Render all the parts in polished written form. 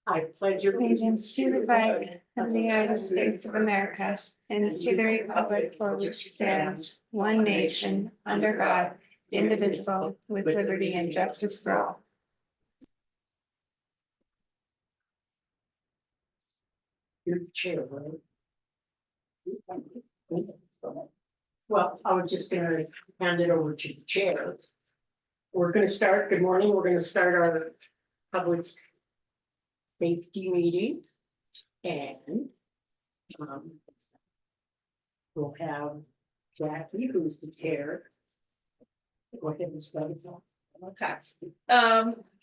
I pledge Allegiance to the flag of the United States of America and to the republic for which stands one nation under God, indivisible, with liberty and justice for all. You're the chair, right? Well, I was just gonna hand it over to the chair. We're gonna start, good morning, we're gonna start our public safety meeting. And we'll have Jackie, who's the chair. Go ahead and start it off. Okay,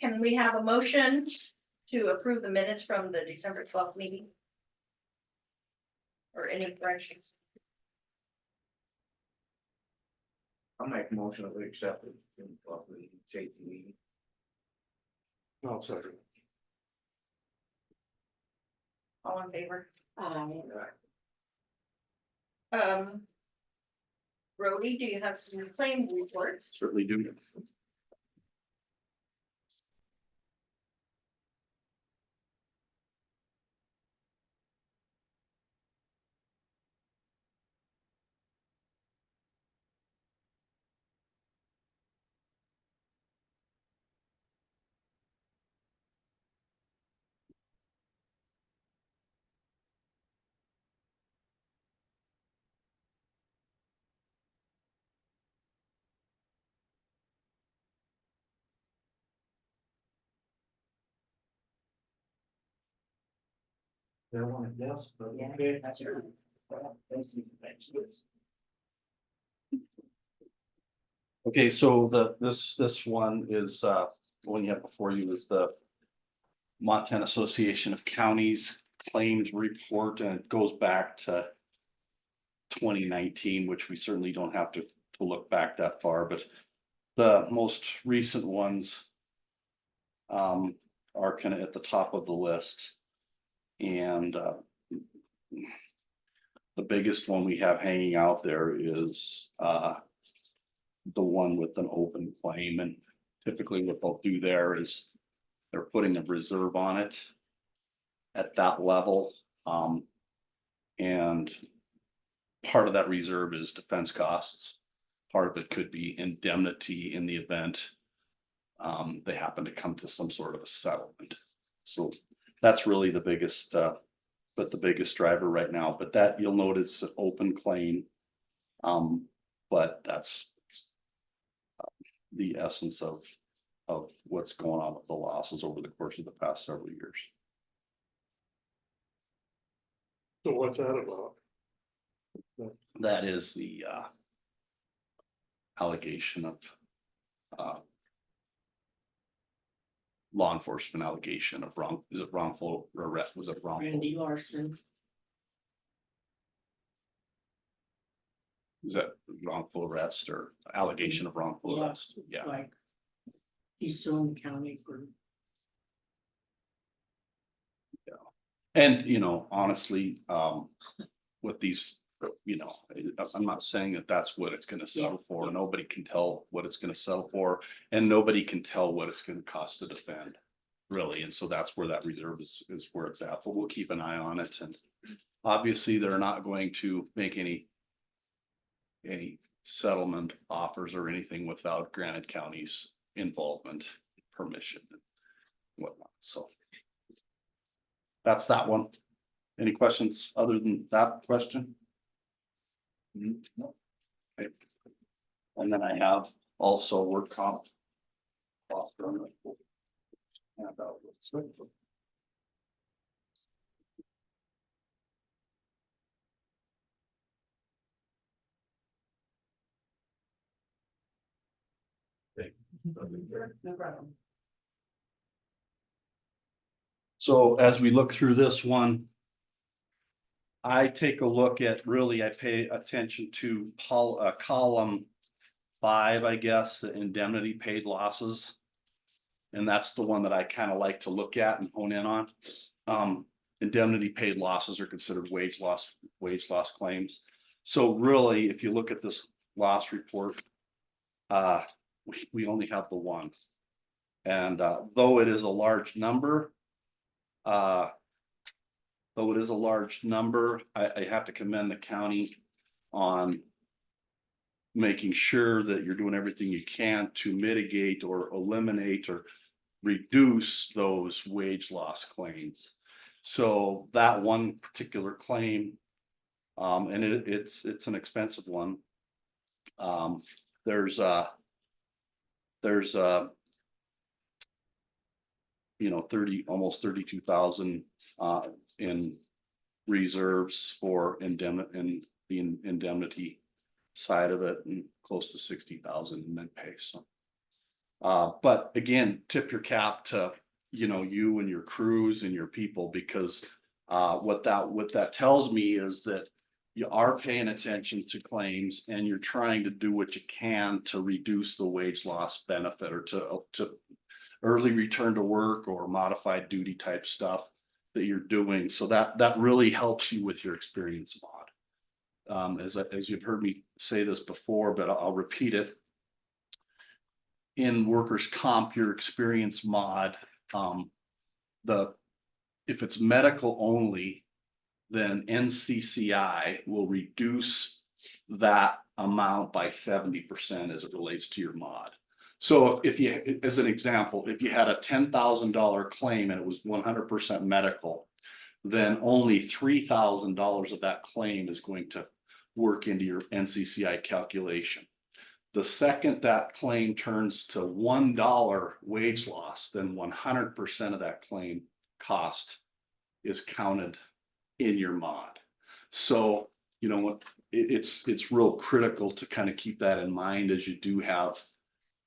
can we have a motion to approve the minutes from the December 12th meeting? Or any corrections? I'll make a motion that we accept it in the safety meeting. I'll second. All in favor? I Brody, do you have some claim reports? Certainly do. They want to guess, but. Yeah. Okay, that's your. Okay, so this one is, the one you have before you is the Montana Association of Counties Claims Report, and it goes back to 2019, which we certainly don't have to look back that far, but the most recent ones are kind of at the top of the list. And the biggest one we have hanging out there is the one with an open claim, and typically what they'll do there is they're putting a reserve on it at that level. And part of that reserve is defense costs. Part of it could be indemnity in the event they happen to come to some sort of a settlement. So that's really the biggest, but the biggest driver right now. But that you'll notice an open claim. But that's the essence of what's going on with the losses over the course of the past several years. So what's that about? That is the allegation of law enforcement allegation of wrongful arrest? Was it wrongful? Randy Larson. Is that wrongful arrest or allegation of wrongful Yeah, arrest? Yeah. Like he's suing the county for. And, honestly, with these, I'm not saying that that's what it's gonna settle for. Nobody can tell what it's gonna settle for, and nobody can tell what it's gonna cost to defend, really. And so that's where that reserve is where it's at, but we'll keep an eye on it. And obviously, they're not going to make any settlement offers or anything without Granite County's involvement, permission, and whatnot. So that's that one. Any questions other than that question? No. Okay. And then I have also work comp. No problem. So as we look through this one, I take a look at, really, I pay attention to column 5, I guess, the indemnity paid losses. And that's the one that I kind of like to look at and hone in on. Indemnity paid losses are considered wage loss claims. So really, if you look at this loss report, we only have the one. And though it is a large number, I have to commend the county on making sure that you're doing everything you can to mitigate or eliminate or reduce those wage loss claims. So that one particular claim, and it's an expensive one. There's you know, almost 32,000 in reserves for in the indemnity side of it, and close to 60,000 in med pay, so. But again, tip your cap to, you know, you and your crews and your people, because what that tells me is that you are paying attention to claims and you're trying to do what you can to reduce the wage loss benefit, or to early return to work or modified duty type stuff that you're doing. So that really helps you with your experience mod. As you've heard me say this before, but I'll repeat it. In workers' comp, your experience mod, if it's medical only, then NCCI will reduce that amount by 70% as it relates to your mod. So if you, as an example, if you had a $10,000 claim and it was 100% medical, then only $3,000 of that claim is going to work into your NCCI calculation. The second that claim turns to $1 wage loss, then 100% of that claim cost is counted in your mod. So, you know what, it's real critical to kind of keep that in mind as you do have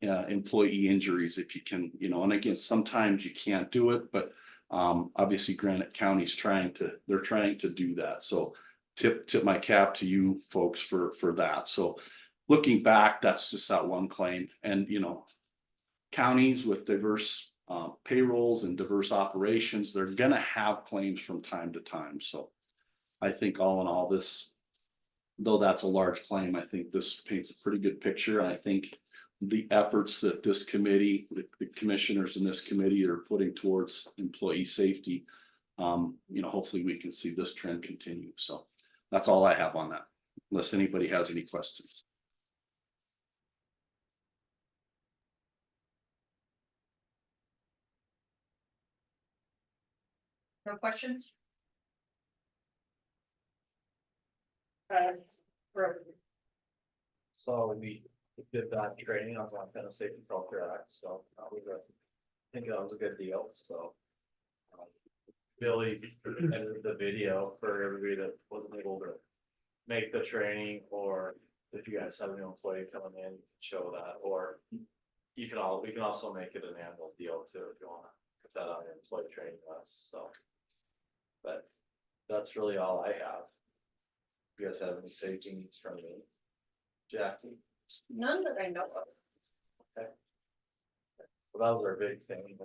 employee injuries, if you can, you know, and again, sometimes you can't do it, but obviously Granite County's trying to do that. So tip my cap to you folks for that. So looking back, that's just that one claim. And, you know, counties with diverse payrolls and diverse operations, they're gonna have claims from time to time. So I think all in all, this, though that's a large claim, I think this paints a pretty good picture. And I think the efforts that this committee, the commissioners in this committee are putting towards employee safety, you know, hopefully we can see this trend continue. So that's all I have on that, unless anybody has any questions. No questions? So we did that training on Montana Safety Culture Act, so that was I think that was a good deal, so. Billy edited the video for everybody that wasn't able to make the training, or if you guys have an employee coming in, show that, or we can also make it an annual deal too, if you wanna put that on your employee training list, so. But that's really all I have. You guys have any safety needs from me? Jackie? None that I know of. So that was our big thing.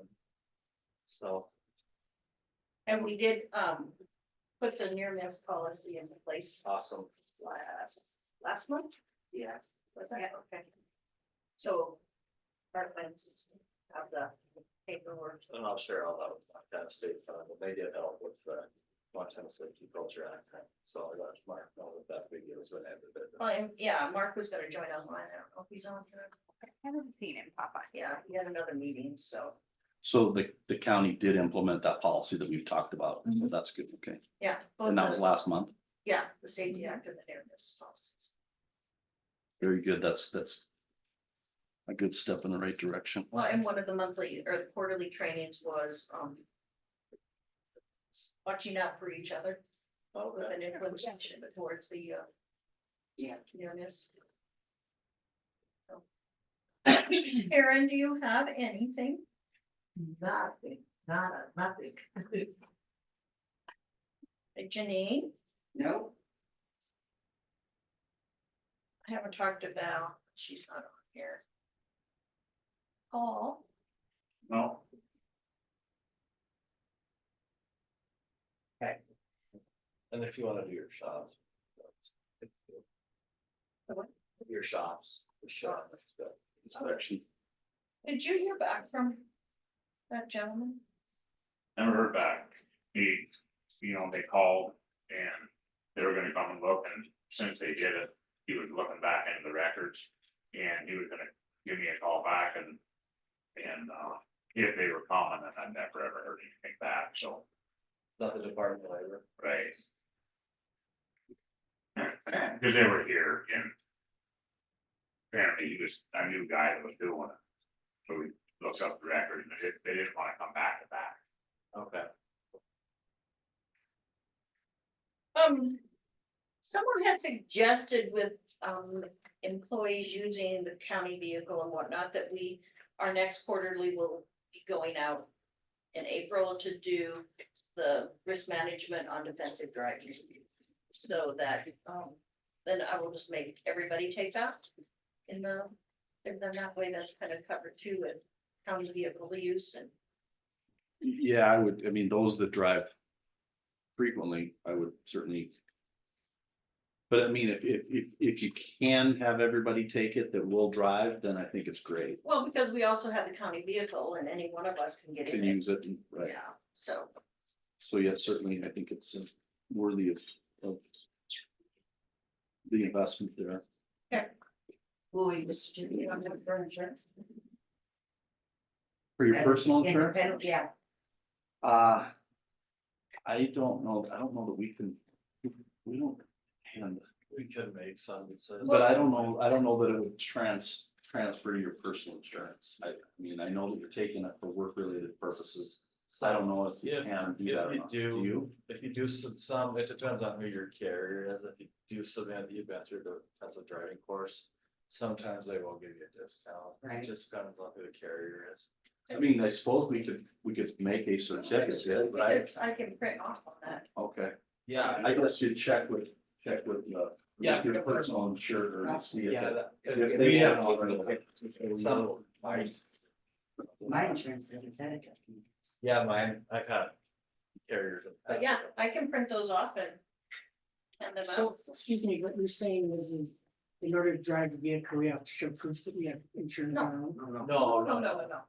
So, And we did, put the near miss policy into place awesome. last month? Yeah. Was that, okay. So, our plans have the paperwork. I'm not sure all that Montana State Fund, but they did help with the Montana Safety Culture Act. So I let Mark know that video was going to end it. Well, and yeah, Mark was gonna join online. I don't know if he's on here. I haven't seen him pop up. Yeah, he had another meeting, so, So the county did implement that policy that we've talked about. So Mhm. that's good. Okay. yeah. both And that was the- last month. Yeah, the Safety Act and the near miss policies. Very good. That's a good step in the right direction. Well, and one of the monthly or quarterly trainings was, watching out for each other. With an implementation towards the, near miss. So. Erin, do you have anything? Nothing. Janine, No. I haven't talked about, she's not on here. Paul, No, And if you want to do your shops. what? Your shops. The shop. Inspection. Did you hear back from that gentleman? Never heard back. They called and they were gonna come and look, and since they did it, he was looking back into the records. And he was gonna give me a call back and if they were calling, and I never ever heard anything back, so, Not the Department of Labor. right. Cause they were here and apparently he was a new guy that was doing it. So we looked up the record and they didn't wanna come back to back. Okay. Someone had suggested with, employees using the county vehicle and whatnot, that our next quarterly will be going out in April to do the risk management on defensive driving. So that, then I will just make everybody take that and then that way that's kind of covered too with county vehicle use and. Yeah, I mean, those that drive frequently, I would certainly. But I mean, if you can have everybody take it that will drive, then I think it's great. Well, because we also have the county vehicle and any one of us can get in Can it. use it, and- right? Yeah, so, So yes, certainly, I think it's worthy of the investment there. Will we distribute on them for insurance? For your personal insurance? Yeah, I don't know that we can, we don't handle. We could make some, it says. But I don't know that it would transfer your personal insurance. I mean, I know that you're taking it for work related purposes. I don't know if you If- can do if that or you not. do- Do you? If you do some, it depends on who your carrier is. If you do submit that you've been through the defensive driving course, sometimes they will give you a discount. Right. It just depends on who the carrier is. I mean, I suppose we could make a certificate, right? I can print off on that. Okay, Yeah. I guess you check with Yeah. your personal insurer and see if Yeah, that. that- if if they we have want some might, my insurance doesn't say it. yeah, mine, I've had carriers. in the But past. yeah, I can print those off and hand them out. So, excuse me, what you're saying is in order to drive the vehicle, we have to show proof that we have insurance on our own? No.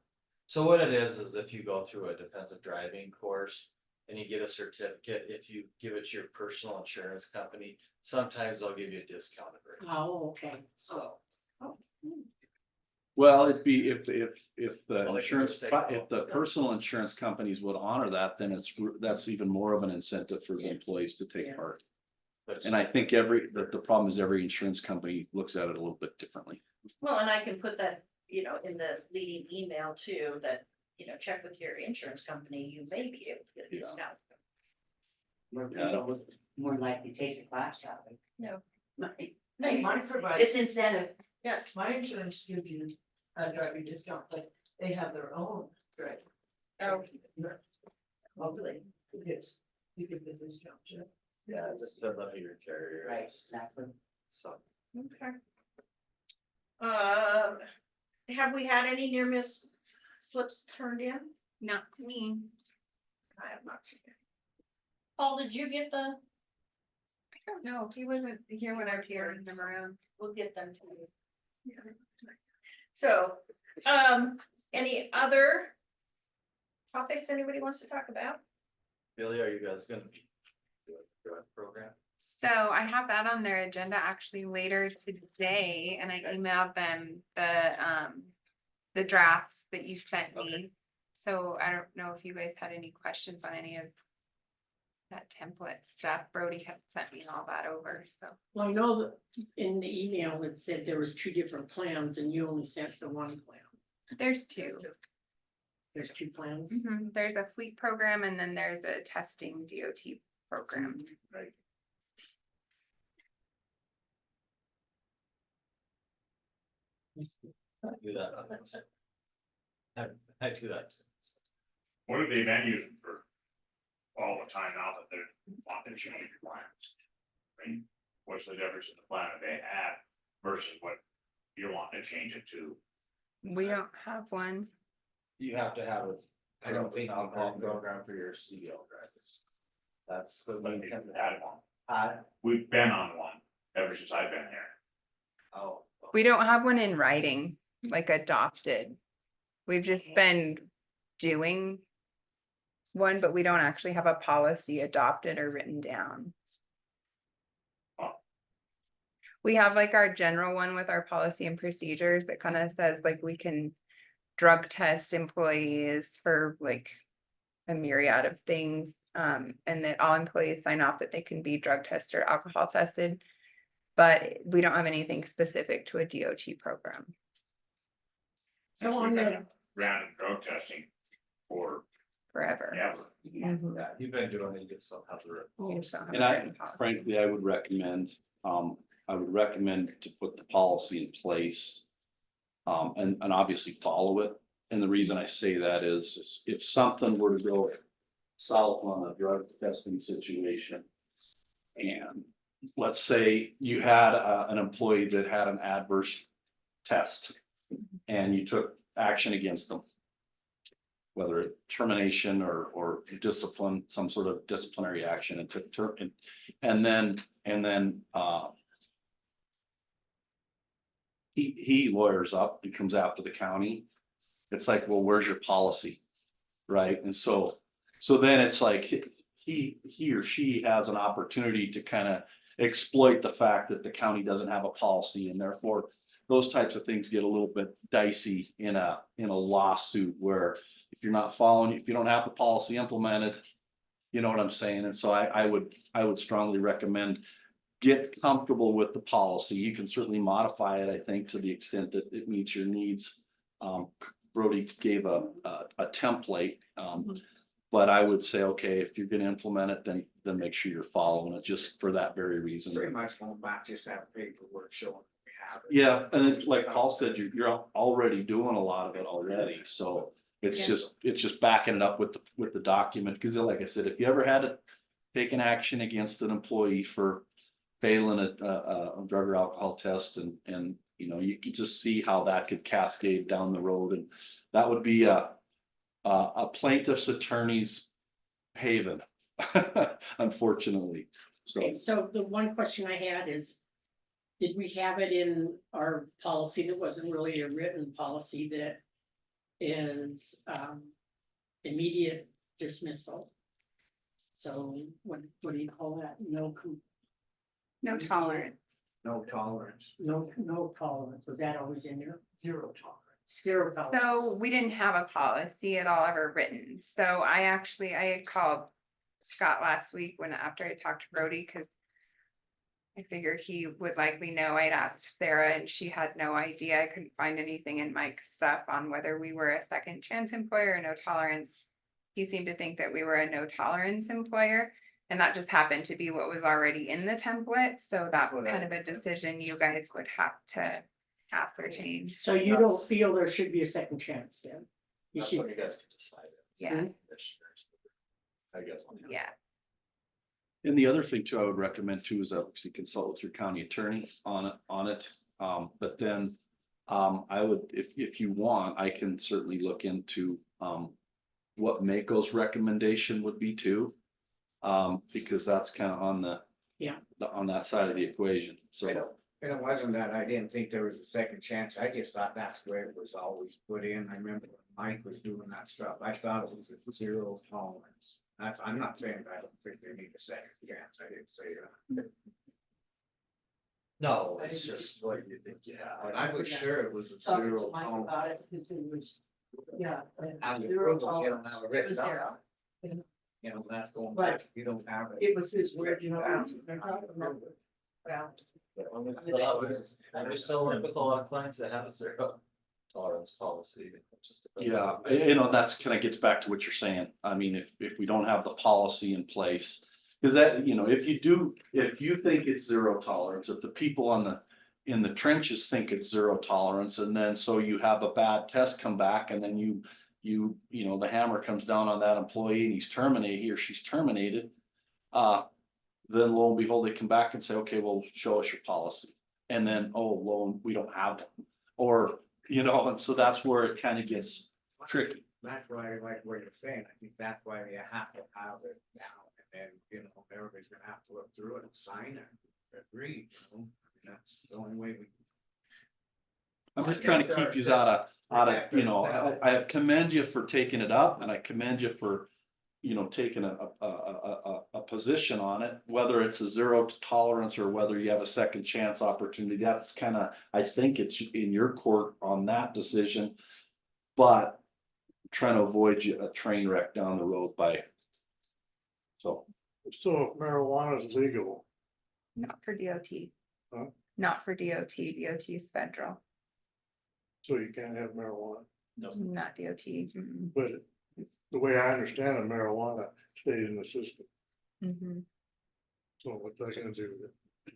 So what it is if you go through a defensive driving course and you get a certificate, if you give it to your personal insurance company, sometimes they'll give you a discounted rate, Oh, okay. so. Well, it'd be if the Well, they can insurance, say if the personal insurance companies would honor that, then that's even more of an incentive for the employees to take Yeah. part. But And I think the problem is every insurance company looks at it a little bit differently. Well, and I can put that, in the leading email too, that, check with your insurance company, you may be able to get a Yeah. discount. Yeah. More likely to take the class shopping. No. My- Maybe. It's incentive. Yes, My insurance gives you a driving discount, but they have their own, right? oh, Hopefully, you get the discount, yeah. yeah, it just depends on who your carrier Right, is, exactly. so. okay. Have we had any near miss slips turned in? Not to me. I have not seen it. Paul, did you get the, I don't know. He wasn't here when I was here him around. we'll get them to you. So, any other topics anybody wants to talk about? Billy, are you guys gonna be doing a drug program? So I have that on their agenda actually later today, and I emailed them the drafts that you sent me. So I don't know if you guys had any questions on any of that template stuff. Brody had sent me all that over, so. Well, I know that in the email, it said there was 2 different plans and you only sent the one plan. There's two. There's 2 plans. Mhm. There's a fleet program and then there's a testing DOT program. Right. I do that. I do that. What have they been using for all the time now that they're wanting to change the plans? I mean, what's the difference in the plan that they had versus what you're wanting to change it to? We don't have one. You have to have a. I don't think alcohol you have. program for your CDL drivers. That's what But we we can haven't had one. add. We've been on one ever since I've been here. Oh. We don't have one in writing, like adopted. We've just been doing one, but we don't actually have a policy adopted or written down. Oh. We have like our general one with our policy and procedures that kind of says like we can drug test employees for like a myriad of things. And that all employees sign off that they can be drug tested or alcohol tested. But we don't have anything specific to a DOT program. So on We've the, been random drug testing for Forever. ever. Mhm. Yeah, you've been doing it, you just don't have the. We just don't have And a I, written policy. frankly, I would recommend to put the policy in place. And obviously follow it. And the reason I say that is if something were to go south on a drug testing situation. And let's say you had an employee that had an adverse test and you took action against them. Whether it termination or discipline, some sort of disciplinary action and took and then he lawyers up and comes after the county. It's like, well, where's your policy? Right? And so then it's like he or she has an opportunity to kind of exploit the fact that the county doesn't have a policy, and therefore those types of things get a little bit dicey in a lawsuit where if you're not following, if you don't have the policy implemented, you know what I'm saying? And so I would strongly recommend get comfortable with the policy. You can certainly modify it, I think, to the extent that it meets your needs. Brody gave a template. But I would say, okay, if you're gonna implement it, then make sure you're following it, just for that very reason. Pretty much going back, just have paperwork showing we have it. Yeah, and it's like Paul said, you're already doing a lot of it already, so it's Yeah. just backing it up with the document, because like I said, if you ever had to take an action against an employee for failing a drug or alcohol test, and you know, you can just see how that could cascade down the road, and that would be a plaintiff's attorney's haven, unfortunately, so. okay, so the one question I had is, did we have it in our policy that wasn't really a written policy that is immediate dismissal? So what do you call that? No tolerance. No tolerance. No tolerance. Was that always in there? Zero tolerance. Zero tolerance. So we didn't have a policy at all ever written. So I had called Scott last week after I talked to Brody, because I figured he would likely know. I'd asked Sarah and she had no idea. I couldn't find anything in Mike's stuff on whether we were a second chance employer or no tolerance. He seemed to think that we were a no tolerance employer. And that just happened to be what was already in the template. So that was kind of a decision you guys would have to ascertain. So you don't feel there should be a second chance then? You That's should, what you guys can decide. Yeah. Commissioners. I guess. Yeah. And the other thing too, I would recommend too, is obviously consult with your county attorney on it. But then, I would, if you want, I can certainly look into, what Mako's recommendation would be too. Because that's kind of on on that side of the equation, so. And it wasn't that I didn't think there was a second chance. I just thought that's the way it was always put in. I remember when Mike was doing that stuff. I thought it was a zero tolerance. I'm not saying I don't think they need a second chance. I didn't say that. No, it's just what you think you have. But I was sure it was a Talking zero to Mike tolerance. about it, because it was, yeah. And the zero approval, you don't have tolerance. a It written was down. zero. You know, that's going But back. You don't have it. It was his word, you know. Well, And we still work with a lot of clients that have a zero tolerance policy. Yeah, you know, that's kind of gets back to what you're saying. I mean, if we don't have the policy in place. Cause that, you know, if you think it's zero tolerance, if the people in the trenches think it's zero tolerance, and then so you have a bad test come back, and then you know, the hammer comes down on that employee and he or she's terminated. Then lo and behold, they come back and say, okay, well, show us your policy. And then, oh, we don't have it. Or, you know, and so that's where it kind of gets tricky. That's why I like what you're saying. I think that's why you have to have it now. And then, you know, everybody's gonna have to look through it and sign it, agree, you know, I mean, that's the only way we. I'm just trying to keep you out you know, I commend you for taking it up and I commend you for, you know, taking a position on it, whether it's a zero tolerance or whether you have a second chance opportunity. That's kind of, I think it's in your court on that decision. But trying to avoid a train wreck down the road by. So, So if marijuana is legal, Not for DOT. Huh? Not for DOT. DOT is federal, so you can't have marijuana, not DOT. Mm-mm. but the way I understand it, marijuana stays in the system, Mhm. so what's that gonna do with it?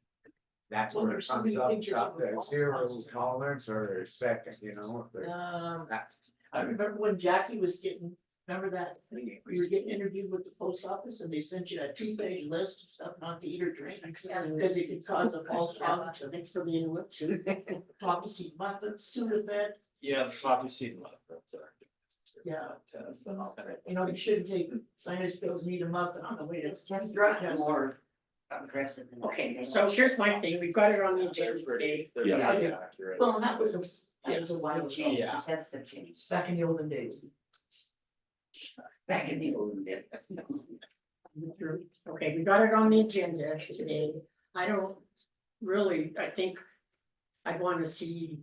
That's Well, where it there's so comes many up, things you up have to there, follow. zero tolerance or second, you know, if they're- I remember when Jackie was getting, remember that, we were getting interviewed with the post office and they sent you a 2-page list of stuff not to eat or drink. Because it could cause a false positive. Thanks for the interruption. Poppy seed muffin, Sudafed, Yeah, the poppy seed muffins are. yeah. Test and all that. You know, you shouldn't take sinus pills, need a muffin on the way to. It's just drug test. more aggressive than. Okay, so here's my thing, we've got it on the agenda today. They're Yeah. pretty accurate. Well, and that was a while ago, Change, Yeah. the tests have changed. back in the olden days. Back in the old days. Okay, we got it on the agenda today. I don't really, I think I'd want to see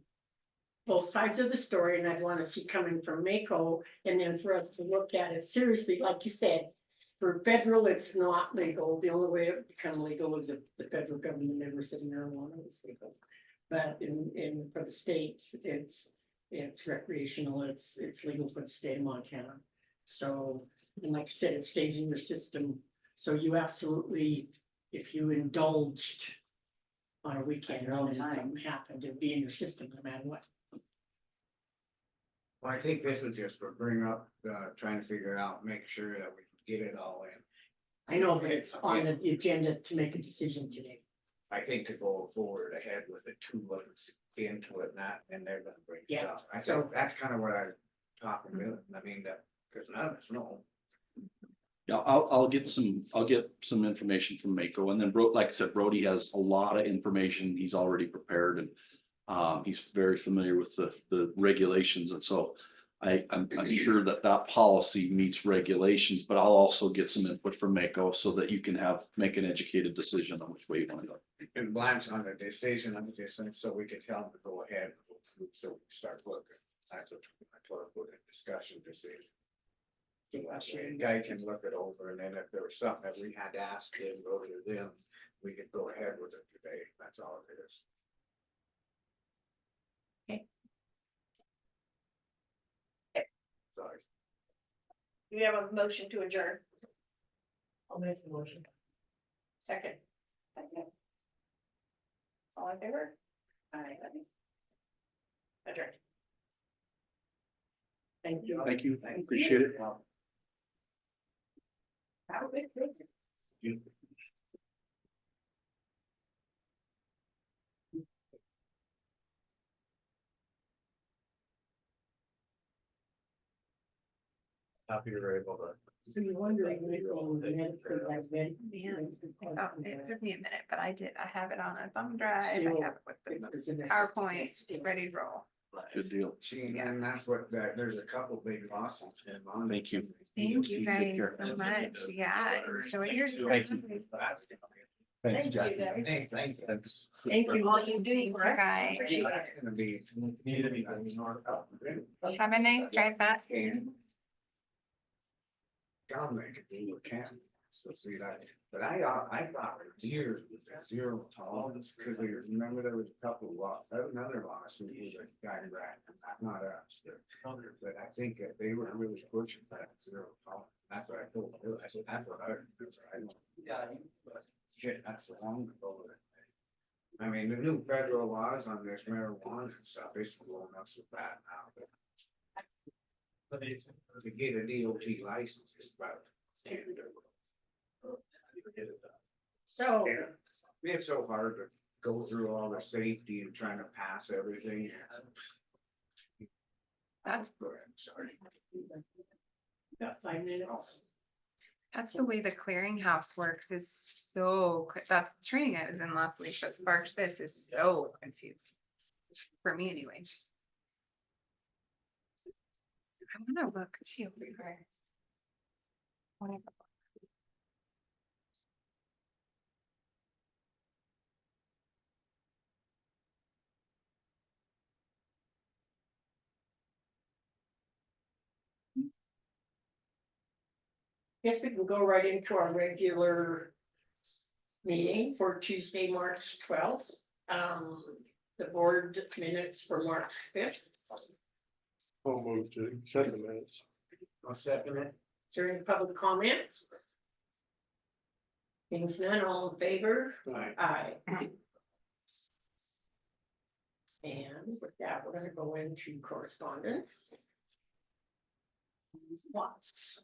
both sides of the story and I'd want to see coming from Mako and then for us to look at it seriously, like you said. For federal, it's not legal. The only way it would become legal is if the federal government ever said marijuana was legal. But for the state, it's recreational, it's legal for the state of Montana. So, and like I said, it stays in your system, so you absolutely, if you indulged on a weekend or when something happened, it'd be in your system no matter what. Well, I think this was just for bring up, trying to figure out, make sure that we can get it all in. I know, but it's on the agenda to make a decision today. I think to go forward ahead with it, to look into it, not, and they're gonna bring Yeah, stuff. I so- think that's kind of what I was talking about, I mean, that, cause none of us know. Yeah, I'll get some information from Mako and then like I said, Brody has a lot of information. He's already prepared and. He's very familiar with the regulations and so I'm sure that policy meets regulations, but I'll also get some input from Mako so that you can make an educated decision on which way you want to go. And Blanche on the decision on this, and so we could tell them to go ahead, so we start looking. That's what I told her, put in discussion decision. So that way, a guy can look it over, and then if there was something that we had to ask him, go to them, we could go ahead with it today, that's all it is. Sorry. Do you have a motion to adjourn? I'll make the motion. Second. All in favor? Aye. Adjourn. Thank you. Thank you, appreciate it. Have a good day. Happy you're able to. So you're wondering if all the medical, like medical. Man. Oh, it took me a minute, but I have it on a thumb drive. I have it with the It's in the PowerPoint, system. ready to roll. Good deal. See, and that's what, there's a couple big lawsuits in on. Thank you. Thank you Take guys care. so much. Yeah, enjoy your. Thank you. Thank you, guys. Thank you. That's. Thank you. All you doing for us. Guys. That's gonna be. Have a nice drive back. And God make it do what can, so see that, but I thought for years it was a zero tolerance, because I remember there was a couple of another lawsuit, was a guy ran, not us, but I think that they were really pushing that zero tolerance, that's what I told them, I said, that's what I don't. Shit, that's the long ago. I mean, the new federal laws on this marijuana and stuff, it's blowing up so bad now, but to get a DOT license is about standard. So, It's so hard to go through all the safety and trying to pass everything. That's- Go ahead, sorry. got 5 minutes. That's the way the clearinghouse works is so, that's the training I was in last week, but sparked this is so confusing. For me anyway. I wanna look too. for whatever. Guess we can go right into our regular meeting for Tuesday, March 12th. The board minutes for March 5th. I'll move to accept the minutes. I'll second it. Is there any public comment? Things none, all in favor? Aye. Aye. And with that, we're gonna go into correspondence. Lots.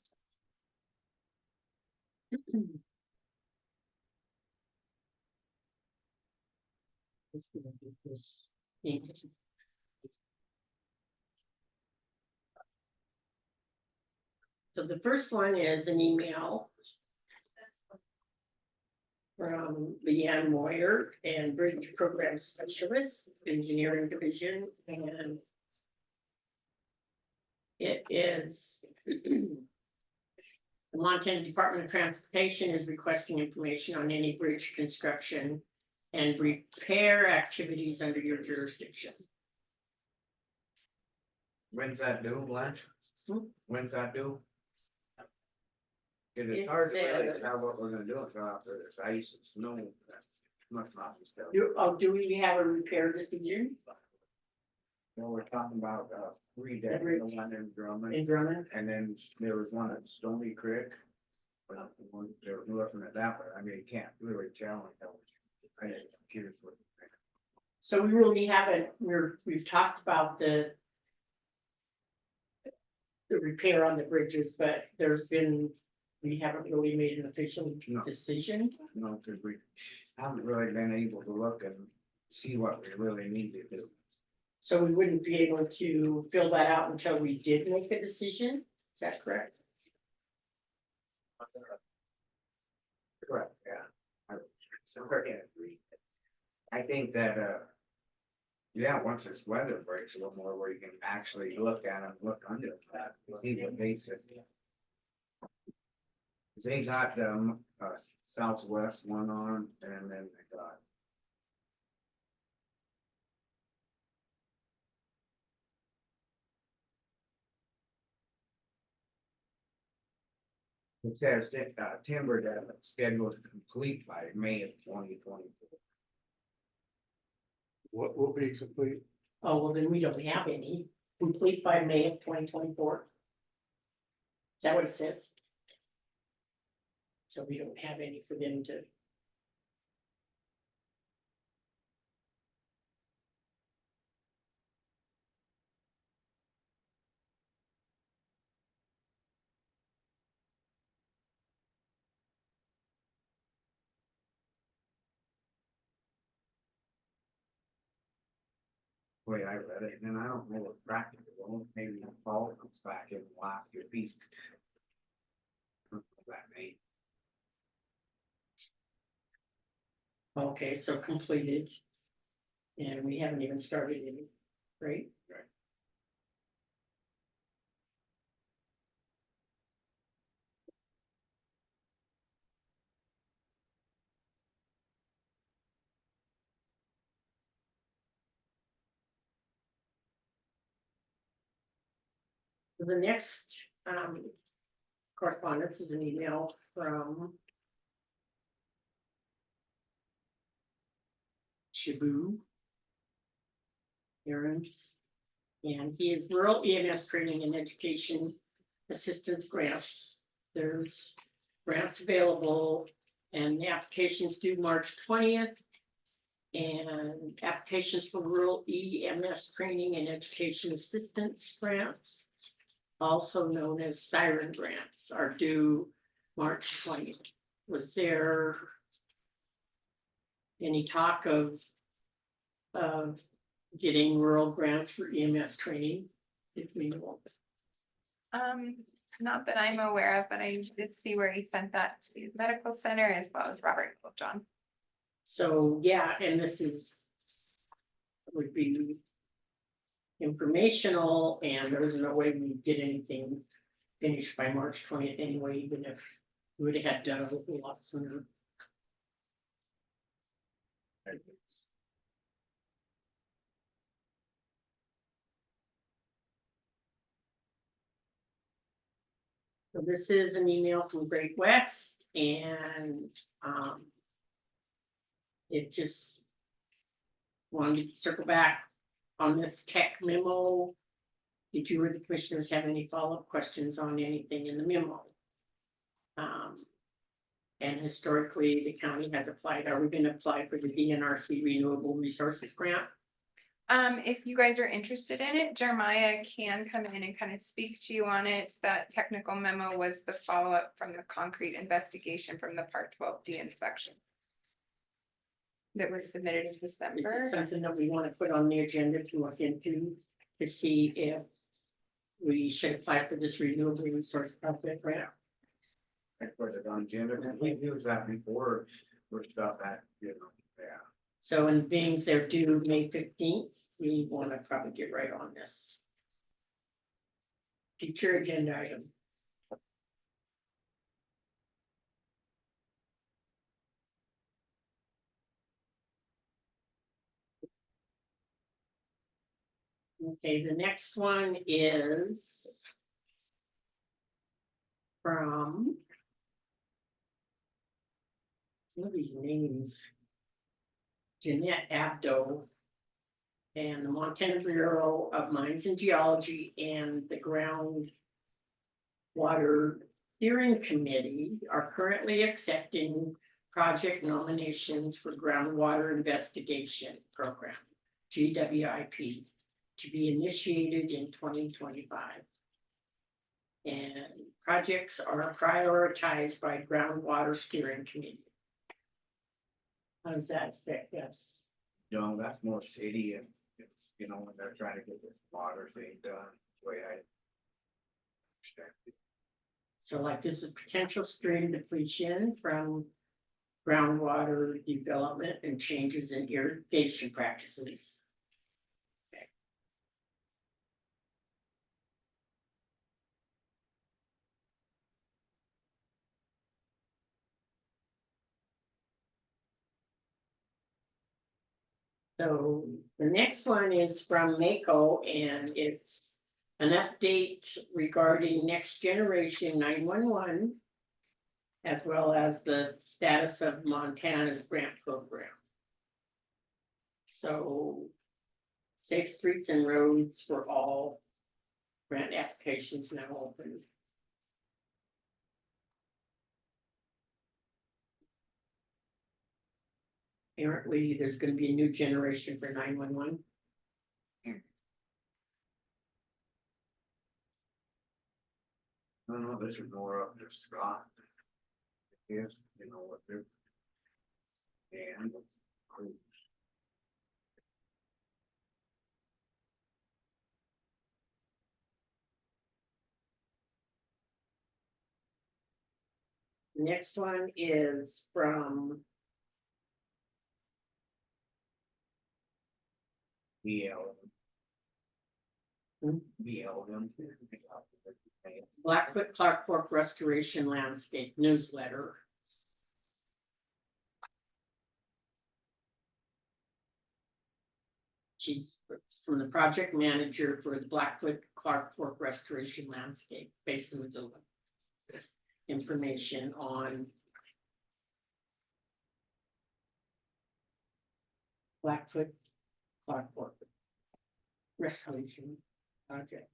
Just gonna do this. So the first one is an email from Leanne Moyer and Bridge Program Specialist, Engineering Division, and it is the Montana Department of Transportation is requesting information on any bridge construction and repair activities under your jurisdiction. When's that due, Blanche? Hmm? When's that due? Cause It it's hard to really says- tell what we're gonna do until after this ice and snow. That's must not be still. Do we have a repair decision Well, we're talking about, three dead, Every- the one in Drummond, in Drummond? and then there was one at Stony Creek. Well, they were looking at that, but I mean, you can't really tell. I just curious what. So we really haven't, we've talked about the repair on the bridges, but we haven't really made an official No. decision. You know, cause we haven't really been able to look and see what we really need to do. So we wouldn't be able to fill that out until we did make a decision. Is that correct? Correct, yeah. I think that, yeah, once this weather breaks a little more, where you can actually look at them, look under that, see what they said. They got, Southwest one on, and then they got. It says, timber that scheduled to complete by May of 2024. What will be complete? Oh, well, then we don't have any complete by May of 2024. Is that what it says? So we don't have any for them to. Way I read it, and I don't know what's practical, maybe the fall comes back in the last year piece. That may. Okay, so completed. And we haven't even started any, right? Right. The next correspondence is an email from Shibu Aaron's, and he is Rural EMS Training and Education Assistance Grants. There's grants available, and the applications due March 20th. And applications for Rural EMS Training and Education Assistance Grants, also known as Siren Grants, are due March 20th. Was there any talk of getting rural grants for EMS training? Did we know? Not that I'm aware of, but I did see where he sent that to the medical center as well as Robert John. So, yeah, and this would be informational, and there was no way we'd get anything finished by March 20th anyway, even if we would have had done it a lot sooner. So this is an email from Great West, and it just wanted to circle back on this tech memo. Did you or the commissioners have any follow-up questions on anything in the memo? And historically, the county has applied. Are we gonna apply for the DNRC Renewable Resources Grant? If you guys are interested in it, Jeremiah can come in and kind of speak to you on it. That technical memo was the follow-up from the concrete investigation from the Part 12D inspection. That was submitted in Is December. it something that we want to put on the agenda to look into to see if we should apply for this renewable resource project grant? I put it on agenda, we used that before, for stuff that, you know, yeah. So in being they're due May 15th, we want to probably get right on this. Future agenda item. Okay, the next one is from some of these names. Jeanette Abdo and the Montana Bureau of Mines and Geology and the Ground Water Steering Committee are currently accepting project nominations for groundwater investigation program, GWIP, to be initiated in 2025. And projects are prioritized by Groundwater Steering Committee. How does that affect us? You know, that's more city and it's, you know, when they're trying to get this water thing done, the way I understand it. So like this is potential stream depletion from groundwater development and changes in irrigation practices. So the next one is from Mako, and it's an update regarding next generation 911. As well as the status of Montana's grant program. So Safe Streets and Roads for all grant applications now open. Apparently, there's gonna be a new generation for 911. No, this is more up to Scott. Yes, you know what they're. And. Next one is from BL. Hmm? BLM. Blackfoot Clark Fork Restoration Landscape Newsletter. She's from the project manager for the Blackfoot Clark Fork Restoration Landscape based in Missoula. Information on Blackfoot Clark Fork Restoration Project.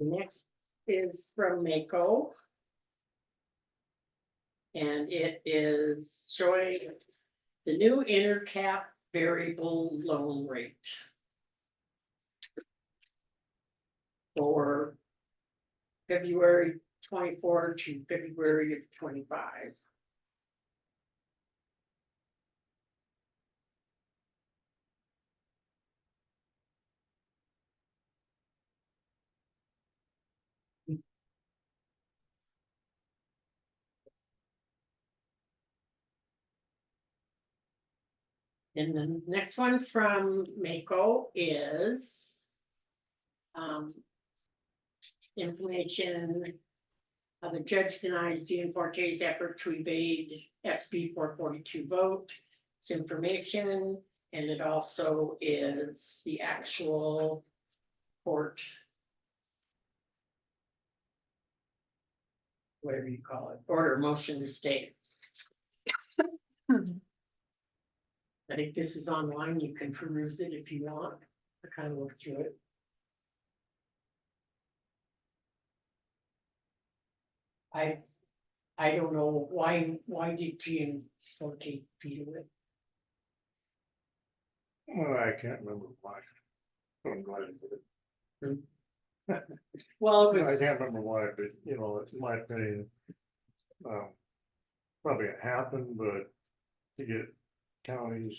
The next is from Mako. And it is showing the new intercap variable loan rate. For February 24 to February of 25. And the next one from Mako is. Information. The judge denies Gianforte's effort to evade SB 442 vote. It's information, and it also is the actual court. Whatever you call it, order motion to stay. I think this is online, you can peruse it if you want, I kind of looked through it. I don't know, why did Gianforte veto it? Well, I can't remember why. I'm glad I did it. Well, it I was, can't remember why, but you know, it's my opinion. Probably it happened, but to get counties.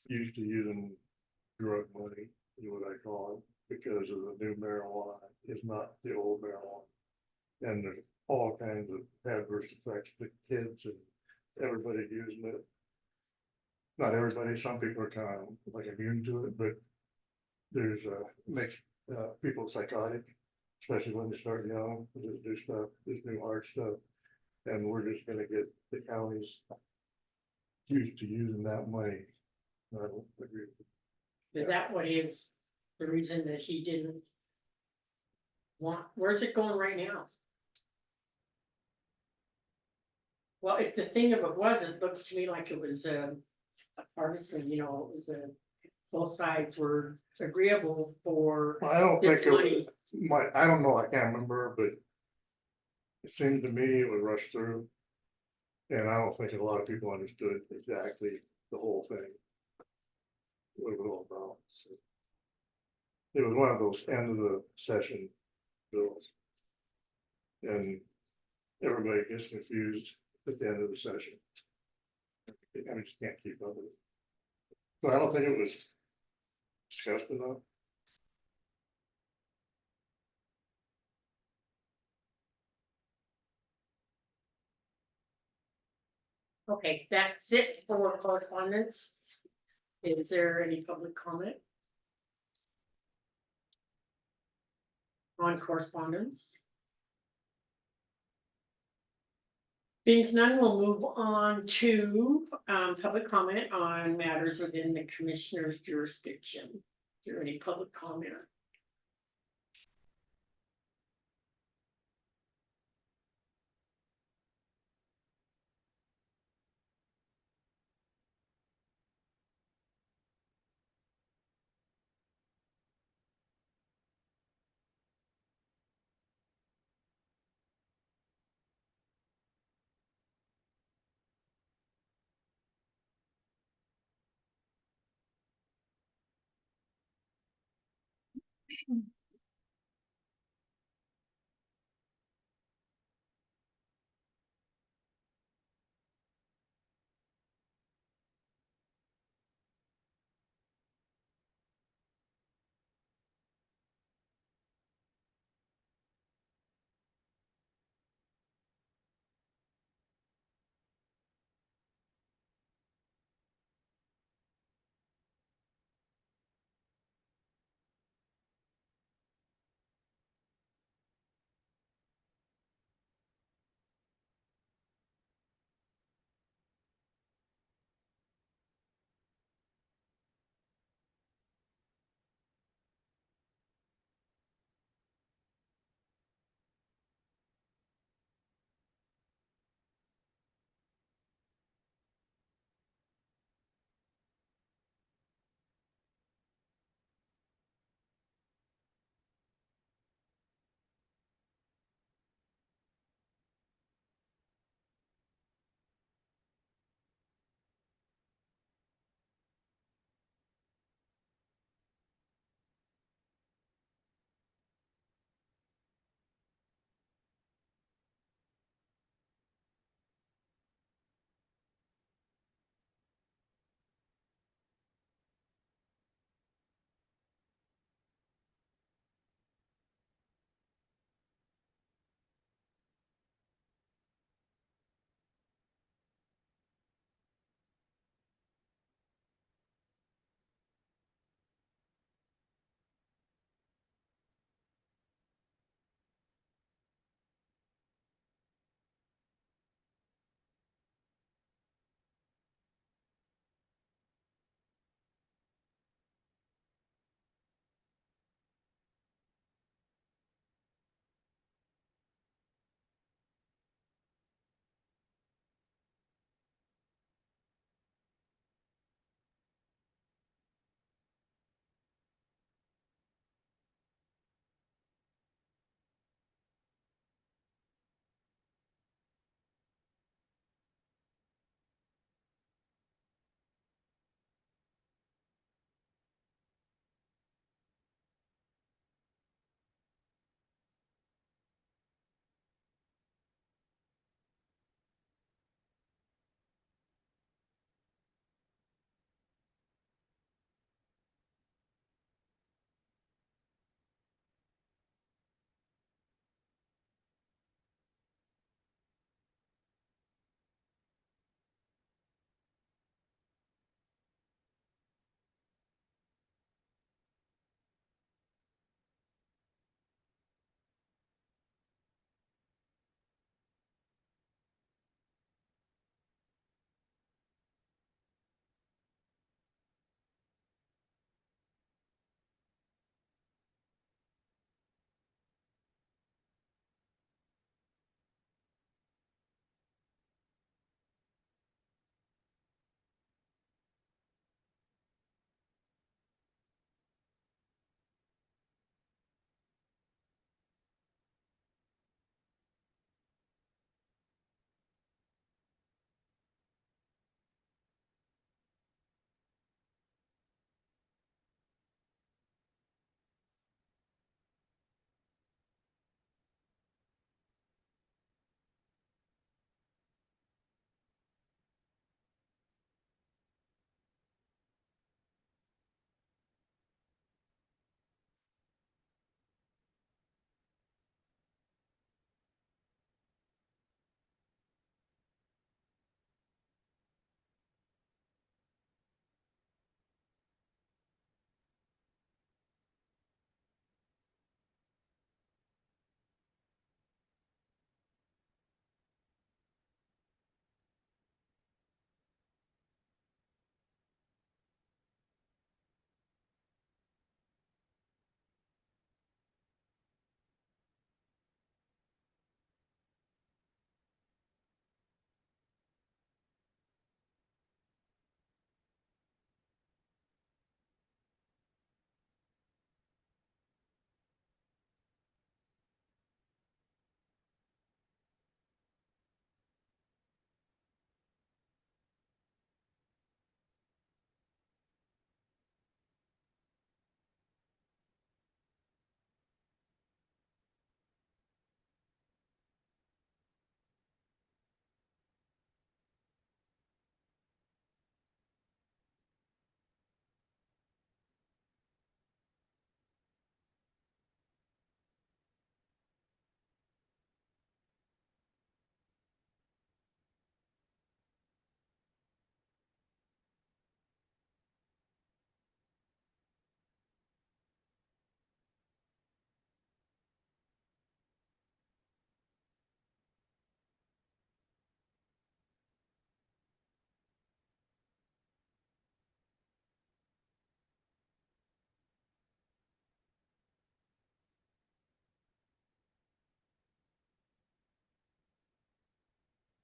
Used to using drug money, is what I call it, because of the new marijuana is not the old marijuana. And there's all kinds of adverse effects to kids and everybody using it. Not everybody, some people are kind of like immune to it, but there's makes people psychotic, especially when they start young, with this new stuff, this new hard stuff. And we're just gonna get the counties used to using that money. I don't agree. is that what is the reason that he didn't? Want, where's it going right now? Well, if the thing of it was, it looks to me like it was a partisan, you know, it was a, both sides were agreeable for I don't think this it money. I don't know, I can't remember, but it seemed to me it was rushed through. And I don't think a lot of people understood exactly the whole thing. What it was all about, so. It was one of those end of the session bills. And everybody gets confused at the end of the session. I just can't keep up with it. So I don't think it was discussed enough. Okay, that's it for correspondence. Is there any public comment? On correspondence? Being none, we'll move on to public comment on matters within the commissioner's jurisdiction. Is there any public comment?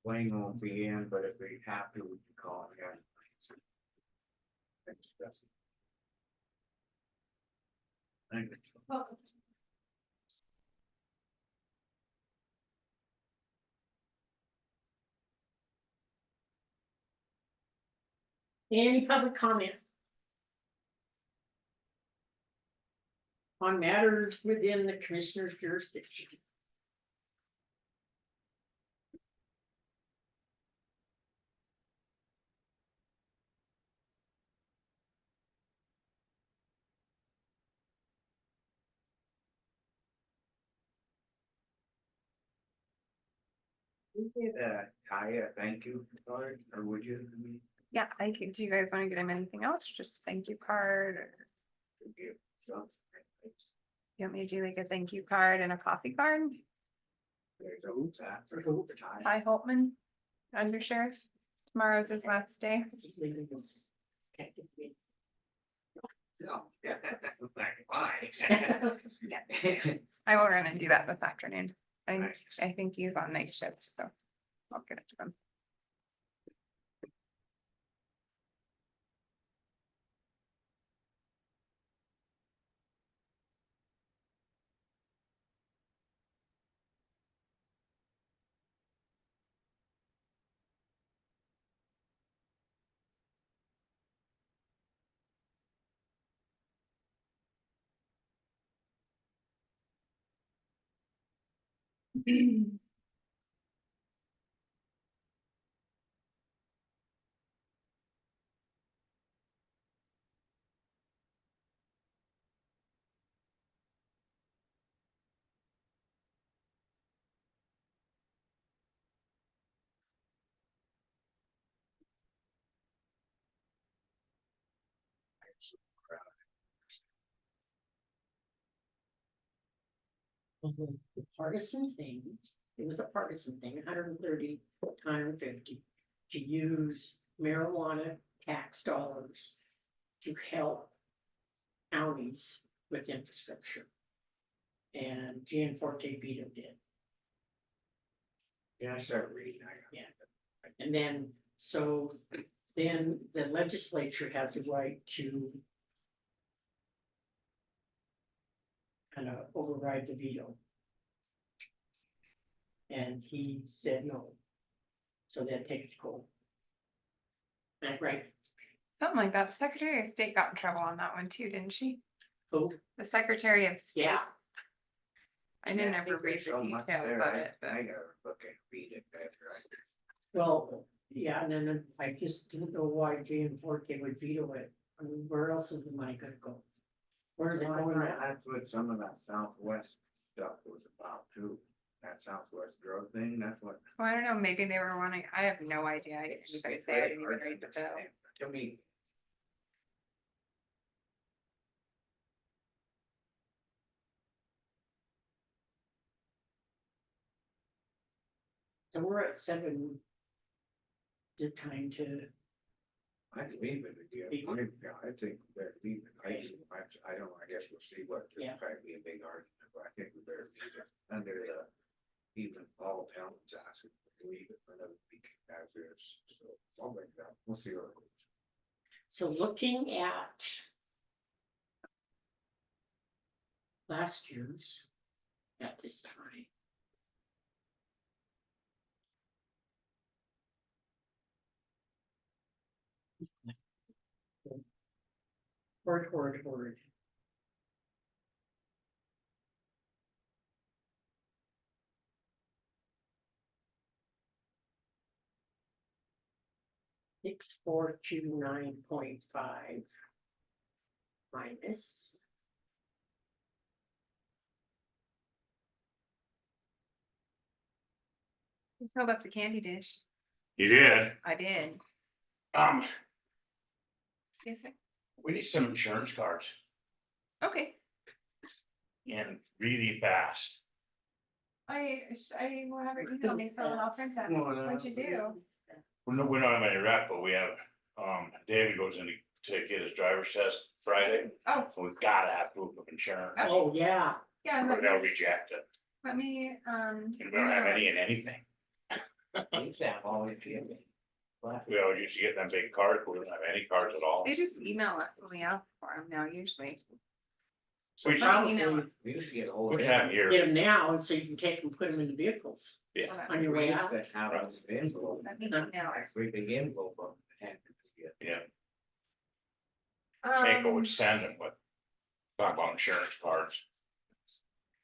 Wayne won't be in, but if we have to, we can call him again. Thank you. Welcome. Any public comment? On matters within the commissioner's jurisdiction. We did, Kaya, thank you card, or would you? I mean, Yeah, do you guys want to get him anything else? Just a thank you card, or to give some. you want me to do like a thank you card and a coffee card? There's a who's that for who for time. Hi Holtman, under sheriff. Tomorrow's his last day. Just leaving this technically. No, yeah, fine. I will run and do that this afternoon. Nice. I think he's on night shift, so I'll get it to them. The partisan thing, it was a partisan thing, 130 times 50, to use marijuana tax dollars to help counties with infrastructure. And Gianforte vetoed it. Yeah, I started reading. And then, so then the legislature has a right to kind of override the veto. And he said no. So that takes cold. That right? Something like that. The Secretary of State got in trouble on that one too, didn't she? Who? The Secretary of State. Yeah. I didn't ever read the details of it, but I gotta look and read it after I. Well, yeah, and then I just didn't know why Gianforte would veto it. I mean, where else is the money gonna go? Where is it going? That's what some of that Southwest stuff was about too. That Southwest drug thing, that's what. well, I don't know, maybe they were wanting, I have no idea. I didn't even say, I didn't even read the bill. To me. So we're at 7. The time to, I can leave it again. I think they're leaving. I don't know, I guess we'll see what, this Yeah. might be a big argument, but I think we better leave it under the, even Paul Towns asking to leave it for another week as is. So I'll make that, we'll see what it goes. so looking at last year's at this time. Word. 6429.5 minus You filled up the candy dish. You did. I did. Yes, sir. We need some insurance cards Okay. and really fast. I will have it email me, so I'll print that. What'd you do? We don't have any rep, but we have, David goes in to get his driver's test Friday. Oh. So we've gotta have proof of insurance, oh, yeah, Yeah, or they'll reject it. let me, And we don't have any in anything. Exam always give me. We always used to get them big cards, we don't have any cards at all. They just email us when we ask for them now, usually. So We probably We used to get old. We have here, get them now, and so you can take them, put them in the vehicles yeah, on your way out. Have an envelope, Let me email it. actually big envelope of it. yeah, Mako Um, would send them, but talk about insurance cards.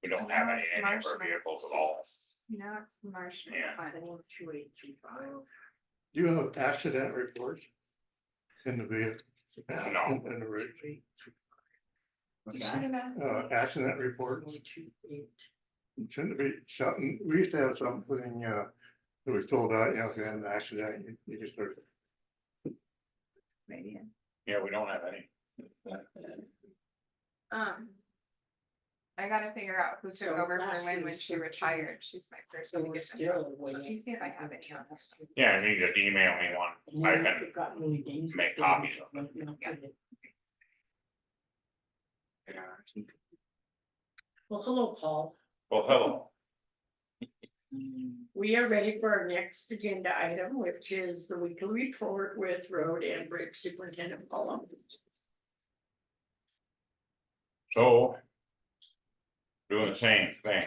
We don't have any in any of our vehicles at all. No, it's Marshall. Yeah. but- 42835. Do you have accident reports? In the vehicle? No. In the rig, What's You that? should have asked. accident reports, shouldn't be something, we used to have something, that was told out, if you had an accident, you just start. Maybe. Yeah, we don't have any. I gotta figure out who took So over for last Lynn when year's she 13. retired. She's my person So to we're get them. still Let me waiting. see if I have any on this. Yeah, and you just email me one, I can make copies of them. Well, hello, Paul. Well, hello, We are ready for our next agenda item, which is the weekly report with road and bridge superintendent Paul. so. Doing the same thing.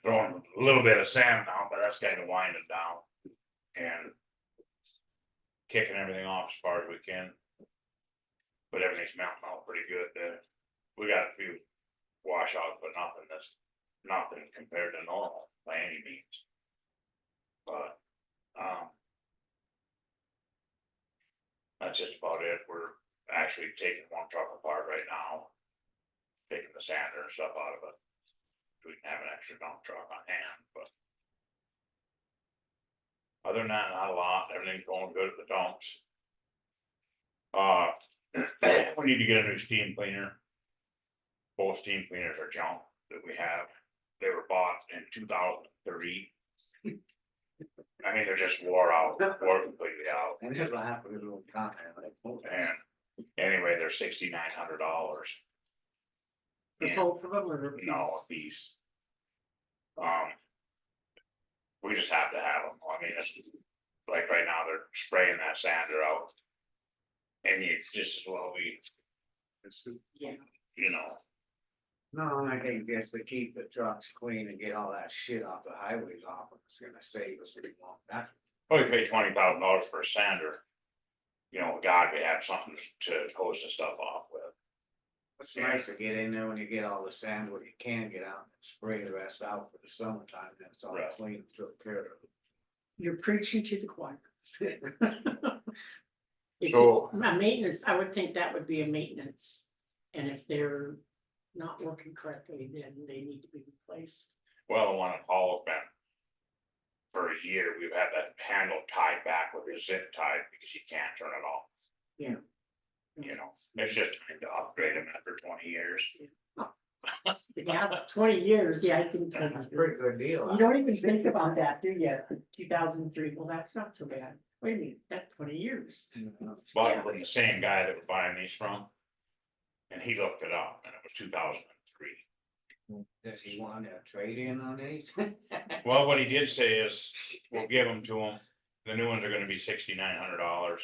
Throwing a little bit of sand down, but that's kind of winding down. And. Kicking everything off as far as we can. But everything's mounting out pretty good there. We got a few washouts, but nothing compared to normal by any means. But, that's just about it. We're actually taking one truck apart right now. Taking the sander and stuff out of it. We can have an extra dump truck on hand, but. Other than that, not a lot. Everything's going good at the dumps. We need to get a new steam cleaner. Both steam cleaners are junk that we have. They were bought in 2003. I mean, they're just wore completely out. And just laugh with a little comment like. And anyway, they're $6,900. For Yeah. both of them or? No, a piece. We just have to have them. I mean, it's like right now, they're spraying that sander out. And it's just as well Yeah. you know, No, I think just to keep the trucks clean and get all that shit off the highways off, it's gonna save us a lot. That's we pay $20,000 for a sander. You know, God, we have something to hose the stuff off with. It's nice to get in there when you get all the sand where you can get out and spray the rest out for the summertime, then it's all Right. clean, and took care of. You're preaching to the choir. If So- you- a maintenance, I would think that would be a maintenance, and if they're not working correctly, then they need to be replaced. Well, the one at Paul's been. For a year, we've had that handle tied back with a zip tied because you can't turn it off. Yeah. You know, it's just time to upgrade them after 20 years. Yeah, 20 years, yeah, I think. That's a pretty good deal. You don't even think about that, do you? 2003, well, that's not so bad. Wait a minute, that's 20 years. Bought them from the same guy that we're buying these from. And he looked it up and it was 2003. Does he want a trade in on these? Well, what he did say is, we'll give them to him. The new ones are gonna be $6,900.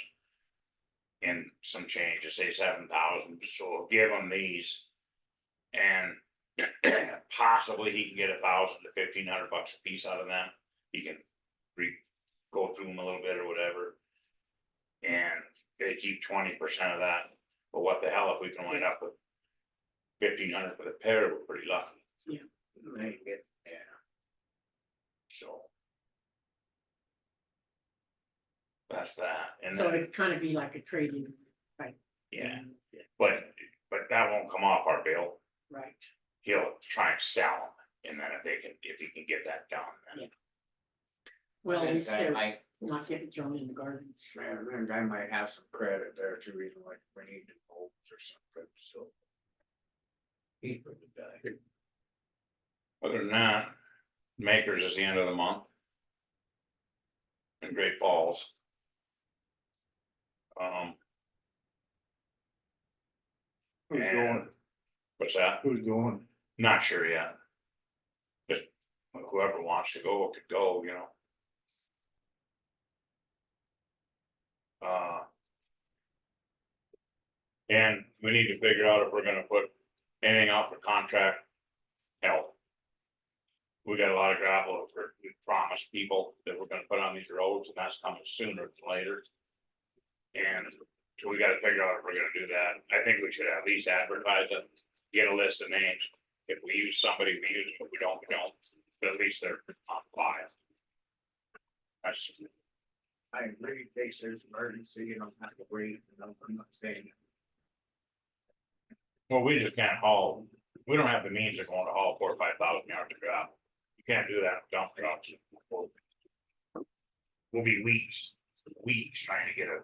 And some change, to say 7,000, so we'll give him these. And possibly he can get 1,000 to 1,500 bucks a piece out of them. He can go through them a little bit or whatever. And they keep 20% of that, but what the hell if we can wind up with 1,500 for the pair, we're pretty lucky, Make it, yeah. so. That's that, and So then, it'd kind of be like a trade-in. yeah, but that won't come off our bill. Right. He'll try and sell them, and then if he can get that done, then. Well, at I least think I they're might, not getting thrown in the garbage. I think I might have some credit there too, reason like we need to vote or something, so. He's pretty good. Other than that, Makers is the end of the month. In Great Falls. Who's And- going, What's that? who's going? Not sure yet. Just whoever wants to go could go, you know. And we need to figure out if we're gonna put anything out for contract help. We got a lot of gravel that we promised people that we're gonna put on these roads, and that's coming sooner than later. And so we gotta figure out if we're gonna do that. I think we should at least advertise it, get a list of names. If we use somebody, we use them. If we don't, we don't. But at least they're on file. That's, I agree, in case there's emergency, you don't have to wait, I'm not saying. well, we just can't haul, we don't have the means of going to haul 4 or 5,000 yards of gravel. You can't do that with dump trucks. We'll be weeks trying to get a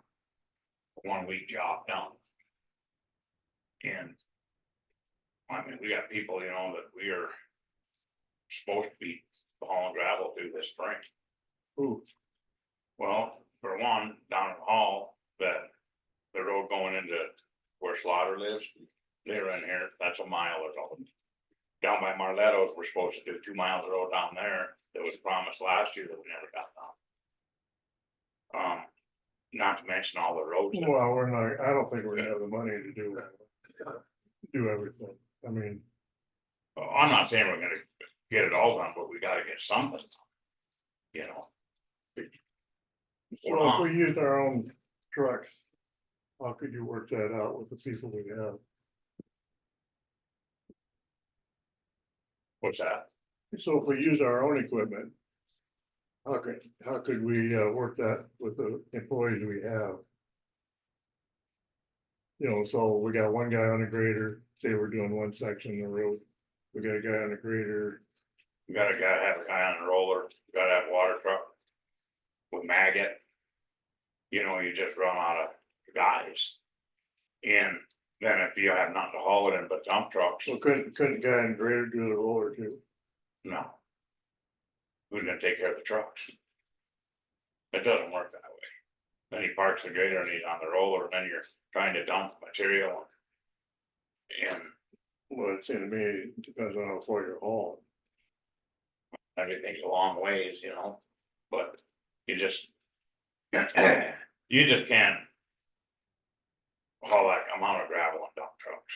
1 week job done. And I mean, we got people, you know, that we are supposed to be hauling gravel through this spring. Ooh, Well, for one, down in the hall, that the road going into where Slaughter lives, they're in here, that's a mile or something. Down by Marletto's, we're supposed to do 2 miles of road down there that was promised last year that we never got done. Not to mention all the roads. that- well, we're not, I don't think we're gonna have the money to do everything. I mean, I'm not saying we're gonna get it all done, but we gotta get something. Done, you know. so if we use our own trucks, how could you work that out with the people we have? What's that? So if we use our own equipment, how could we work that with the employees we have? You know, so we got one guy on a grader, say we're doing one section of the road, we got a guy on a grader. You gotta have a guy on a roller, you gotta have a water truck. With maggot. You know, you just run out of guys. And then if you have nothing to haul it in but dump trucks, So couldn't guy on a grader do the roller too? no. Who's gonna take care of the trucks? It doesn't work that way. Then he parks the grader and he's on the roller, and then you're trying to dump material. And Well, it seemed to me, it depends on how far you're hauling. everything's a long ways, you know, but you just. You just can't. Haul that amount of gravel on dump trucks.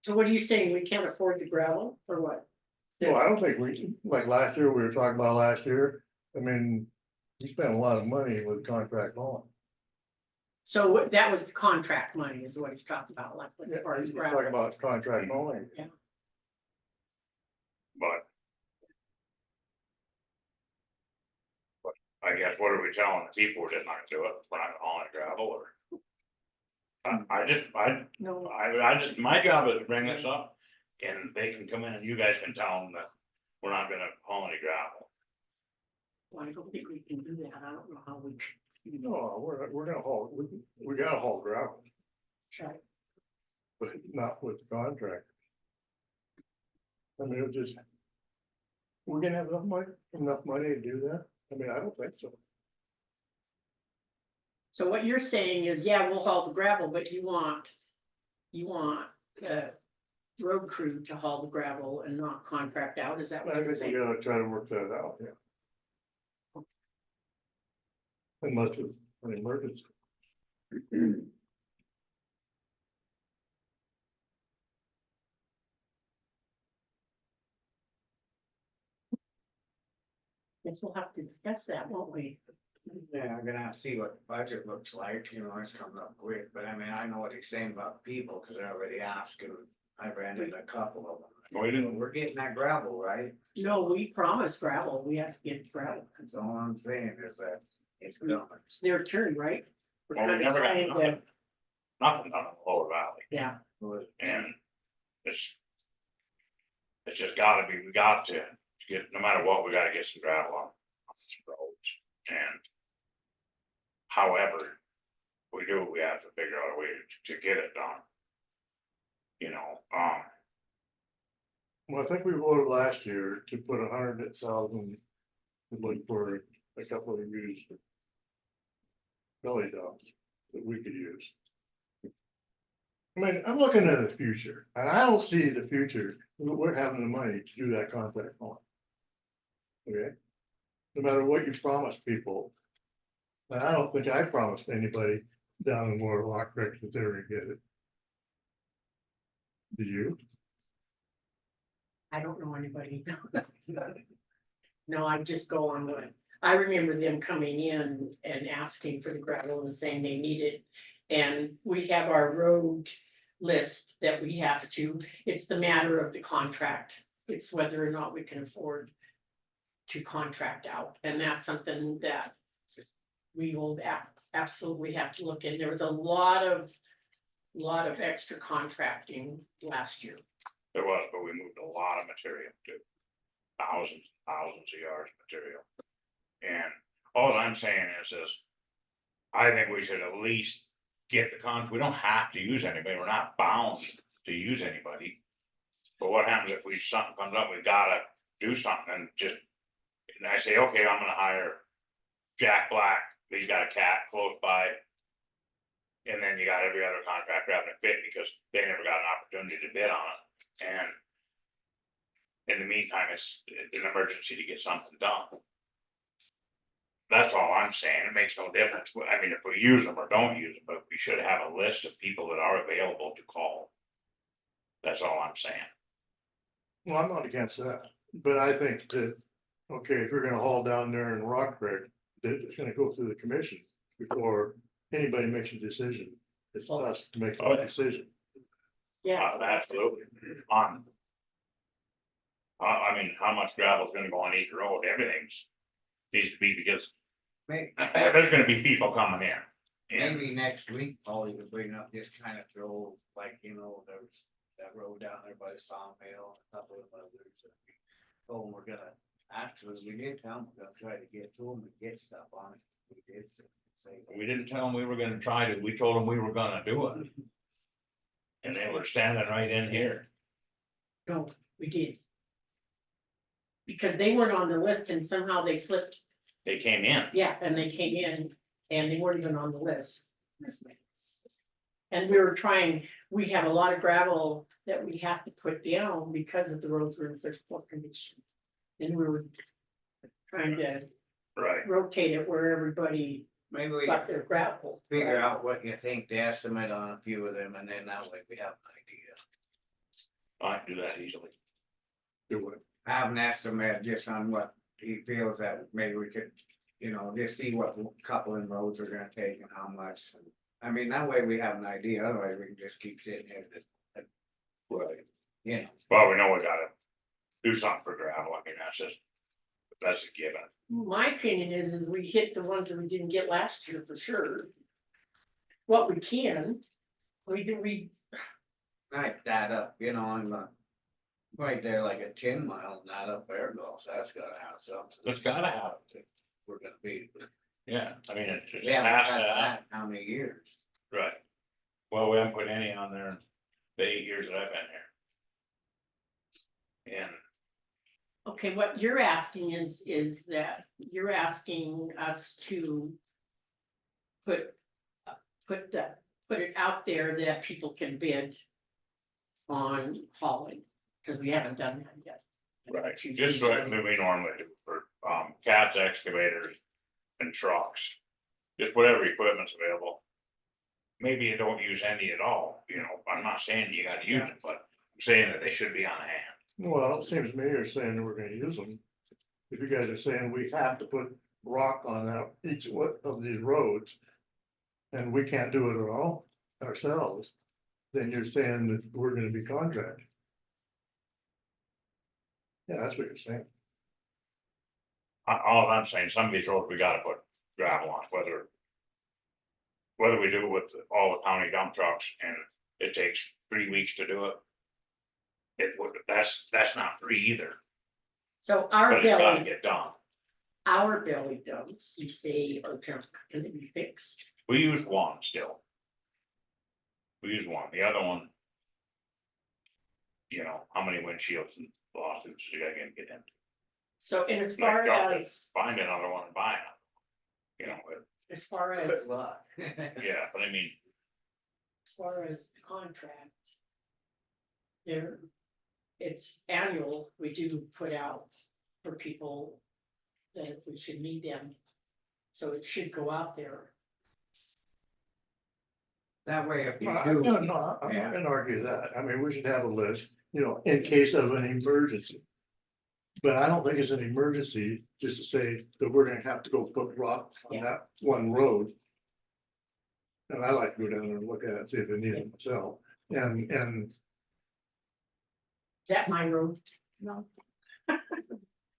So what are you saying? We can't afford the gravel or what? Well, I don't think like last year, we were talking about last year, I mean, we spent a lot of money with contract hauling. So that was the contract money is what he's talking about, like as Yeah, far as we're talking gravel. about contract hauling. But. I guess what are we telling the people, we're just not gonna do it, we're not hauling gravel or? No, I just, my job is to bring this up, and they can come in and you guys can tell them that we're not gonna haul any gravel. I don't think we can do that. I don't know how we. No, we're gonna haul, we gotta haul gravel, Right. but not with the contract. I mean, it just. We're gonna have enough money to do that? I mean, I don't think so. So what you're saying is, yeah, we'll haul the gravel, but you want the road crew to haul the gravel and not contract out, is that what I you're think we saying? gotta try to work that out, yeah. Unless it's an emergency. Guess we'll have to discuss that, won't we? Yeah, I'm gonna have to see what the budget looks like, you know, it's coming up quick, but I mean, I know what he's saying about people, cause I already asked him. I ran into a couple of them. We didn't- We're getting that gravel, right? No, we promised gravel, we have to get gravel, That's all I'm saying is that it's coming. it's their turn, right? We're Well, we kinda never got trying to- nothing. Nothing done in the lower valley, Yeah, and it's. It's just gotta be, we got to get, no matter what, we gotta get some gravel on these roads, and. However, we do, we have to figure out a way to get it done. You know, Well, I think we voted last year to put 100,000 to look for a couple of used belly dumps that we could use. I mean, I'm looking at the future, and I don't see the future, we're having the money to do that contract on. Okay? No matter what you promise people, And I don't think I promised anybody down in Lower Rock Creek that they were gonna get it. Do you? I don't know anybody. No, I just go on what, I remember them coming in and asking for the gravel and saying they need it. And we have our road list that we have to, it's the matter of the contract. It's whether or not we can afford to contract out, and that's something that we will absolutely have to look in. There was a lot of extra contracting last year. There was, but we moved a lot of material too. Thousands of yards of material. And all I'm saying is, I think we should at least get the we don't have to use anybody, we're not bound to use anybody. But what happens if something comes up, we gotta do something and just, and I say, okay, I'm gonna hire Jack Black, he's got a cat close by. And then you got every other contractor having to bid because they never got an opportunity to bid on it. And in the meantime, it's an emergency to get something done. That's all I'm saying. It makes no difference. I mean, if we use them or don't use them, but we should have a list of people that are available to call. That's all I'm saying. Well, I'm not against that, but I think that, okay, if we're gonna haul down there in Rock Creek, that it's gonna go through the commission before anybody makes a decision. It's us to make Oh, a yeah. decision. Yeah, Absolutely. On. I mean, how much gravel is gonna go on each road? Everything's needs to be because there's gonna be people coming in. And Maybe next week, Polly would bring up this kind of throw, like, you know, there was that road down there by the sawmill, a couple of others. And we told them we're gonna, actually, we did tell them we're gonna try to get to them and get stuff on it. We did say. we didn't tell them we were gonna try to, we told them we were gonna do it. And they were standing right in here. no, we did. Because they weren't on the list and somehow they slipped, They came in. yeah, and they came in and they weren't even on the list. And we were trying, we have a lot of gravel that we have to put down because of the roads were in such poor condition. And we were trying to Right. rotate it where everybody Maybe we got their gravel. figure out what you think the estimate on a few of them, and then that way we have an idea. I can do that easily. Do it. Have an estimate just on what he feels that maybe we could, you know, just see what couple of roads are gonna take and how much. I mean, that way we have an idea, otherwise we can just keep sitting here, Right. you know. Well, we know we gotta do something for gravel. I mean, that's a given. My opinion is we hit the ones that we didn't get last year for sure. What we can, we Like that up, you know, and right there like a 10 mile, not up there goes, that's gotta have something. It's gotta happen. We're gonna be, Yeah, I mean, it just we haven't has had to happen. that in how many years? Right. Well, we haven't put any on there in the 8 years that I've been here. And okay, what you're asking is that you're asking us to put it out there that people can bid on hauling, because we haven't done that yet. right, just like we normally do for cats, excavators and trucks. Just whatever equipment's available. Maybe you don't use any at all, you know, I'm not saying you gotta use it, but I'm saying that they should be on hand. Well, it seems to me you're saying that we're gonna use them. If you guys are saying we have to put rock on each of these roads. And we can't do it at all ourselves, then you're saying that we're gonna be contracted. Yeah, that's what you're saying. All I'm saying, some of these roads, we gotta put gravel on, whether we do it with all the county dump trucks and it takes 3 weeks to do it. It would, that's not free either, So our but it's gotta belly, get done. our belly dumps, you say, are can they be fixed? We use one still. We use one, the other one. You know, how many windshields and lawsuits you gotta get in? So, and as Like, far don't as, find another one and buy it. You know, as far Good as, luck. yeah, but I mean, as far as the contract. There, it's annual, we do put out for people that if we should need them. So it should go out there. That way if you No, do. no, I'm not gonna argue that. I mean, we should have a list, you know, in case of an emergency. But I don't think it's an emergency just to say that we're gonna have to go put rock on that one road. And I like to go down there and look at it, see if they need it myself. And Is that my room? No.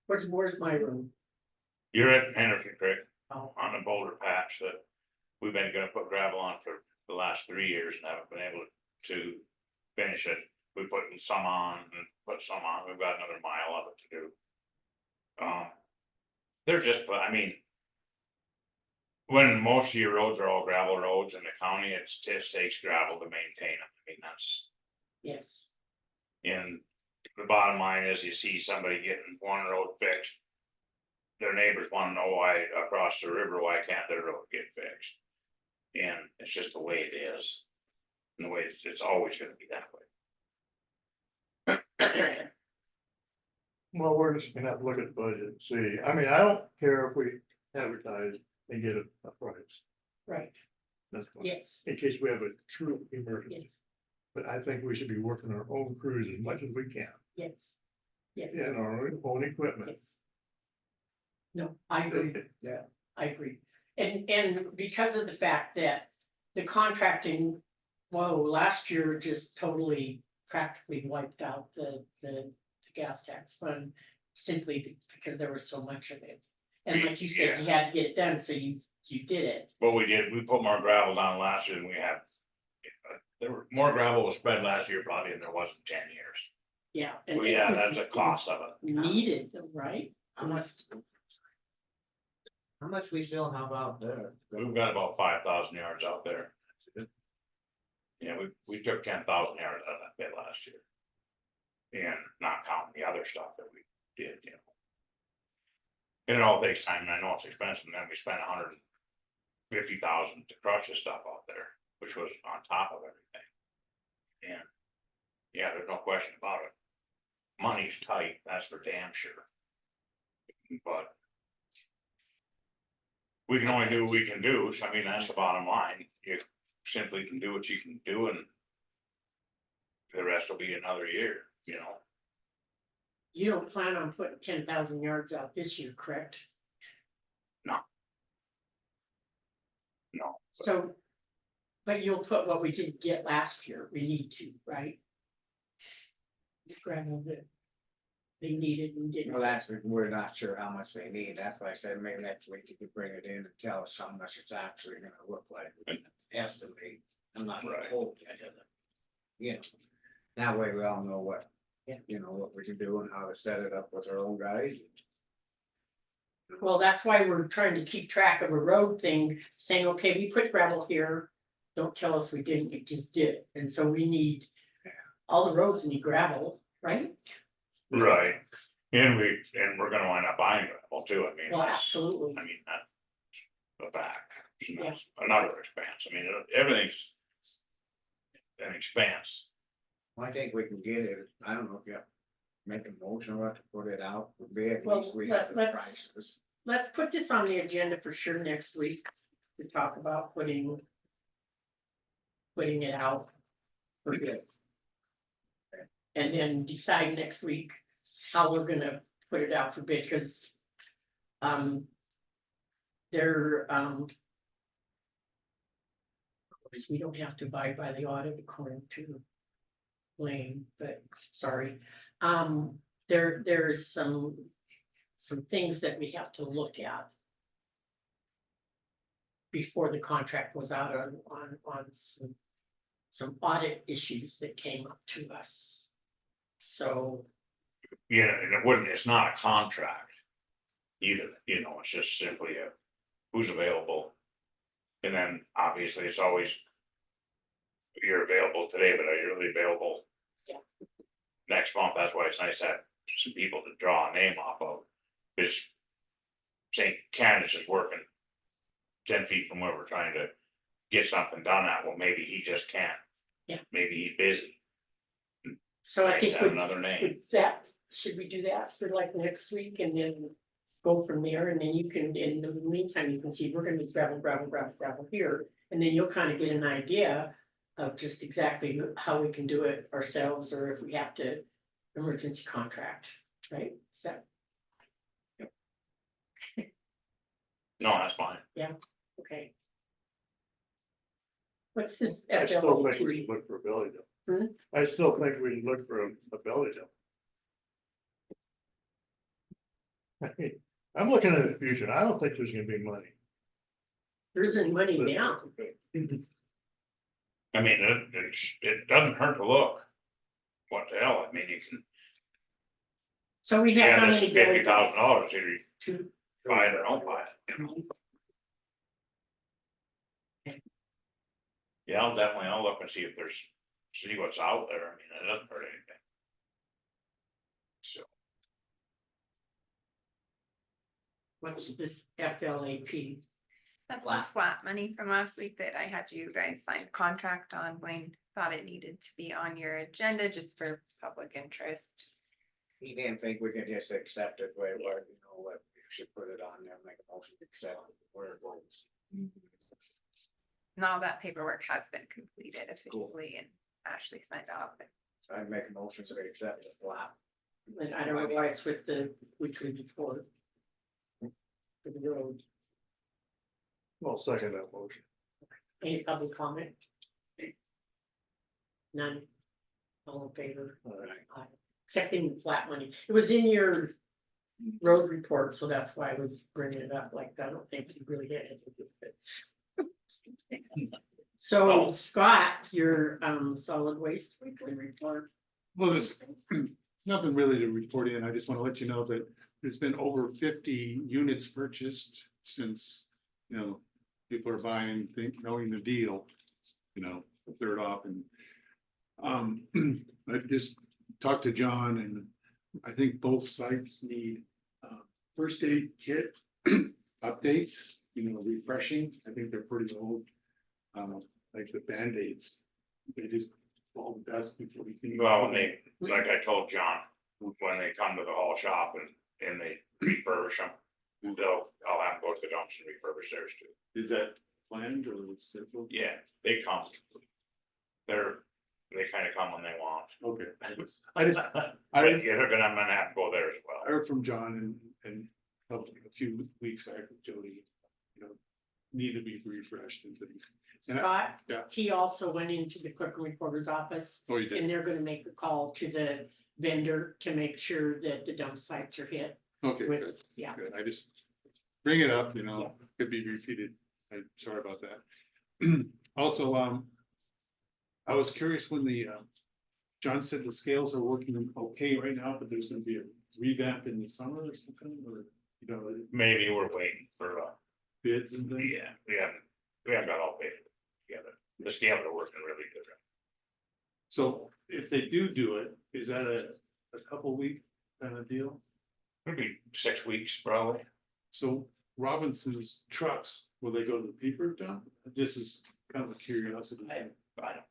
Where's my room? You're at Henderson Creek Oh, on the boulder patch that we've been gonna put gravel on for the last 3 years and haven't been able to finish it. We put some on and put some on. We've got another mile of it to do. They're just, but I mean, when most of your roads are all gravel roads in the county, it just takes gravel to maintain them. I mean, that's, yes. and the bottom line is you see somebody getting one road fixed. Their neighbors wanna know why across the river, why can't their road get fixed? And it's just the way it is. And the way it's always gonna be that way. well, we're just gonna have to look at the budget and see. I mean, I don't care if we advertise and get a price. Right, That's fine. yes, In case we have a true emergency. yes, But I think we should be working our own crews as much as we can, yes. Yes, and our own equipment. yes. No, I agree. Yeah. I agree. And because of the fact that the contracting, whoa, last year just totally practically wiped out the gas tax fund. Simply because there was so much of it. And like you said, you had to get it done, so you did it. What we did, we put more gravel down last year than we had. There were more gravel was spread last year probably than there was in 10 years. Yeah. and Well, it yeah, was- that's the it was cost of it. Needed, right? How much we still have out there? We've got about 5,000 yards out there. Yeah, we took 10,000 yards out of that bit last year. And not counting the other stuff that we did, you know. And it all takes time, and I know it's expensive, and then we spent 150,000 to crush the stuff out there, which was on top of everything. And, yeah, there's no question about it. Money's tight, that's for damn sure. But we can only do what we can do, so I mean, that's the bottom line. You simply can do what you can do, and the rest will be another year, you know. You don't plan on putting 10,000 yards out this year, correct? No. So, but you'll put what we didn't get last year, we need to, right? The gravel that they needed and didn't. Well, we're not sure how much they need. That's why I said maybe next week you could bring it in and tell us how much it's actually gonna look like. We can estimate. I'm not gonna Right. hold you to the. You know, that way we all know what, Yeah. you know, what we can do and how to set it up with our own guys. Well, that's why we're trying to keep track of a road thing, saying, okay, we put gravel here. Don't tell us we didn't, we just did, and so we need. All the roads need gravel, right? Right. And we're gonna wind up buying gravel too, I mean. Well, that's- absolutely, I mean, that's the back, Yeah. that's another expense, I mean, everything's an expense. I think we can get it. I don't know if you have. Make a motion or to put it out for bid, at Well, least we have the let's- prices. let's put this on the agenda for sure next week, to talk about putting. Putting it out. For bid. And then decide next week how we're gonna put it out for bid, because. There, we don't have to abide by the audit according to. Lane, but sorry, there's some things that we have to look at. Before the contract was out on some audit issues that came up to us. So, Yeah, and it's not a contract. Either, you know, it's just simply who's available. And then obviously it's always. You're available today, but are you really available? Yeah. Next month, that's why it's nice to have some people to draw a name off of. Is St. Candace is working 10 feet from where we're trying to get something done at, well, maybe he just can't. Yeah. Maybe he's busy. so I Nice to think have another name. should we do that for like next week and then go from there, and then you can, in the meantime, you can see, we're gonna be gravel here. And then you'll kind of get an idea of just exactly how we can do it ourselves, or if we have to emergency contract, right? So, No, that's fine. okay. What's this? I still think we FLOP? should look for a belly Hmm? dump. I still think we should look for a belly dump. I mean, I'm looking at the future, and I don't think there's gonna be money. There isn't money now. I mean, it doesn't hurt to look. What the hell, I mean, you can, So we have how yeah, this many? belly $50,000, dumps? either you Two. buy it or don't buy it, you know? Yeah, I'll look and see if there's, see what's out there, I mean, it doesn't hurt anything. So, What's this FLAP? That's the Flat. flat money from last week that I had you guys sign a contract on. Blaine thought it needed to be on your agenda just for public interest. He didn't think we could just accept it where, you know, what, we should put it on there, make a motion to accept it where it goes. And all that paperwork has been completed officially and Ashley signed off. So I make a motion to accept the flat. And I don't know why it's with the weekly report. For the road. I'll second that motion. Any public comment? None. All in favor? Aye. Accepting the flat money. It was in your road report, so that's why I was bringing it up. Like, I don't think you really had anything to do with it. So Scott, your solid waste weekly report. Well, there's nothing really to report in. I just want to let you know that there's been over 50 units purchased since, you know, people are buying, knowing the deal, you know, a third off and I just talked to John and I think both sites need first aid kit updates, you know, refreshing. I think they're pretty old. Like the Band-Aids, they just fall dust before you can. well, when they, like I told John, when they come to the whole shop and they refurbish them, I'll have to go to the dumpster and refurbish theirs too. Is that planned or is it? Yeah, they come. They kind of come when they want. Okay. I But heard I'm gonna have to go there as well. from John and a few weeks back with Jody, you know, need to be refreshed and things. And Scott, yeah. he also went into the clerk and recorder's office, Oh, you did? and they're gonna make a call to the vendor to make sure that the dump sites are hit Okay, with, good, yeah. good. I just bring it up, you Yeah. know, could be repeated. I'm sorry about that. Also, I was curious when John said the scales are working okay right now, but there's gonna be a revamp in the summer or something, or, you know, Maybe we're waiting for, bids and things. yeah, we haven't got all paid together. The scales are working really good. So if they do it, is that a couple week kind of deal? Maybe 6 weeks probably. So Robinson's trucks, will they go to the Peeper dump? This is kind of a curiosity. I don't.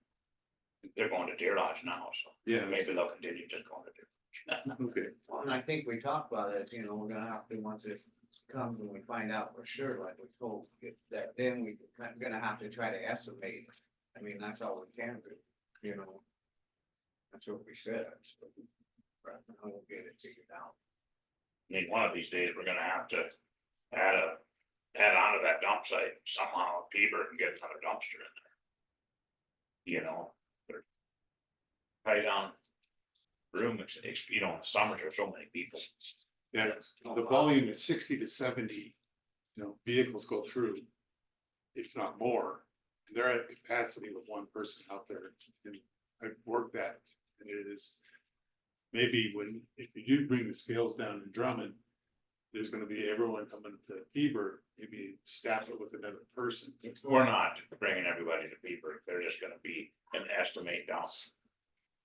They're going to Deer Lodge now, so Yeah, maybe they'll continue just going to Deer. okay, Well, and I think we talked about it, you know, we're gonna have to, once it comes and we find out for sure, like we told, that then we gonna have to try to estimate. I mean, that's all we can do, you know. That's what we said, so. Right now, we'll get it figured out. I mean, one of these days, we're gonna have to add onto that dump site somehow, Peeper and get another dumpster in there. You know, they're tight on room, it's, you know, in the summers, there's so many people. yeah, the volume is 60 to 70, you know, vehicles go through. If not more, and they're at capacity with one person out there, and I've worked that, and it is. Maybe if you do bring the scales down in Drummond, there's gonna be everyone coming to Heber, maybe staff it with another person. We're not bringing everybody to Peeper, they're just gonna be an estimate down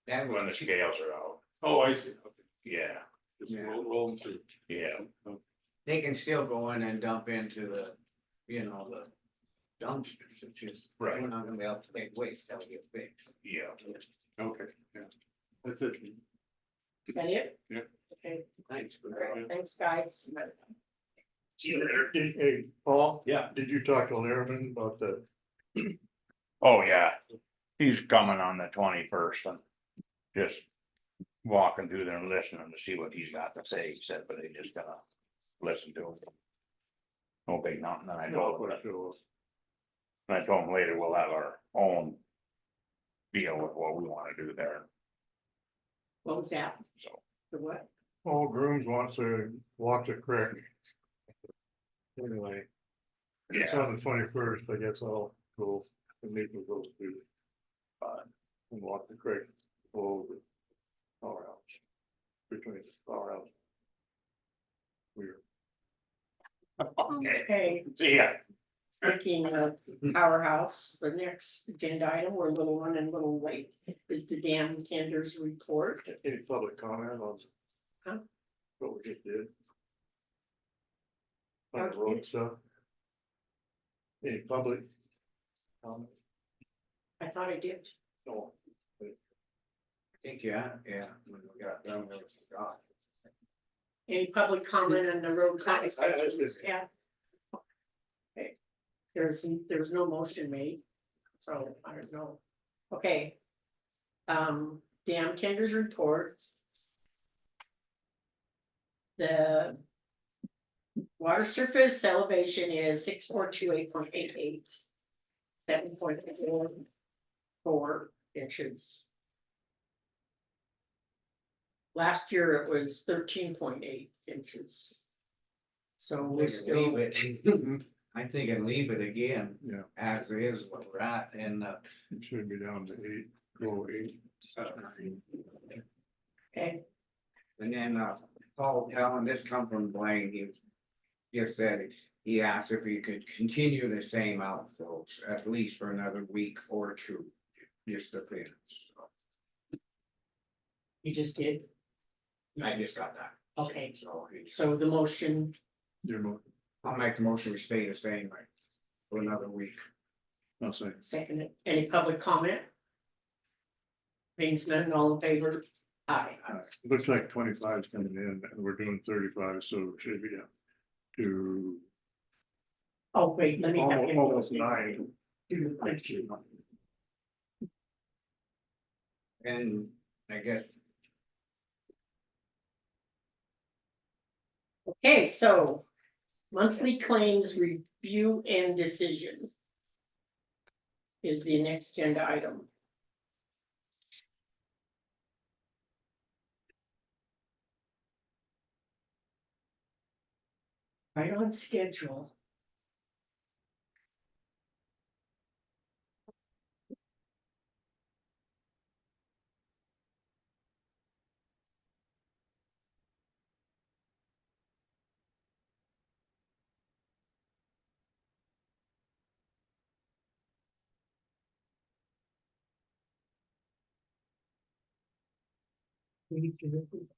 That when the would, scales are out. Oh, I see, okay, Yeah, just Yeah. rolling through. yeah. they can still go in and dump into the, you know, the dumpsters, it's just, Right. we're not gonna be able to take waste till we get fixed. Yeah. Okay, yeah, that's it. Is that it? Yeah. Okay, Thanks. all right, thanks, guys. See you later. Hey, Paul? Yeah. Did you talk to Lehrman about the, Oh, yeah, he's coming on the 21st and just walking through there and listening to see what he's got to say, he said, but they just gotta listen to him. No big nothing, and I told him, and I told him later, we'll have our own deal with what we wanna do there, What was that? so. The what? Paul Grooms wants to walk the creek? Anyway, it's on the 21st, I guess I'll go and meet with those two. And walk the creek, over the powerhouse. Between the powerhouse. Weird. Okay, See ya. speaking of powerhouse, the next agenda item, we're a little one and a little late, is the Dan Kenders report. Any public comment on? Huh? What we just did? On the road stuff? Any public? Comment? I thought I did. No. I think, yeah, when we got done, there was a guy. Any public comment on the road conversations? just- Yeah. Okay, there's no motion made, so I don't know. Okay. Dan Kender's report. The water surface elevation is 6428.88. 7.44 inches. Last year it was 13.8 inches. So we're Leave still, it. I think and leave it again Yeah, as is what we're at and, it should be down to 8, low 8. okay, and then, Paul telling this come from Blaine, he just said, he asked if he could continue the same outflows at least for another week or two. Just depends. you just did, I just got that. okay, So so the motion, Your mo, I'll make the motion to stay the same like for another week. I'll say, second it, any public comment? Means none, all in favor? Aye. looks like 25 is coming in and we're doing 35, so it should be down to Oh, wait, let me have. almost 9. And I guess Okay, so monthly claims review and decision is the next agenda item. Right on schedule. We need to look at-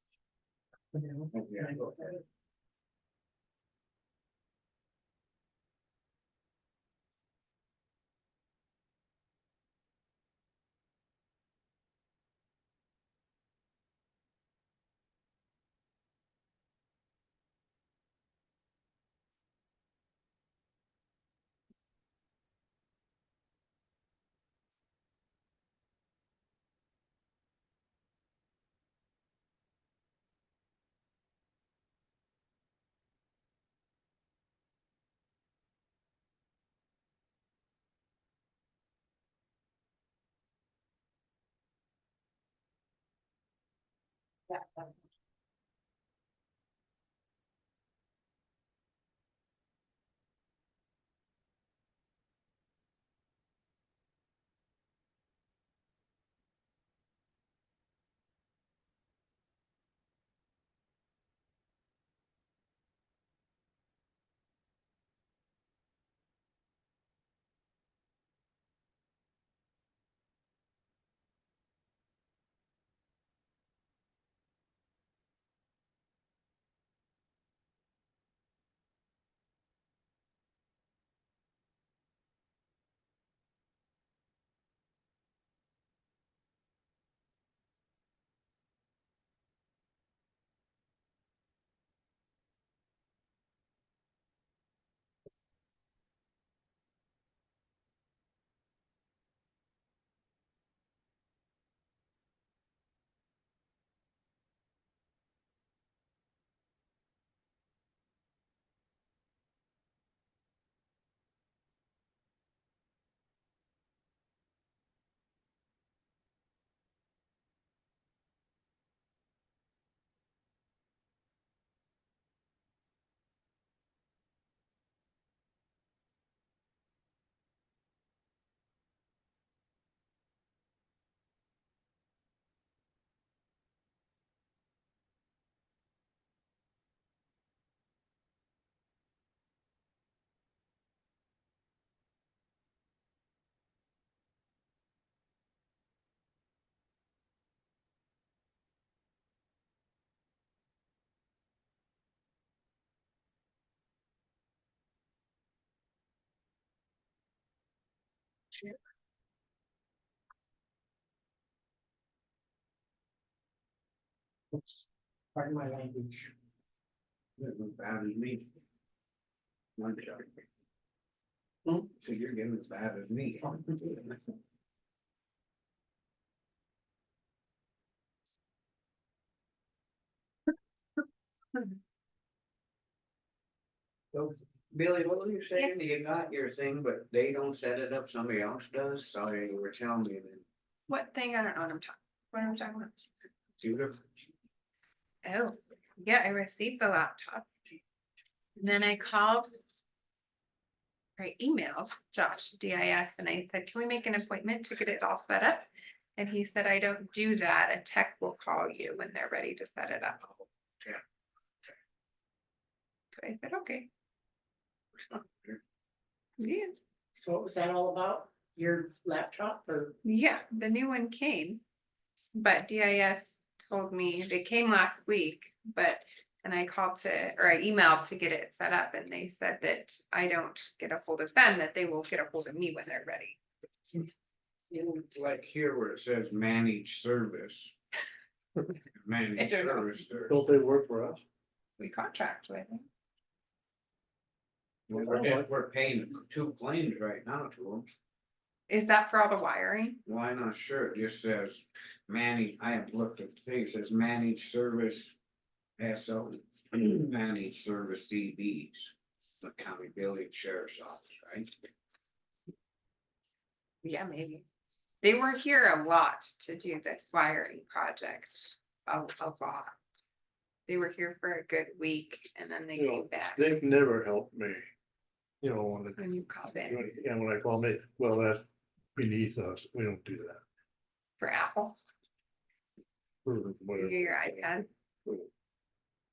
Pardon my language. That was bad as me. One shot. Hmm? So you're getting as bad as me. So, Billy, what were you saying? You got your thing, but they don't set it up, somebody else does? Sorry, you were telling me that. What thing? I don't know what I'm talking about. Judith, Oh, yeah, I received the laptop. And then I called. I emailed Josh DIS and I said, can we make an appointment to get it all set up? And he said, I don't do that. A tech will call you when they're ready to set it up. Yeah. So I said, okay. Yeah, So what was that all about? Your laptop or? yeah, the new one came. But DIS told me they came last week, and I called or I emailed to get it set up and they said that I don't get a hold of them, that they will get a hold of me when they're ready. like here where it says managed service. I Managed don't know. service, there. Don't they work for us? We contract with them. We're paying 2 claims right now to them. Is that for all the wiring? Well, I'm not sure, it just says managed, I have looked at the thing, it says managed service. SO, managed service CVs, the county building sheriff's office, right? Yeah, maybe. They were here a lot to do this wiring project, a lot. They were here for a good week and then they Yeah, came back They've never helped me. When when you called in and when I call me, well, that's beneath us. We don't do that. for Apple, For you whatever. get your iPad.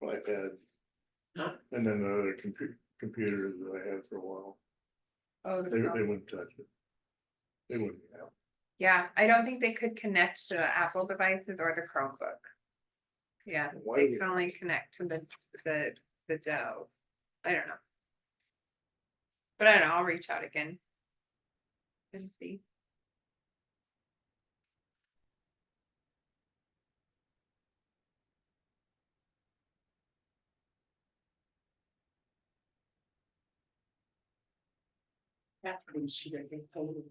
iPad. Huh? And then the other computers that I had for a while, Oh, they wouldn't touch it. They wouldn't help. yeah, I don't think they could connect to the Apple devices or the Chromebook. Yeah, Why they would- can only connect to the Dell. I don't know. But I don't know, I'll reach out again. And see. Catherine should have been told.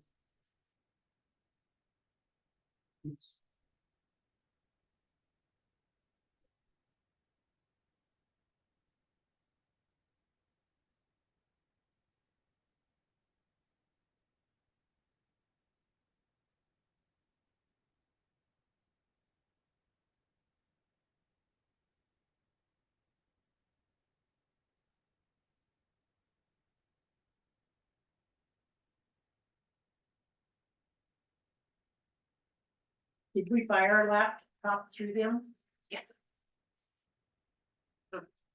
Did we buy our laptop through them? Yes.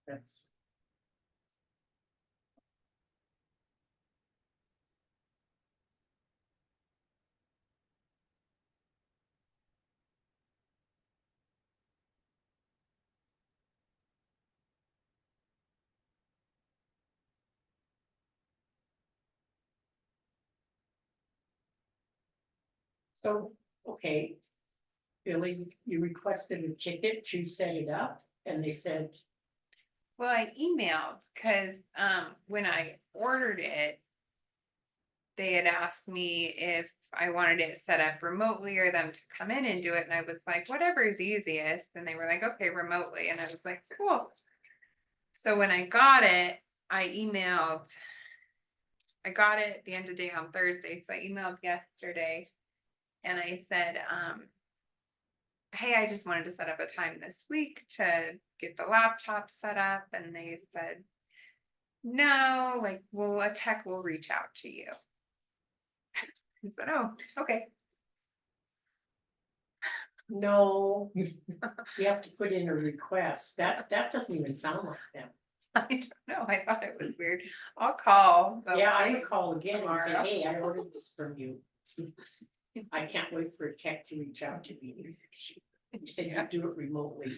That's. So, okay. Billy, you requested a ticket to set it up and they said, Well, I emailed because when I ordered it, they had asked me if I wanted it set up remotely or them to come in and do it. And I was like, whatever is easiest. And they were like, okay, remotely. And I was like, cool. So when I got it, I got it at the end of the day on Thursday. So I emailed yesterday and I said, hey, I just wanted to set up a time this week to get the laptop set up. And they said, no, like, well, a tech will reach out to you. I said, oh, okay. no. You have to put in a request. That doesn't even sound like them. I don't know. I thought it was weird. I'll call. the Yeah, I line would call again and say, tomorrow. hey, I ordered this from you. I can't wait for a tech to reach out to me. You said you'd do it remotely.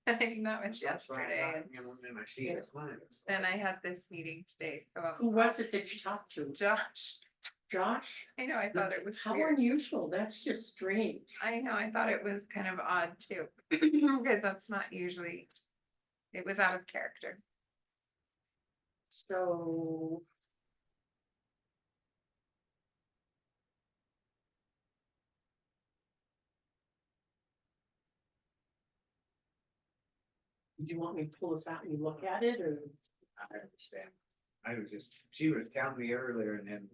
I think that was That's what I yesterday. got, you know, and then I see the client. And I had this meeting today. So Who was it that you talked to? Josh, Josh, I know, I thought it was how weird. unusual, that's just strange. I know, I thought it was kind of odd too, because that's not usually, it was out of character. So. Do you want me to pull this out and you look at it, or? I understand. I was just, she was telling me earlier and then.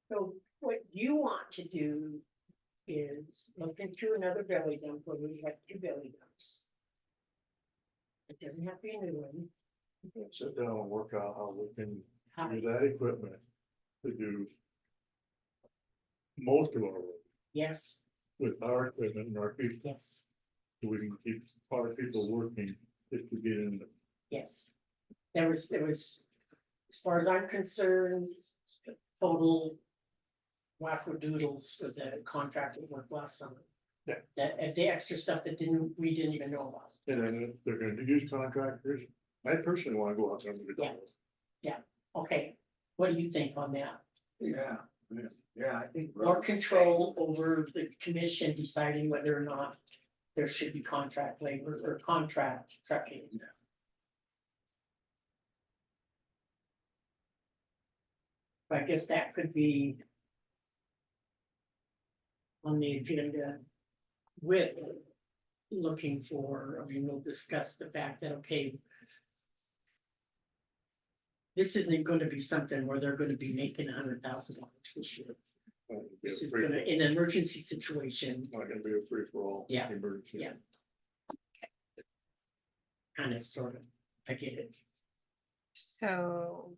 So what you want to do is look into another belly dump where we have 2 belly dumps. It doesn't have to be a new one. Sit down and work out how we can How- use that equipment to do most of our work Yes, with our equipment and our people, yes, so we can keep our people working if we get in. yes. There was, as far as I'm concerned, total wackadoodles with the contracted work last summer. Yeah. That, and the extra stuff that we didn't even know about. And then if they're gonna use contractors, I personally wanna go out there and do Yeah. it. Okay, what do you think on that? Yeah, yeah, I think. More control over the commission deciding whether or not there should be contract labor or contract trucking. I guess that could be on the agenda with looking for, I mean, we'll discuss the fact that, okay, this isn't going to be something where they're going to be making $100,000 this year. This is gonna, in an emergency situation, Not gonna be a free for all. Yeah, emergency. yeah. kind of, sort of, I get it. So.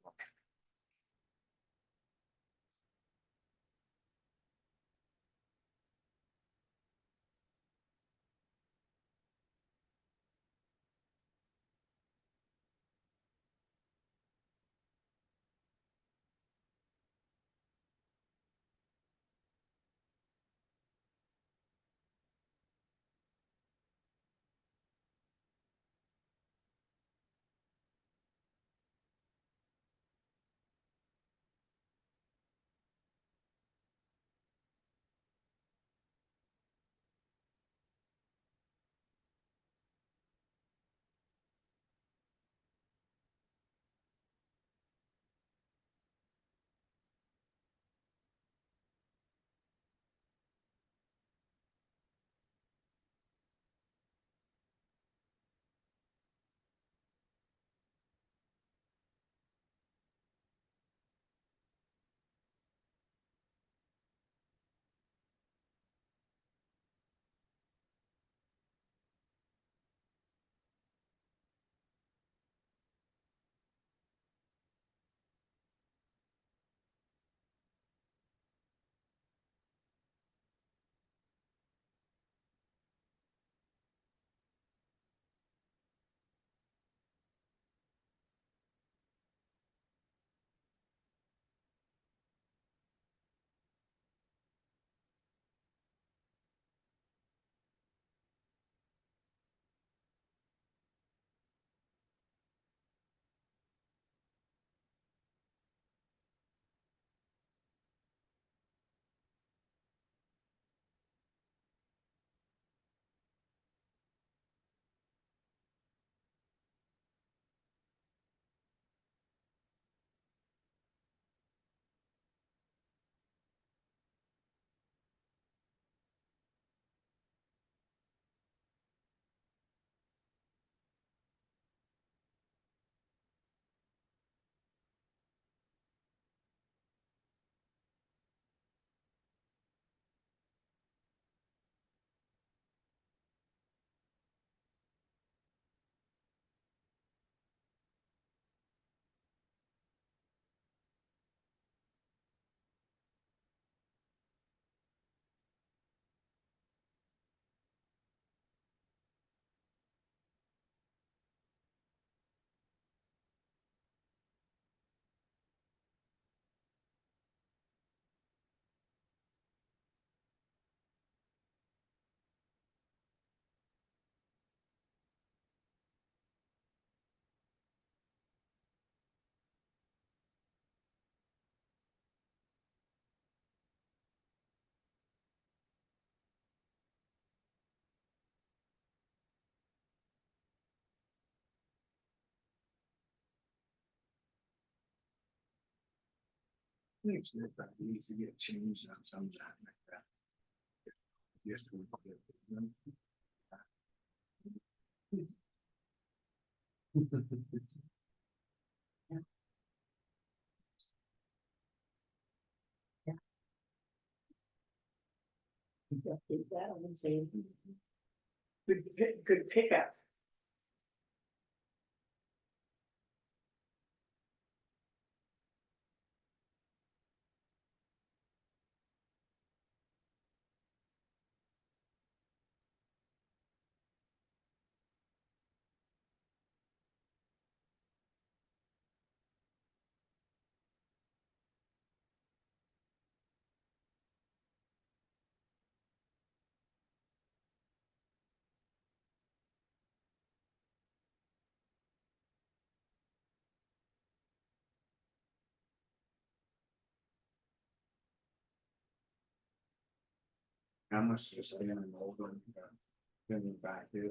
Seems that needs to get changed on some of that like that. Yes. Update that and say. Good pickup. How much is it in an old one? Been back here.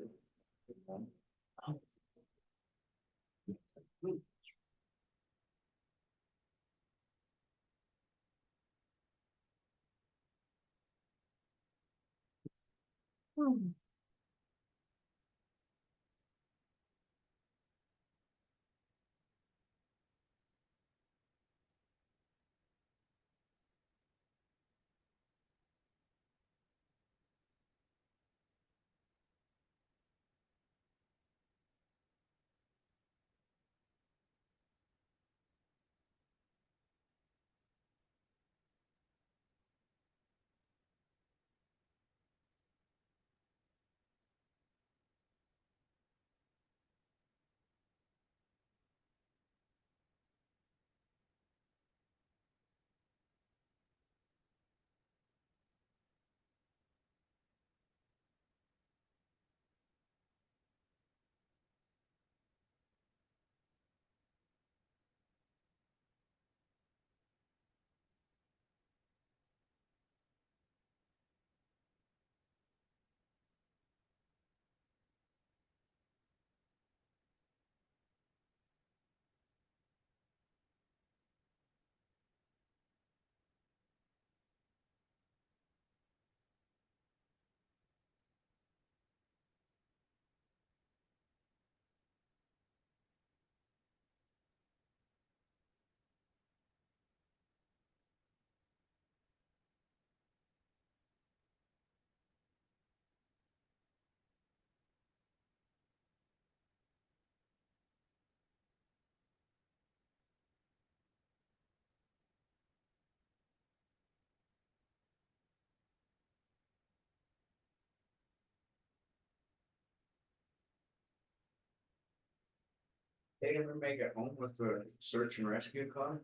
They ever make it home with the search and rescue car?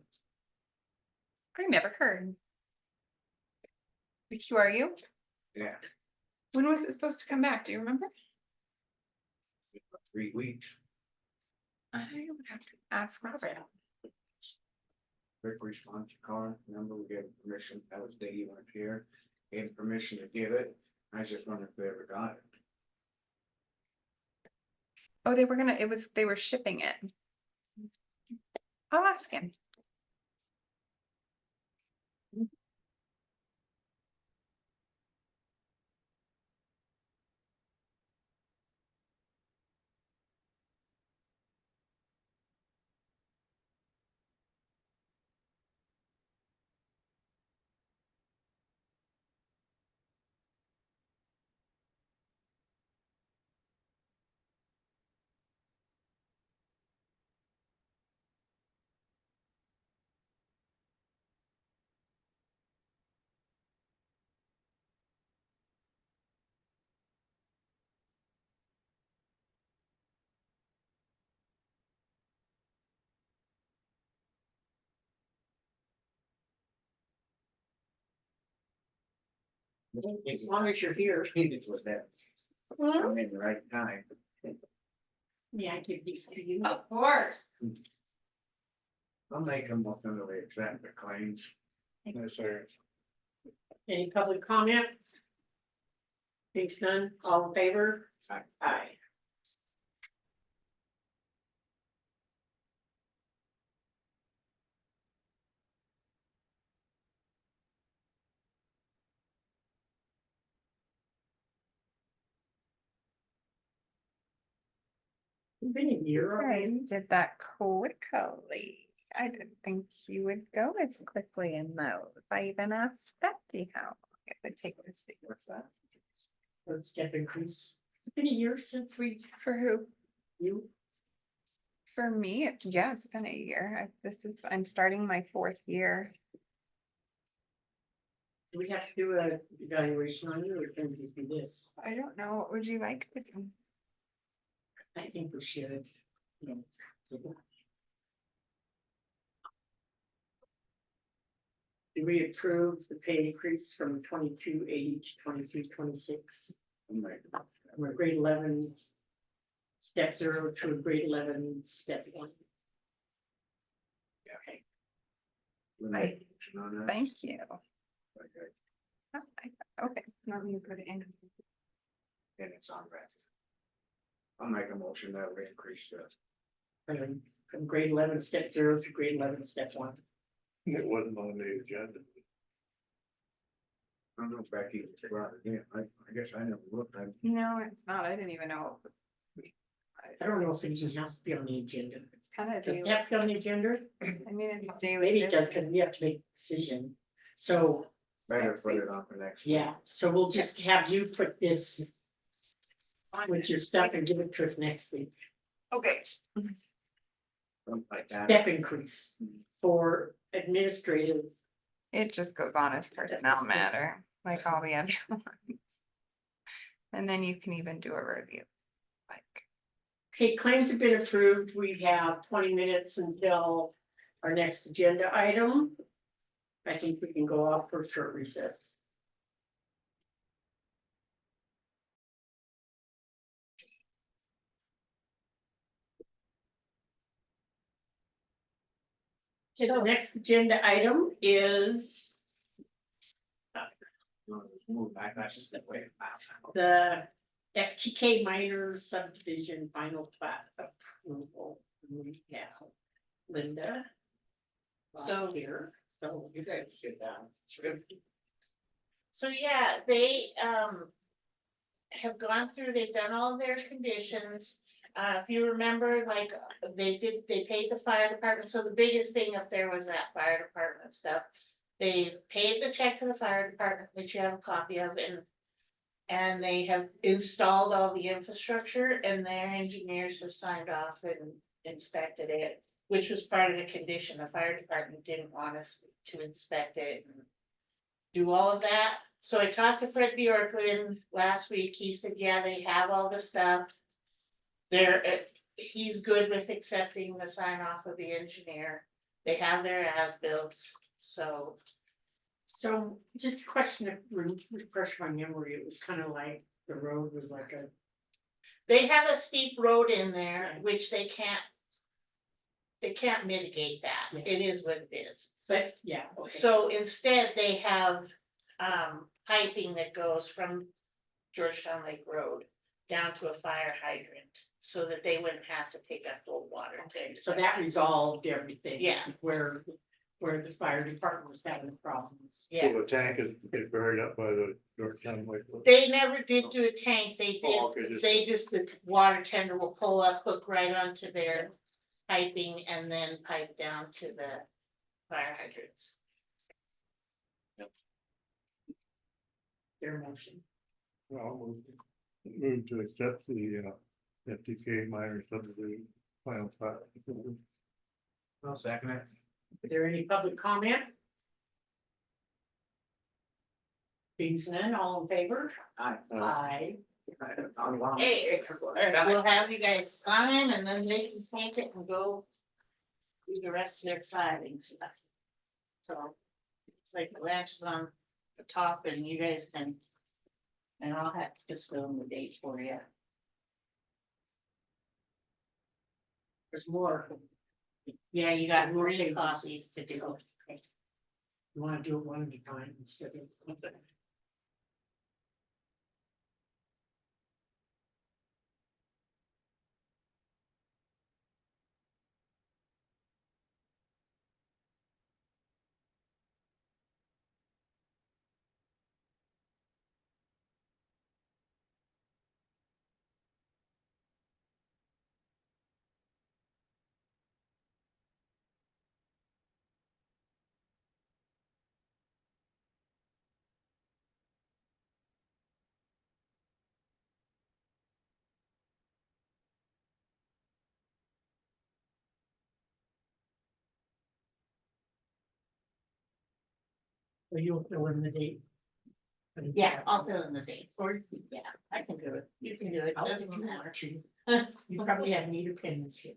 I never heard. The QRU? Yeah, When was it supposed to come back? Do you remember? 3 weeks. I would have to ask Robert. Quick response car, remember we gave permission, that was day you weren't here, gave permission to give it. I was just wondering if they ever got it. Oh, they were shipping it. I'll ask him. As long as you're here. It was that, I'm in the right time. May I give these to you? Of course. I'll make them look under the accept the claims. Yes, sir. Any public comment? Thanks none, all in favor? Aye. Aye. Been a year I already. did that quickly. I didn't think you would go as quickly in those. I even asked Becky how long it would take to see. What's that? Third step increase. It's been a year since we, For who? you, For me, yeah, it's been a year. I'm starting my 4th year. do we have to do a evaluation on you or can we just do this? I don't know. What would you like to do? I think we should. you know. Do we approve the pay increase from 2280 to 2326? From a grade 11. Step 0 to a grade 11, step 1. Okay. Thank you. Okay, Okay, not me to put it in. and it's on record. I'll make a motion that we increase the, From grade 11, step 0 to grade 11, step 1. It wasn't on the agenda. I don't know if Becky brought it in, I guess I never looked, No, it's not. I didn't even know. I don't know if it even has to be on the agenda. It's kind of Does it daily. have to be on the agenda? I mean, it's daily. Maybe it does, business. because we have to make a decision. So, better put it on for next. week. yeah, so we'll just have you put this with your stuff and give it to us next week. Okay. Something like that. Step increase for administrative. It just goes on as personnel Assistant. matter, like all the other ones. And then you can even do a review. Like, Okay, claims have been approved. We have 20 minutes until our next agenda item. I think we can go off for a short recess. So the next agenda item is Move back, that's just the way. the FTK minor subdivision final plat approval. We have Linda. So- Here, so you guys sit down. So yeah, they have gone through, they've done all their conditions. If you remember, like, they paid the fire department, so the biggest thing up there was that fire department stuff. They paid the check to the fire department, which you have a copy of, and they have installed all the infrastructure, and their engineers have signed off and inspected it. Which was part of the condition, the fire department didn't want us to inspect it and do all of that. So I talked to Fred Bjorklund last week, he said, yeah, they have all the stuff. He's good with accepting the sign off of the engineer, they have their as-bills, so. So just a question to refresh my memory, it was kind of like the road was like a, They have a steep road in there, which they can't mitigate that, Yeah. it is what it is. but yeah, okay. So instead, they have piping that goes from Georgetown Lake Road down to a fire hydrant, so that they wouldn't have to take a full water tank. So that resolved everything. Yeah. Where the fire department was having problems. Yeah, So the tank is buried up by the Georgetown Lake. they never did do a tank, Oh, okay, the water tender will pull up, hook right onto their piping and then pipe down to the fire hydrants. Their motion. Well, move to accept the FTK minor subdivision final plat. I'll second it. Is there any public comment? Being said, all in favor? Aye. Aye. Hey, we'll have you guys sign and then they can take it and go do the rest of their filing stuff. So it's like the latch is on the top and you guys can, and I'll have to just fill in the date for you. There's more. Yeah, you got 3 copies to do. You wanna do it one at a time instead of. So you'll fill in the date. Yeah, I'll fill in the date, or, yeah, I can do it, you can do it, I'll doesn't do it. matter. You probably have neat opinions here.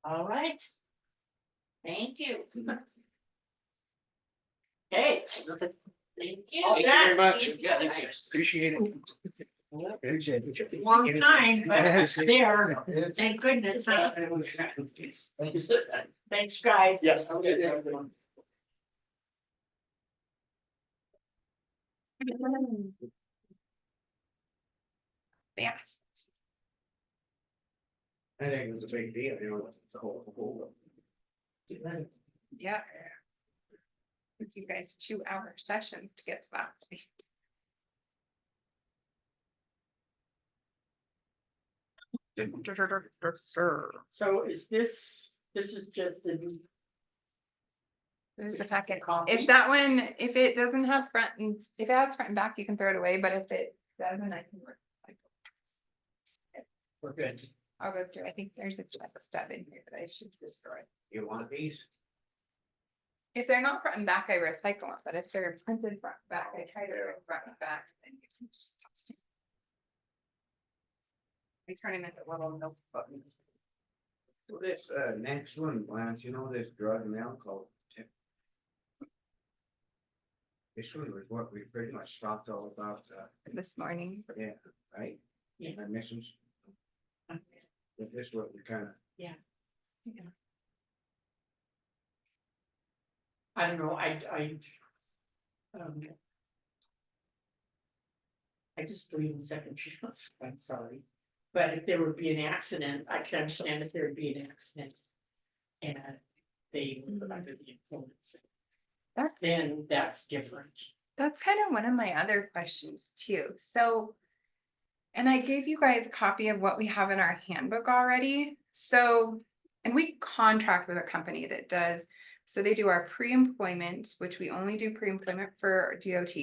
All right. Thank you. Hey. Thank you. Thank you very much. Yeah, Appreciate it. Long time, but it's there. Thank goodness, huh? Thanks, guys. Yeah. Yeah. I think it was a big deal, you know, the whole. Yeah. Took you guys 2-hour sessions to get to that. So is this is just the new. There's Just a packet. copy? If that one, if it doesn't have front and, if it has front and back, you can throw it away, but if it doesn't, I can work. We're good. I'll go through. I think there's a stub in here that I should destroy. You want these? If they're not front and back, I recycle them, but if they're printed front and back, I try to write front and back, then you can just. I turn them into little notebook. So this, next one, Lance, you know, this drug and alcohol. tip? This one was what we pretty much talked all about, This morning. yeah, right? Yeah. I missing. But this what we kind of. I don't know, I just believe in second chance, I'm sorry. But if there would be an accident, I can understand if there would be an accident. And they were under the influence, That's then that's different. That's kind of one of my other questions too. So, and I gave you guys a copy of what we have in our handbook already. So, and we contract with a company that does, so they do our pre-employment, which we only do pre-employment for DOT.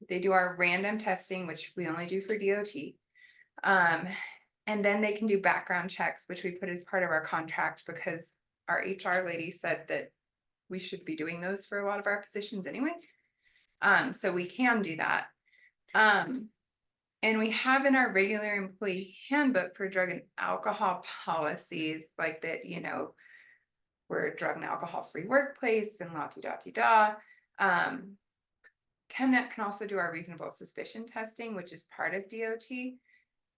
They do our random testing, which we only do for DOT. And then they can do background checks, which we put as part of our contract because our HR lady said that we should be doing those for a lot of our positions anyway. So we can do that. And we have in our regular employee handbook for drug and alcohol policies, like that, you know, we're a drug and alcohol free workplace and la-ti-da-ti-da. ChemNet can also do our reasonable suspicion testing, which is part of DOT.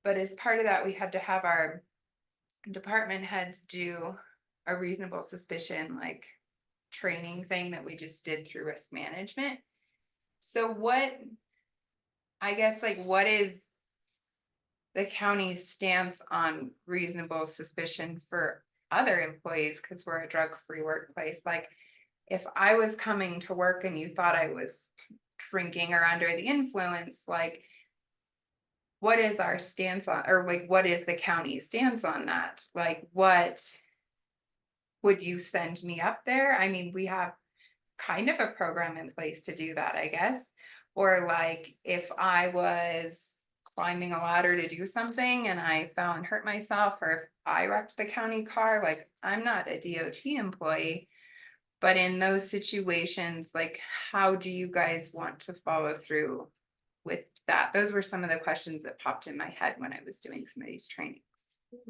But as part of that, we had to have our department heads do a reasonable suspicion, like training thing that we just did through risk management. So what, I guess, like, what is the county's stance on reasonable suspicion for other employees? Because we're a drug-free workplace. Like, if I was coming to work and you thought I was drinking or under the influence, like, what is our stance on, or like, what is the county's stance on that? Like, what would you send me up there? I mean, we have kind of a program in place to do that, I guess. Or like, if I was climbing a ladder to do something and I fell and hurt myself, or if I wrecked the county car, like, I'm not a DOT employee. But in those situations, like, how do you guys want to follow through with that? Those were some of the questions that popped in my head when I was doing some of these trainings.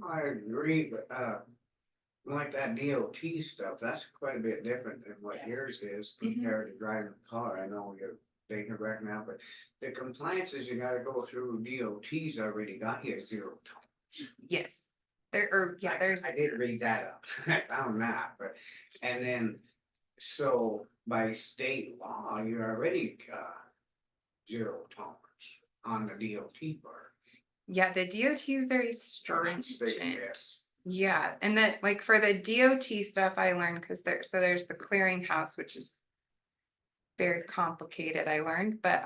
I agree, but, like that DOT stuff, that's quite a bit different than what yours is compared to driving a car. I know you're taking a wreck now, but the compliances you gotta go through, DOT's already got you at 0 tolerance. Yes, there's. I did read that up, I found that, but, and then, so by state law, you're already, 0 tolerance on the DOT part. Yeah, the DOT is very State, stringent. yes. Yeah, and that, like, for the DOT stuff I learned, because there's the clearinghouse, which is very complicated, I learned, but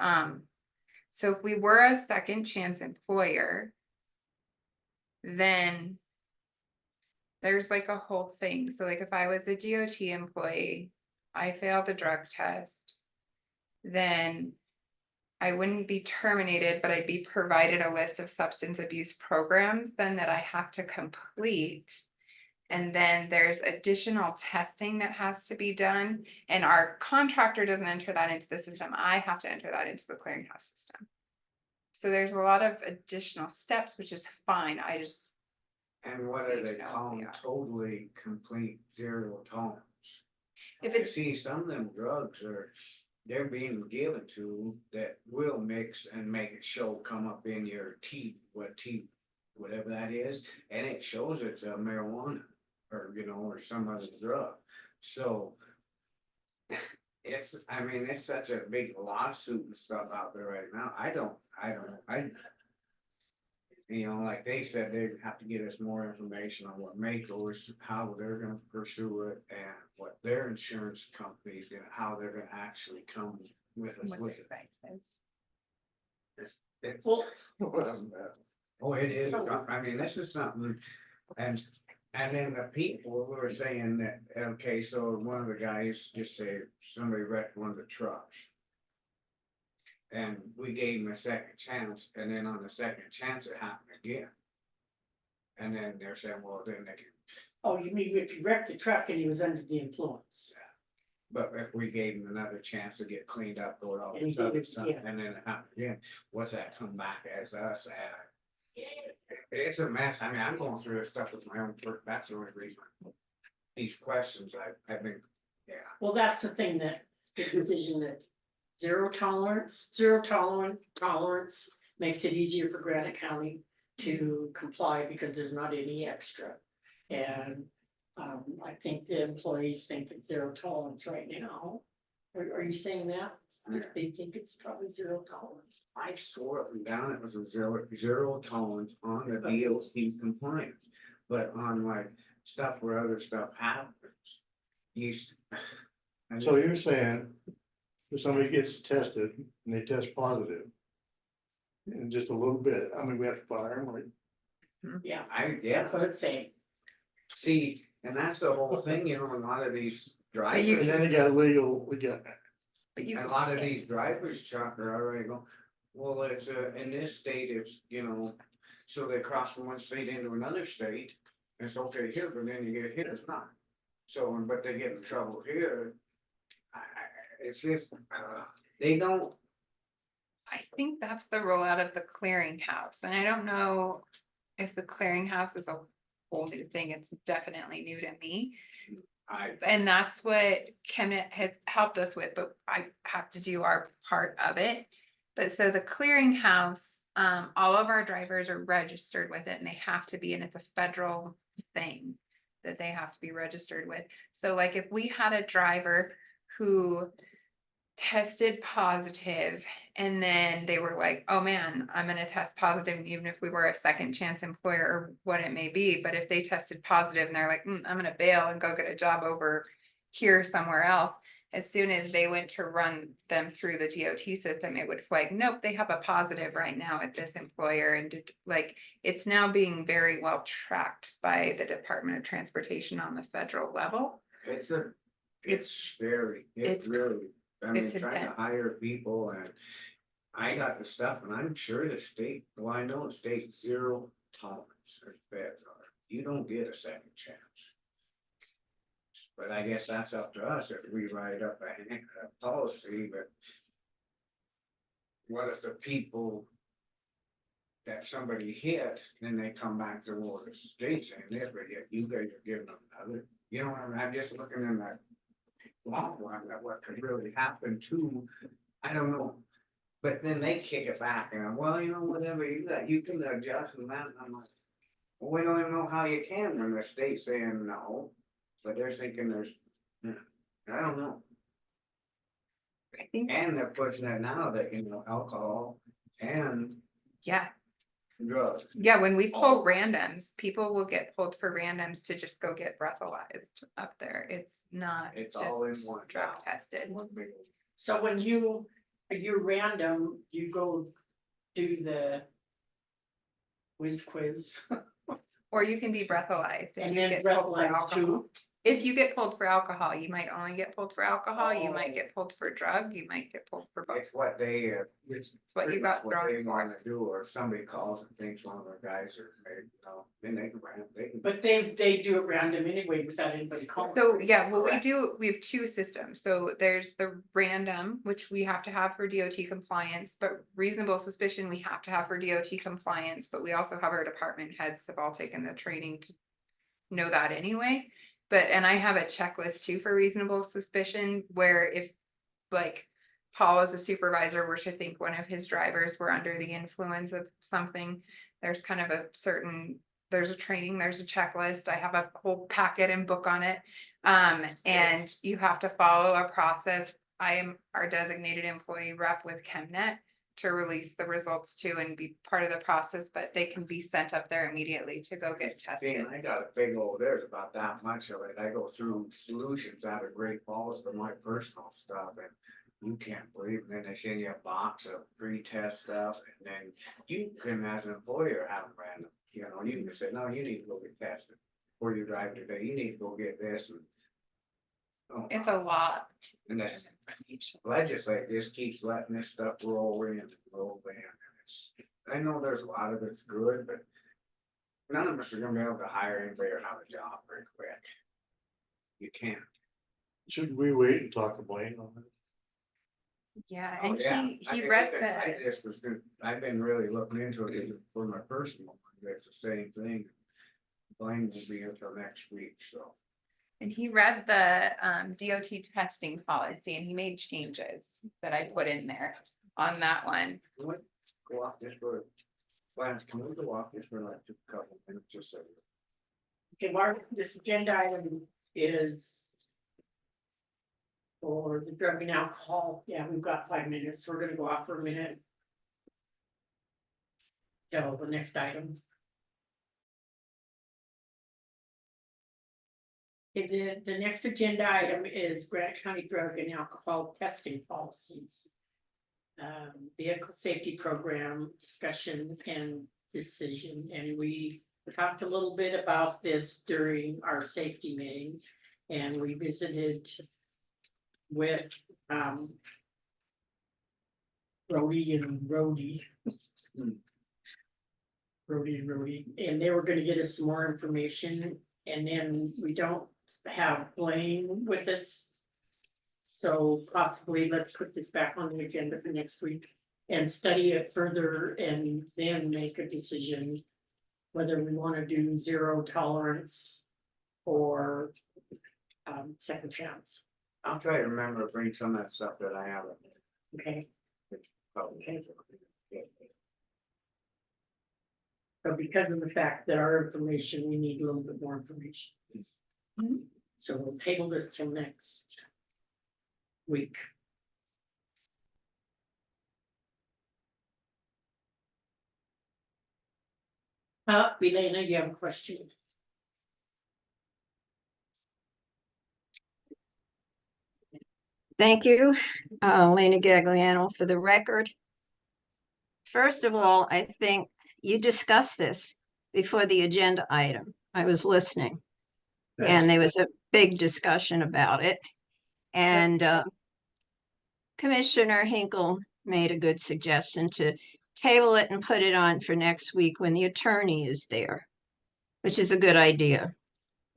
So if we were a second chance employer, then there's like a whole thing. So like if I was a DOT employee, I failed the drug test, then I wouldn't be terminated, but I'd be provided a list of substance abuse programs then that I have to complete. And then there's additional testing that has to be done, and our contractor doesn't enter that into the system. I have to enter that into the clearinghouse system. So there's a lot of additional steps, which is fine. I just, And what are they No, calling yeah. totally complete zero tolerance? if You it's, see, some of them drugs are, they're being given to that will mix and make it show, come up in your teeth, whatever that is, and it shows it's a marijuana, or, you know, or some other drug, so. It's, I mean, it's such a big lawsuit and stuff out there right now, you know, like they said, they have to get us more information on what Mako's, how they're gonna pursue it, and what their insurance companies, how they're gonna actually come with us what with the it. bank says. It's- Well, Oh, it is, So- I mean, this is something, and then the people were saying that, okay, so one of the guys just say, somebody wrecked one of the trucks. And we gave him a second chance, and then on the second chance, it happened again. And then they're saying, well, then they can, oh, you mean if you wrecked the truck and he was under the influence? but if we gave him another chance to get cleaned up, go all And he this other did, stuff, yeah. and then it happened again, what's that come back as us at? It's a mess, I mean, I'm going through this stuff with my own work, that's the only reason. These questions, I've been, yeah, Well, that's the thing, that the decision that zero tolerance makes it easier for Granite County to comply because there's not any extra. And I think the employees think it's zero tolerance right now. Are you saying that? They think it's probably zero tolerance. I swore up and down it was a zero tolerance on the DOC compliance. But on like stuff where other stuff happens, you. I So just- you're saying, if somebody gets tested and they test positive. In just a little bit, I mean, we have to fire them, like, Yeah, yeah, that's what it's saying. see, and that's the whole thing, you know, a lot of these you and drivers, then you got legal, we got, But you. a lot of these drivers, Chuck, are already going, well, it's in this state, it's, you know, so they cross from one state into another state. It's okay here, but then you get here, it's not. So, but they get in trouble here. It's just, they don't, I think that's the rollout of the clearinghouse, and I don't know if the clearinghouse is a whole new thing. It's definitely new to me. And that's what Chemnet has helped us with, but I have to do our part of it. But so the clearinghouse, all of our drivers are registered with it, and they have to be, and it's a federal thing that they have to be registered with. So like if we had a driver who tested positive and then they were like, oh man, I'm gonna test positive, even if we were a second chance employer or what it may be, but if they tested positive and they're like, I'm gonna bail and go get a job over here somewhere else, as soon as they went to run them through the DOT system, it would flag, nope, they have a positive right now at this employer, and like, it's now being very well tracked by the Department of Transportation on the federal level. it's scary, it's- it really, I mean, it's trying to intense. hire people and. I got the stuff and I'm sure the state, well, I know the state's zero tolerance, or feds are, you don't get a second chance. But I guess that's up to us if we write up a policy, but. What if the people that somebody hit, then they come back to, well, the state saying this, but yet you guys are giving them another, you know, I'm just looking in that. Long run, that what could really happen to, I don't know. But then they kick it back and, well, you know, whatever you got, you can adjust and that, and I'm like. Well, we don't even know how you can when the state's saying no, but they're thinking there's, I don't know. I think, And they're pushing it now that, you know, alcohol and yeah. drugs. Yeah, when we pull randoms, people will get pulled for randoms to just go get breathalyzed up there. It's not. It's all in just one drug job. tested. So when you're random, you go do the whiz quiz. Or you can be breathalyzed and And you then get pulled for breathalyzed alcohol. too. If you get pulled for alcohol, you might only get pulled for alcohol, you might Oh. get pulled for drug, you might get pulled for both. It's what they, it's. what you pretty got much what they thrown for. wanna do, or if somebody calls and thinks one of their guys are, then they can, they can. But they do it random anyway without anybody calling. So, yeah, well, Correct. we have two systems. So there's the random, which we have to have for DOT compliance, but reasonable suspicion we have to have for DOT compliance, but we also have our department heads have all taken the training to know that anyway. But, and I have a checklist too for reasonable suspicion, where if like Paul as a supervisor were to think one of his drivers were under the influence of something, there's kind of a certain, there's a training, there's a checklist. I have a whole packet and book on it. And you have to follow a process. I am our designated employee rep with ChemNet to release the results to and be part of the process, but they can be sent up there immediately to go get See, tested. and I got a big old, there's about that much of it. I go through solutions out of Great Falls for my personal stuff, and you can't believe, and then they send you a box of pre-test stuff, and then you can, as an employer, have them random, you know, you can say, no, you need to go get tested. Before you drive today, you need to go get this, and. oh, It's a lot. And this legislature just keeps letting this stuff roll in and roll in, and it's, I know there's a lot of it's good, but. None of us are gonna be able to hire anybody or have a job very quick. You can't. Should we wait and talk to Blaine on it? Yeah, Oh, and yeah. he read I the, just was, I've been really looking into it for my personal, one. It's the same thing. Blaine will be until next week, so. and he read the DOT testing policy and he made changes that I put in there on that one. Can we go off this for, Lance, can we go off this for like just a couple minutes, just so. Okay, Mark, this agenda item is for the drug and alcohol. Yeah, we've got 5 minutes. We're gonna go off for a minute. Till the next item. Okay, the next agenda item is Grant County Drug and Alcohol Testing Policies. Vehicle safety program discussion and decision, and we talked a little bit about this during our safety meeting. And we visited with Brody and Rody. Rody, and they were gonna get us some more information, and then we don't have Blaine with us. So possibly let's put this back on the agenda for next week and study it further and then make a decision. Whether we wanna do zero tolerance or second chance, I'll try to remember to bring some of that stuff that I have. okay? Okay. So because of the fact that our information, we need a little bit more information. Mhm. So we'll table this till next week. Elena, you have a question? Thank you, Lena Gagliano, for the record. First of all, I think you discussed this before the agenda item. I was listening. And there was a big discussion about it. And Commissioner Hinkle made a good suggestion to table it and put it on for next week when the attorney is there, which is a good idea.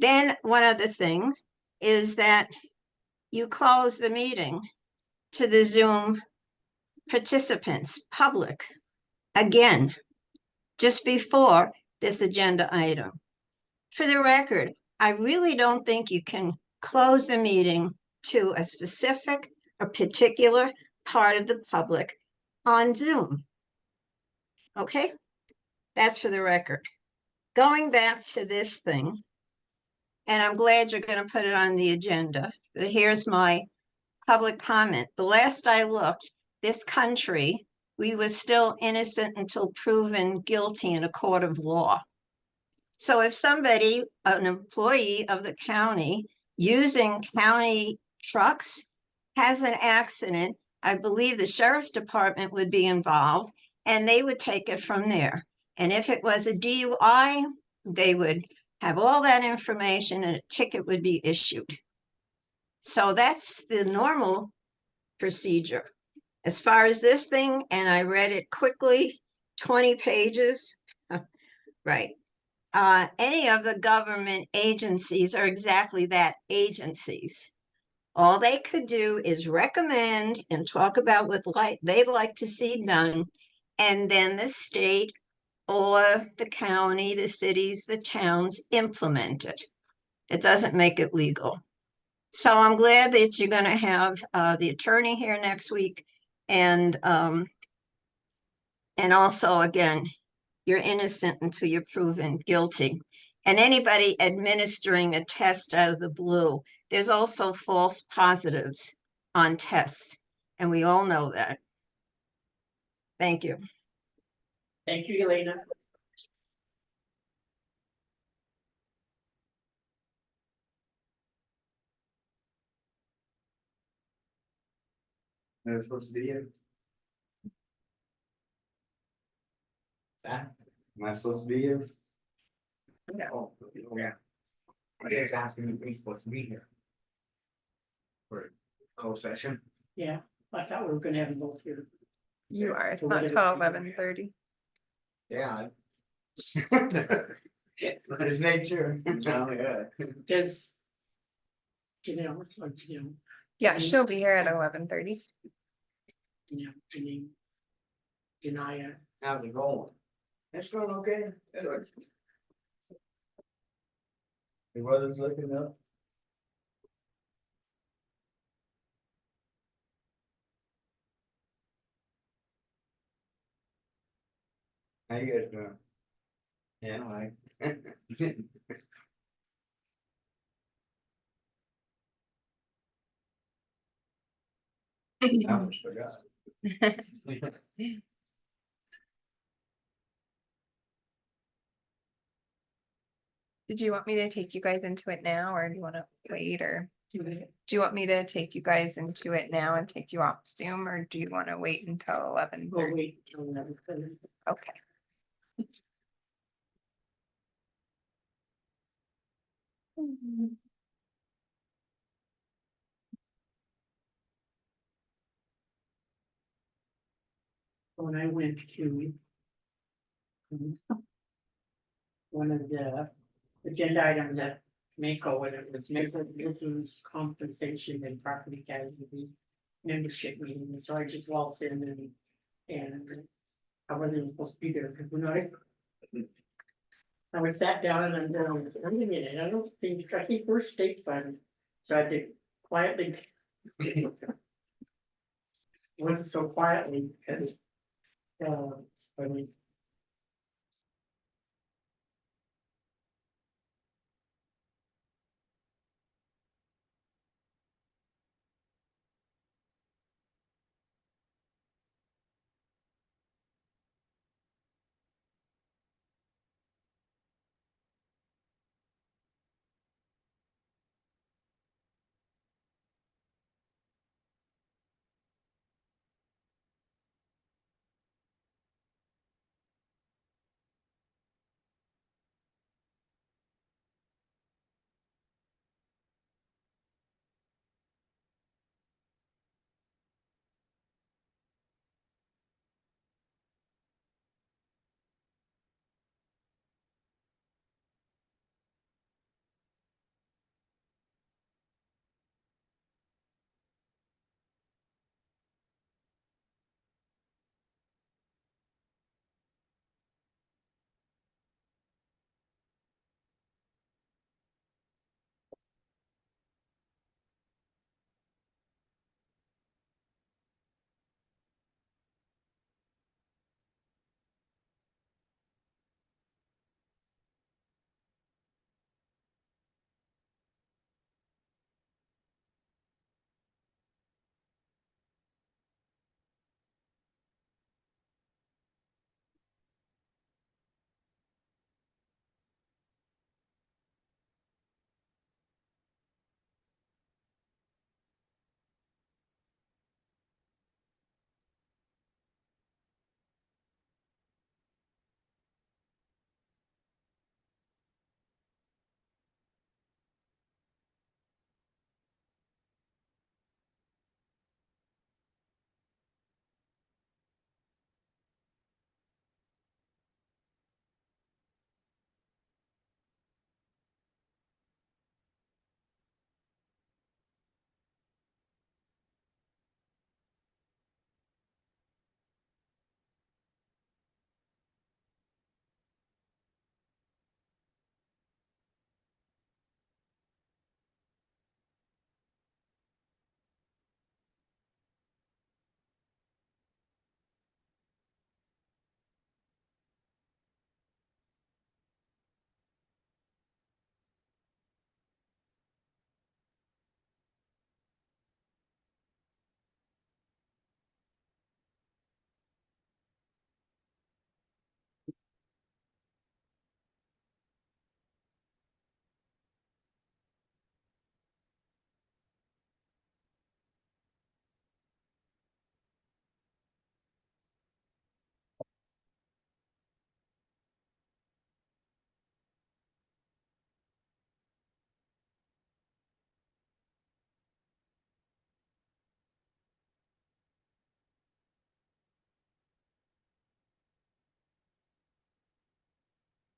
Then one other thing is that you close the meeting to the Zoom participants, public, again, just before this agenda item. For the record, I really don't think you can close the meeting to a specific or particular part of the public on Zoom. Okay, that's for the record. Going back to this thing, and I'm glad you're going to put it on the agenda. Here's my public comment. The last I looked, this country, we were still innocent until proven guilty in a court of law. So if somebody, an employee of the county using county trucks has an accident, I believe the sheriff's department would be involved and they would take it from there. And if it was a DUI, they would have all that information and a ticket would be issued. So that's the normal procedure. As far as this thing, and I read it quickly, 20 pages. Right. Any of the government agencies are exactly that, agencies. All they could do is recommend and talk about what they'd like to see done. And then the state or the county, the cities, the towns implement it. It doesn't make it legal. So I'm glad that you're going to have the attorney here next week. And also, again, you're innocent until you're proven guilty. And anybody administering a test out of the blue, there's also false positives on tests. And we all know that. Thank you. Thank you, Elena. They're supposed to be here. That, am I supposed to be here? Yeah. Oh, yeah. I was asking if he's supposed to be here. For closed session. Yeah, I thought we were gonna have them both here. You are, it's So not what till is- 11:30. Yeah. His nature. Oh, yeah. Does. Janelle, like Janelle, Yeah, she'll be here at 11:30. Janine. Janaya, How's it going? It's going okay. Good. The weather's looking up. How you guys doing? Yeah, I. I almost forgot. Did you want me to take you guys into it now, or do you want to wait, or do you want me to take you guys into it now and take you off Zoom, or do you want to wait until we'll 11:30? wait till 11:30. Okay. When I went to. One of the agenda items at Mako, and it was Mako Business Compensation and Property Casualty Membership meeting, so I just waltzed in and I wasn't supposed to be there, because when I was sat down and I'm going, wait a minute, I think we're state fund, so I did quietly. Wasn't so quietly, because it's funny.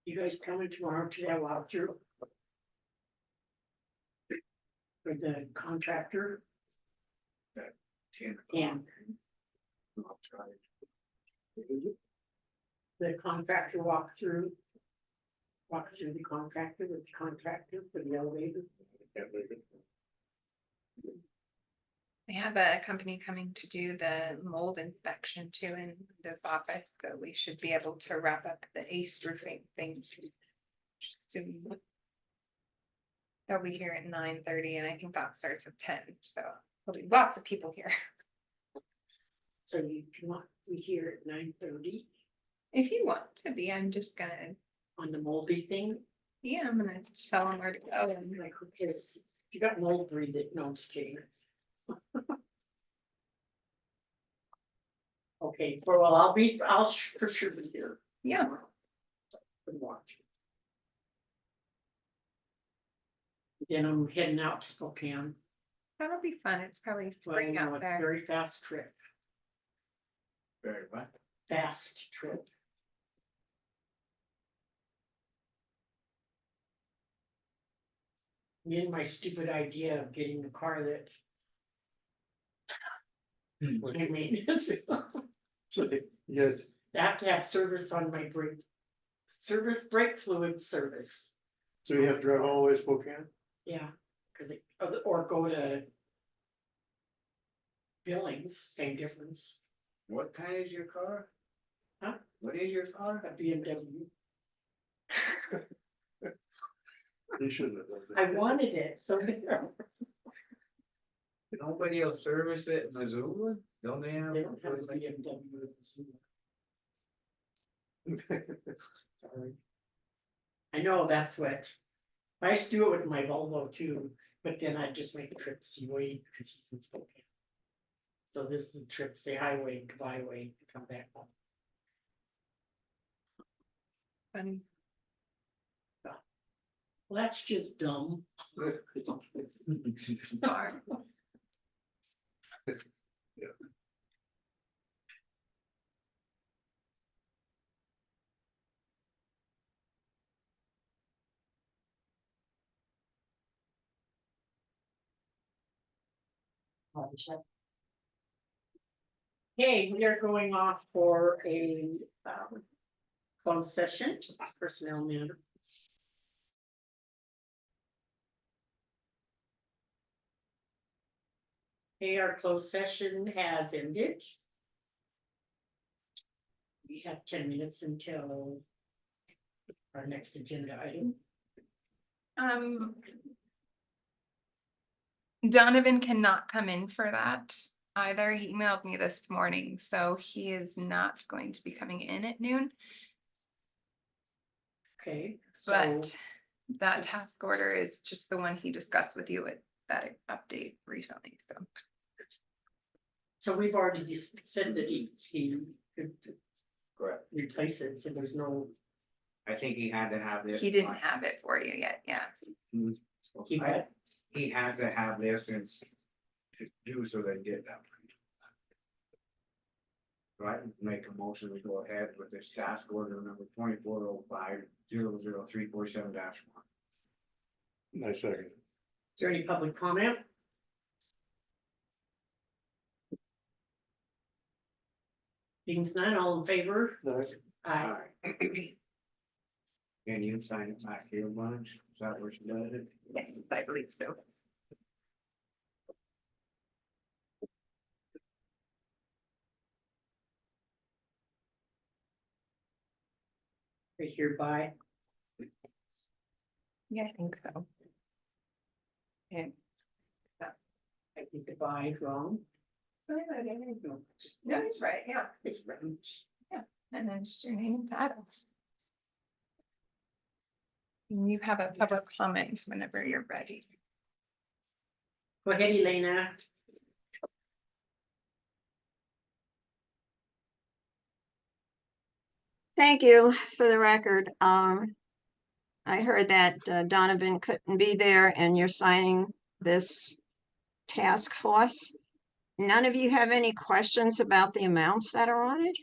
You guys coming tomorrow to that walkthrough? For the contractor 10 o'clock. and I'll try it. the contractor walk through. Walk through the contractor with the contractor for the elevator. Can't make it. We have a company coming to do the mold inspection too in this office, so we should be able to wrap up the ACE roofing thing soon. They'll be here at 9:30 and I think that starts at 10, so there'll be lots of people here. So you come up, we here at 9:30 If you want to be, I'm just gonna, on the moldy thing. yeah, I'm gonna tell them where to go and I'm like, who cares? If you got mold, breathe it. No, I'm just kidding. Okay, well, I'll for sure be here. yeah. And watch. Then I'm heading out to Spokane. That'll be fun. It's probably Well, spring no, out it's a there. very fast trip, Very much. fast trip. Me and my stupid idea of getting a car that. High maintenance. So you guys, I have to have service on my brake. Brake fluid service, so you have to drive all the way to Spokane? yeah, cause it, or go to. Billings, same difference, What kind is your car? Huh? What is your car? a BMW. You shouldn't have done I that. wanted it, so. Nobody will service it in Missoula? Don't they have? They don't have a BMW. Sorry. I know, that's what, I used to do it with my Volvo too, but then I'd just make a trip to Seaway because he's in Spokane. So this is a trip, say highway, byway, come back home. Funny. Well, that's just dumb. Far. Okay, we are going off for a closed session, personnel matter. Okay, our closed session has ended. We have 10 minutes until our next agenda item. Donovan cannot come in for that either. He emailed me this morning, so he is not going to be coming in at noon. Okay, so But that task order is just the one he discussed with you at that update recently, so. so we've already just said that he could Correct. replace it, so there's no, I think he had to have this. He didn't have it for you yet, yeah. he what? He had to have this and to do so they get that. Right, make a motion to go ahead with this task order number 2405-00347-1. Nice second. Is there any public comment? Being none, all in favor? Nice. Aye. And you sign it back here, bunch, is that where she does it? Yes, I believe so. Right hereby. Yeah, I think so. Okay. I think the by is wrong. No, it's right, yeah. It's right. And then just your name and title. And you have a public comment whenever you're ready. Go ahead, Elena. Thank you for the record. I heard that Donovan couldn't be there and you're signing this task force. None of you have any questions about the amounts that are on it?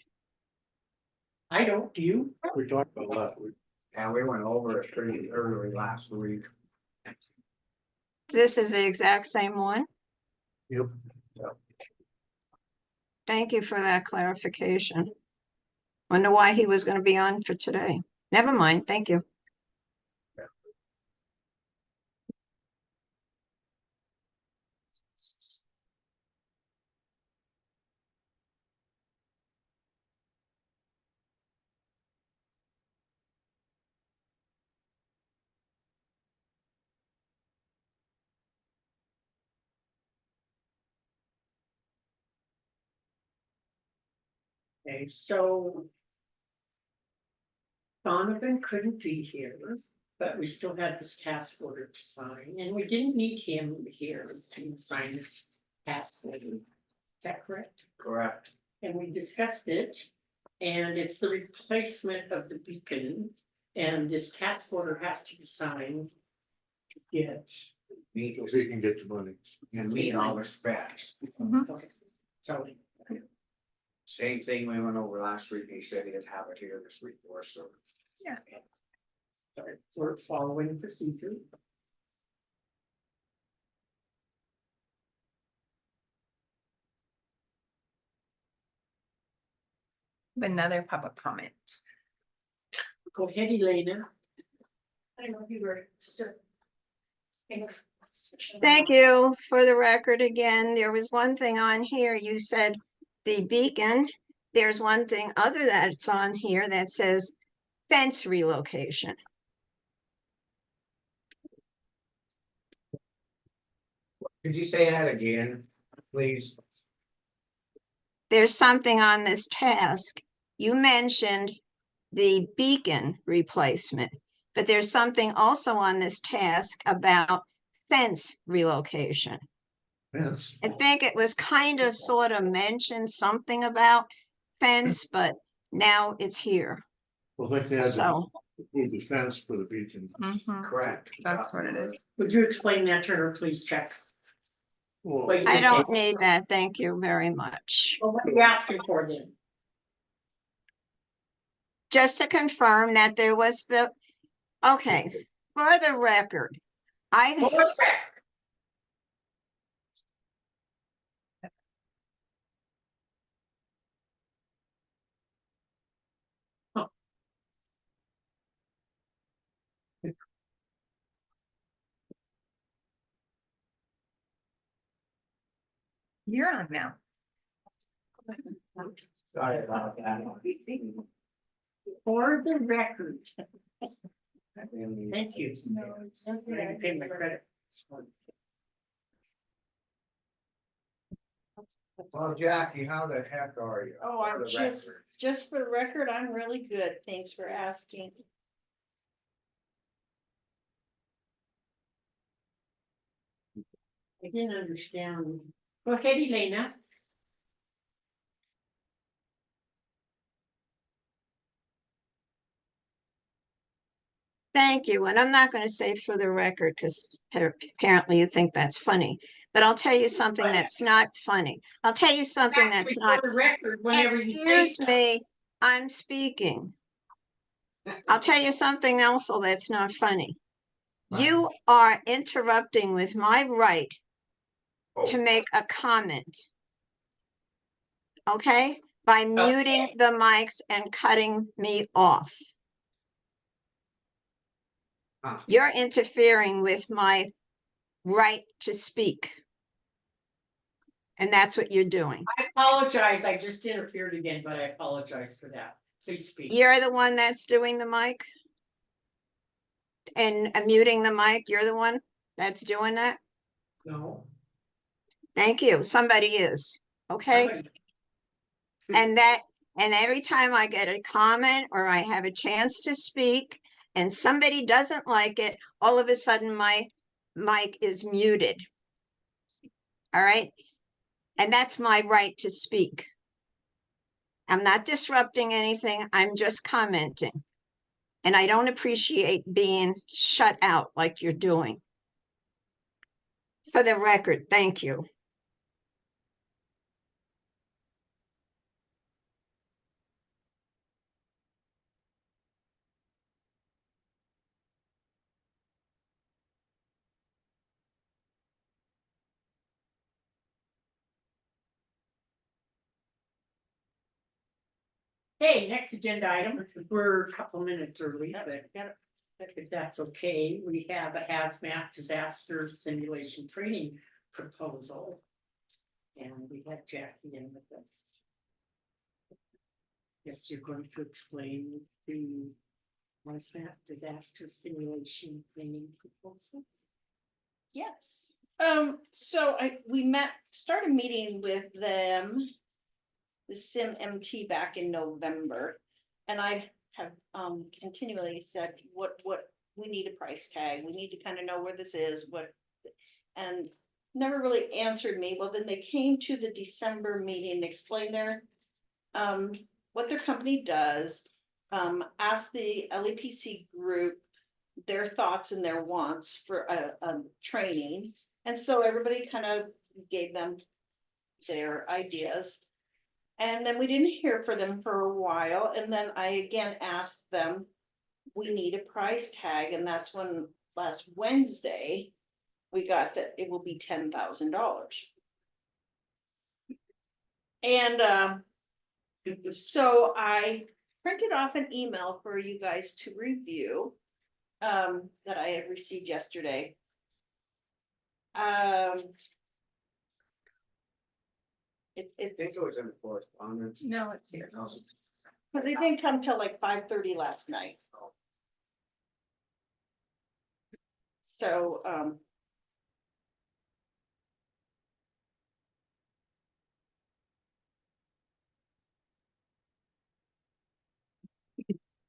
I don't, do you? We talked about last week. And we went over it pretty early last week. This is the exact same one. Yep. Thank you for that clarification. Wonder why he was gonna be on for today. Never mind, thank you. Okay, so. Donovan couldn't be here, but we still had this task order to sign, and we didn't need him here to sign this task order. Is that correct? Correct. And we discussed it, and it's the replacement of the beacon, and this task order has to be signed. To get. Meet, So he can get the money. and meet all the specs. So, Same thing we went over last week. He said he'd have it here this week or so. Yeah. sorry, we're following procedure. Another public comment. Go ahead, Elena. I don't know if you were still. Thanks. Thank you. For the record again, there was one thing on here. You said the beacon. There's one thing other that's on here that says fence relocation. Could you say that again, please? There's something on this task. You mentioned the beacon replacement, but there's something also on this task about fence relocation. Yes. I think it was kind of sort of mentioned something about fence, but now it's here. Well, like they had to So, move the fence for the beacon. Correct. That's what it is. Would you explain that to her, please, Chuck? Well, Wait. I don't need that. Thank you very much. Well, what are you asking for then? Just to confirm that there was okay, for the record, I You're on now. Sorry about that. For the record. Thank you. I pay my credit. Well, Jackie, how the heck are you? Oh, I'm For the just, record. just for the record, I'm really good. Thanks for asking. I didn't understand. Go ahead, Elena. thank you. And I'm not going to say for the record because apparently you think that's funny, but I'll tell you something that's not funny. I'll tell you something that's Actually, not. for the record, whenever you say Excuse me, I'm speaking. I'll tell you something else that's not funny. You are interrupting with my right to make a comment. Okay? By muting the mics and cutting me off. You're interfering with my right to speak. And that's what you're doing. I apologize, I just interfered again, but I apologize for that. Please speak. You're the one that's doing the mic? And muting the mic, you're the one that's doing that? No. Thank you. Somebody is, okay? Somebody- And every time I get a comment or I have a chance to speak and somebody doesn't like it, all of a sudden my mic is muted. All right? And that's my right to speak. I'm not disrupting anything. I'm just commenting. And I don't appreciate being shut out like you're doing. For the record, thank you. Hey, next agenda item, we're a couple minutes early, but if that's okay, we have a hazmat disaster simulation training proposal. And we have Jackie in with us. Yes, you're going to explain the hazmat disaster simulation training proposal. Yes, so we started meeting with them. The Sim MT back in November, and I have continually said, what, we need a price tag, we need to kind of know where this is, and never really answered me. Well, then they came to the December meeting, explained their, what their company does, asked the LEPC group their thoughts and their wants for a training. And so everybody kind of gave them their ideas. And then we didn't hear from them for a while. And then I again asked them, we need a price tag. And that's when last Wednesday, we got that it will be $10,000. And so I printed off an email for you guys to review that I had received yesterday. I think it was in the correspondence. No, it's here. No. But they didn't come till like 5:30 last night. So,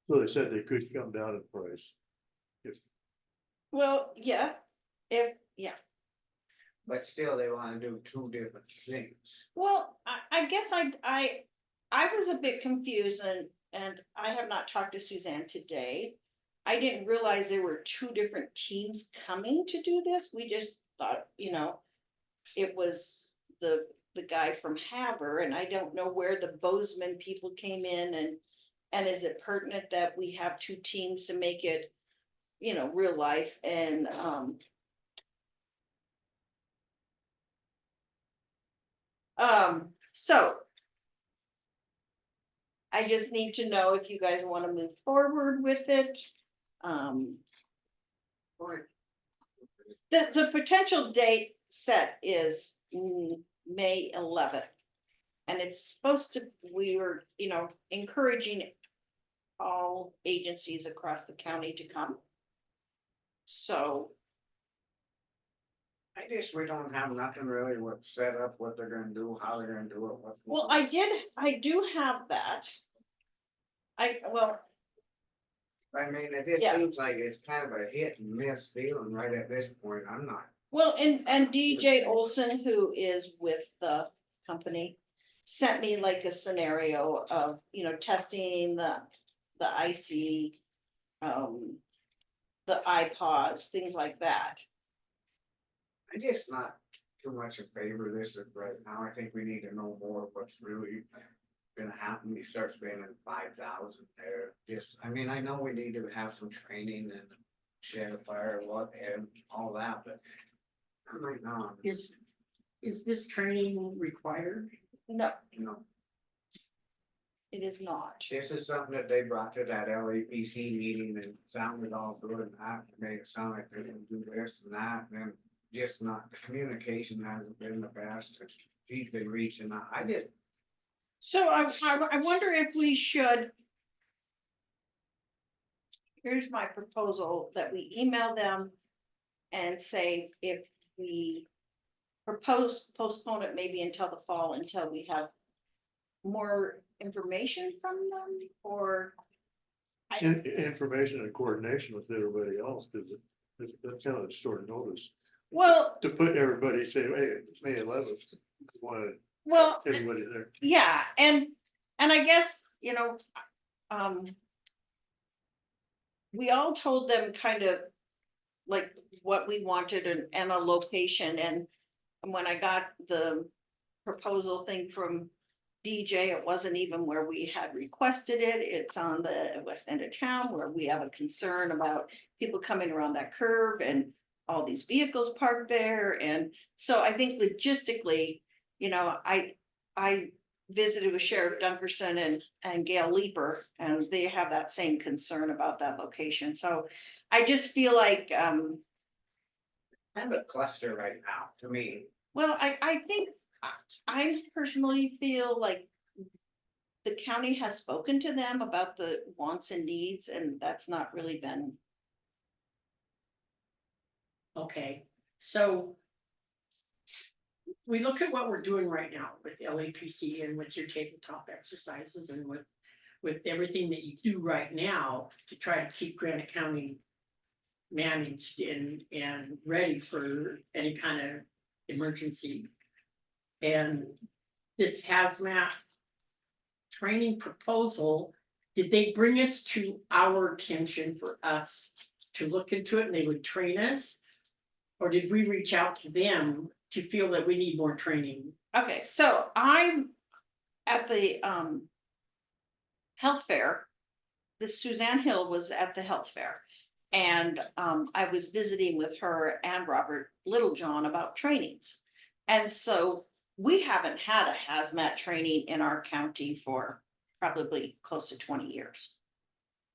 So they said they could come down in price. well, yeah, yeah. But still, they wanna do two different things. Well, I guess I was a bit confused and I have not talked to Suzanne today. I didn't realize there were two different teams coming to do this. We just thought, it was the guy from Haver, and I don't know where the Bozeman people came in and is it pertinent that we have two teams to make it, real life and, so I just need to know if you guys want to move forward with it. The potential date set is May 11th. And it's supposed to, we were, encouraging all agencies across the county to come. So. I guess we don't have nothing really what set up, what they're gonna do, how they're gonna do it, what. Well, I do have that. I mean, it just Yeah. seems like it's kind of a hit and miss feeling right at this point. I'm not. Well, and DJ Olson, who is with the company, sent me like a scenario of, testing the IC, the iPods, things like that. I'm just not too much in favor of this right now. I think we need to know more of what's really gonna happen. You start spending 5,000 there. I know we need to have some training and share fire, and all that, but right now, Is this training required? No, no. it is not. This is something that they brought to that LAPC meeting and sounded all good and that made it sound like they're gonna do this and that, and then just not, the communication hasn't been the best. She's been reaching out. So I wonder if we should. Here's my proposal that we email them and say if we postpone it maybe until the fall, until we have more information from them, or. Information and coordination with everybody else, because that's kind of short notice. Well, To put everybody, say, hey, it's May 11th, want well, everybody there. yeah, and I guess, we all told them kind of like what we wanted and a location, and when I got the proposal thing from DJ, it wasn't even where we had requested it. It's on the west end of town where we have a concern about people coming around that curve and all these vehicles parked there. And so I think logistically, I visited with Sheriff Dunkerson and Gail Leeper, and they have that same concern about that location. So I just feel like, Kind of a cluster right now, to me. well, I think, I personally feel like the county has spoken to them about the wants and needs, and that's not really been, Okay, so. We look at what we're doing right now with LAPC and with your tabletop exercises and with everything that you do right now to try to keep Granite County managed and ready for any kind of emergency. And this hazmat training proposal, did they bring us to our attention for us to look into it and they would train us? Or did we reach out to them to feel that we need more training? okay, so I'm at the health fair. This Suzanne Hill was at the health fair. And I was visiting with her and Robert Littlejohn about trainings. And so we haven't had a hazmat training in our county for probably close to 20 years.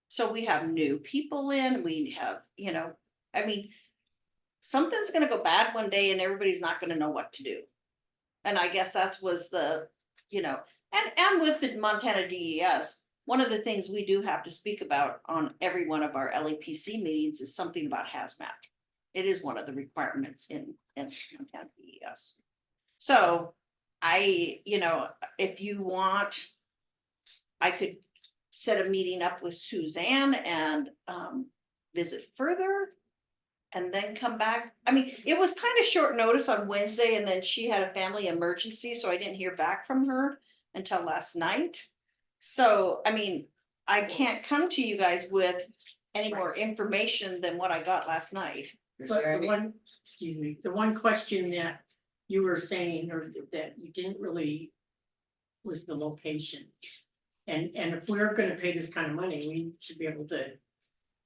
So we have new people in, we have, I mean, something's gonna go bad one day and everybody's not gonna know what to do. And I guess that was the, and with the Montana DES, one of the things we do have to speak about on every one of our LAPC meetings is something about hazmat. It is one of the requirements in Montana DES. So if you want, I could set a meeting up with Suzanne and visit further and then come back. I mean, it was kind of short notice on Wednesday and then she had a family emergency, so I didn't hear back from her until last night. So, I mean, I can't come to you guys with any more information than what I got last night. But the one question that you were saying, or that you didn't really, was the location. And if we're gonna pay this kind of money, we should be able to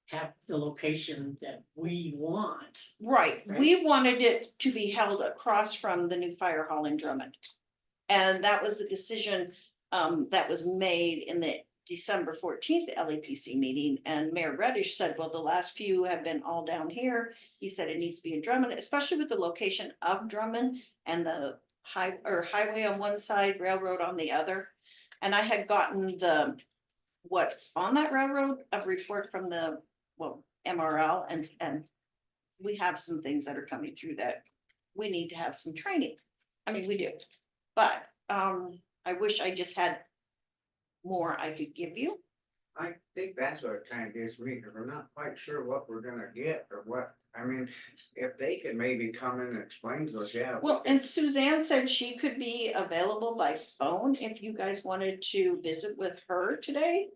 have the location that we want. Right, Right. we wanted it to be held across from the new fire hall in Drummond. And that was the decision that was made in the December 14th LAPC meeting, and Mayor Reddish said, well, the last few have been all down here. He said it needs to be in Drummond, especially with the location of Drummond and the highway on one side, railroad on the other. And I had gotten what's on that railroad, a report from the MRL, and we have some things that are coming through that we need to have some training. I mean, we do, but I wish I just had more I could give you. I think that's what kind of gets me, because we're not quite sure what we're gonna get or what, I mean, if they could maybe come in and explain to us, yeah. Well, and Suzanne said she could be available by phone if you guys wanted to visit with her today.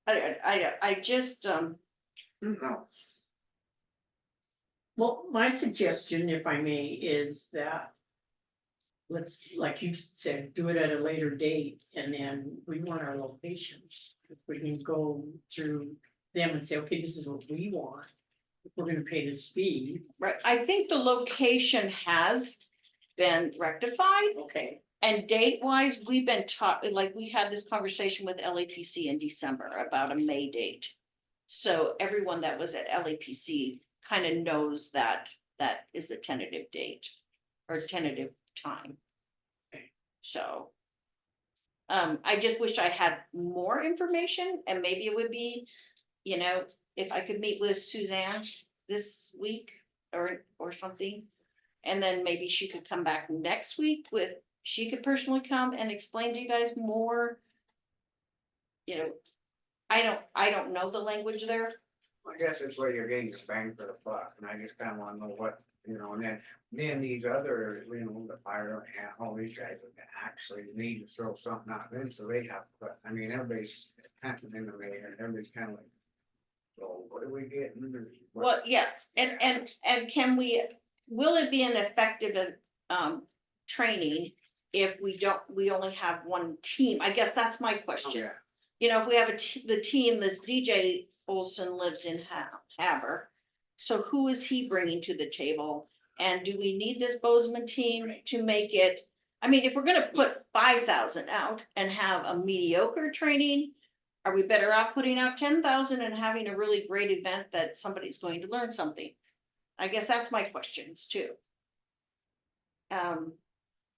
I just, No. Well, my suggestion, if I may, is that let's, like you said, do it at a later date, and then we want our locations. If we can go through them and say, okay, this is what we want, if we're gonna pay this fee. right, I think the location has been rectified. Okay. And date wise, we've been talking, like, we had this conversation with LAPC in December about a May date. So everyone that was at LAPC kind of knows that that is the tentative date or tentative time. So. I just wish I had more information, and maybe it would be, if I could meet with Suzanne this week or something. And then maybe she could come back next week she could personally come and explain to you guys more. I don't know the language there. I guess it's where you're getting the bang for the buck, and I just kind of want to know what, and then these other, the fire and all these guys would actually need to throw something out in, so they have, but I mean, everybody's kind of in the way, and everybody's kind of like, so what are we getting? Well, yes, and will it be an effective training if we only have one team? I guess that's my question. Yeah. If we have the team, this DJ Olson lives in Haver. So who is he bringing to the table? And do we need this Bozeman team to make it I mean, if we're gonna put 5,000 out and have a mediocre training, are we better off putting out 10,000 and having a really great event that somebody's going to learn something? I guess that's my questions too.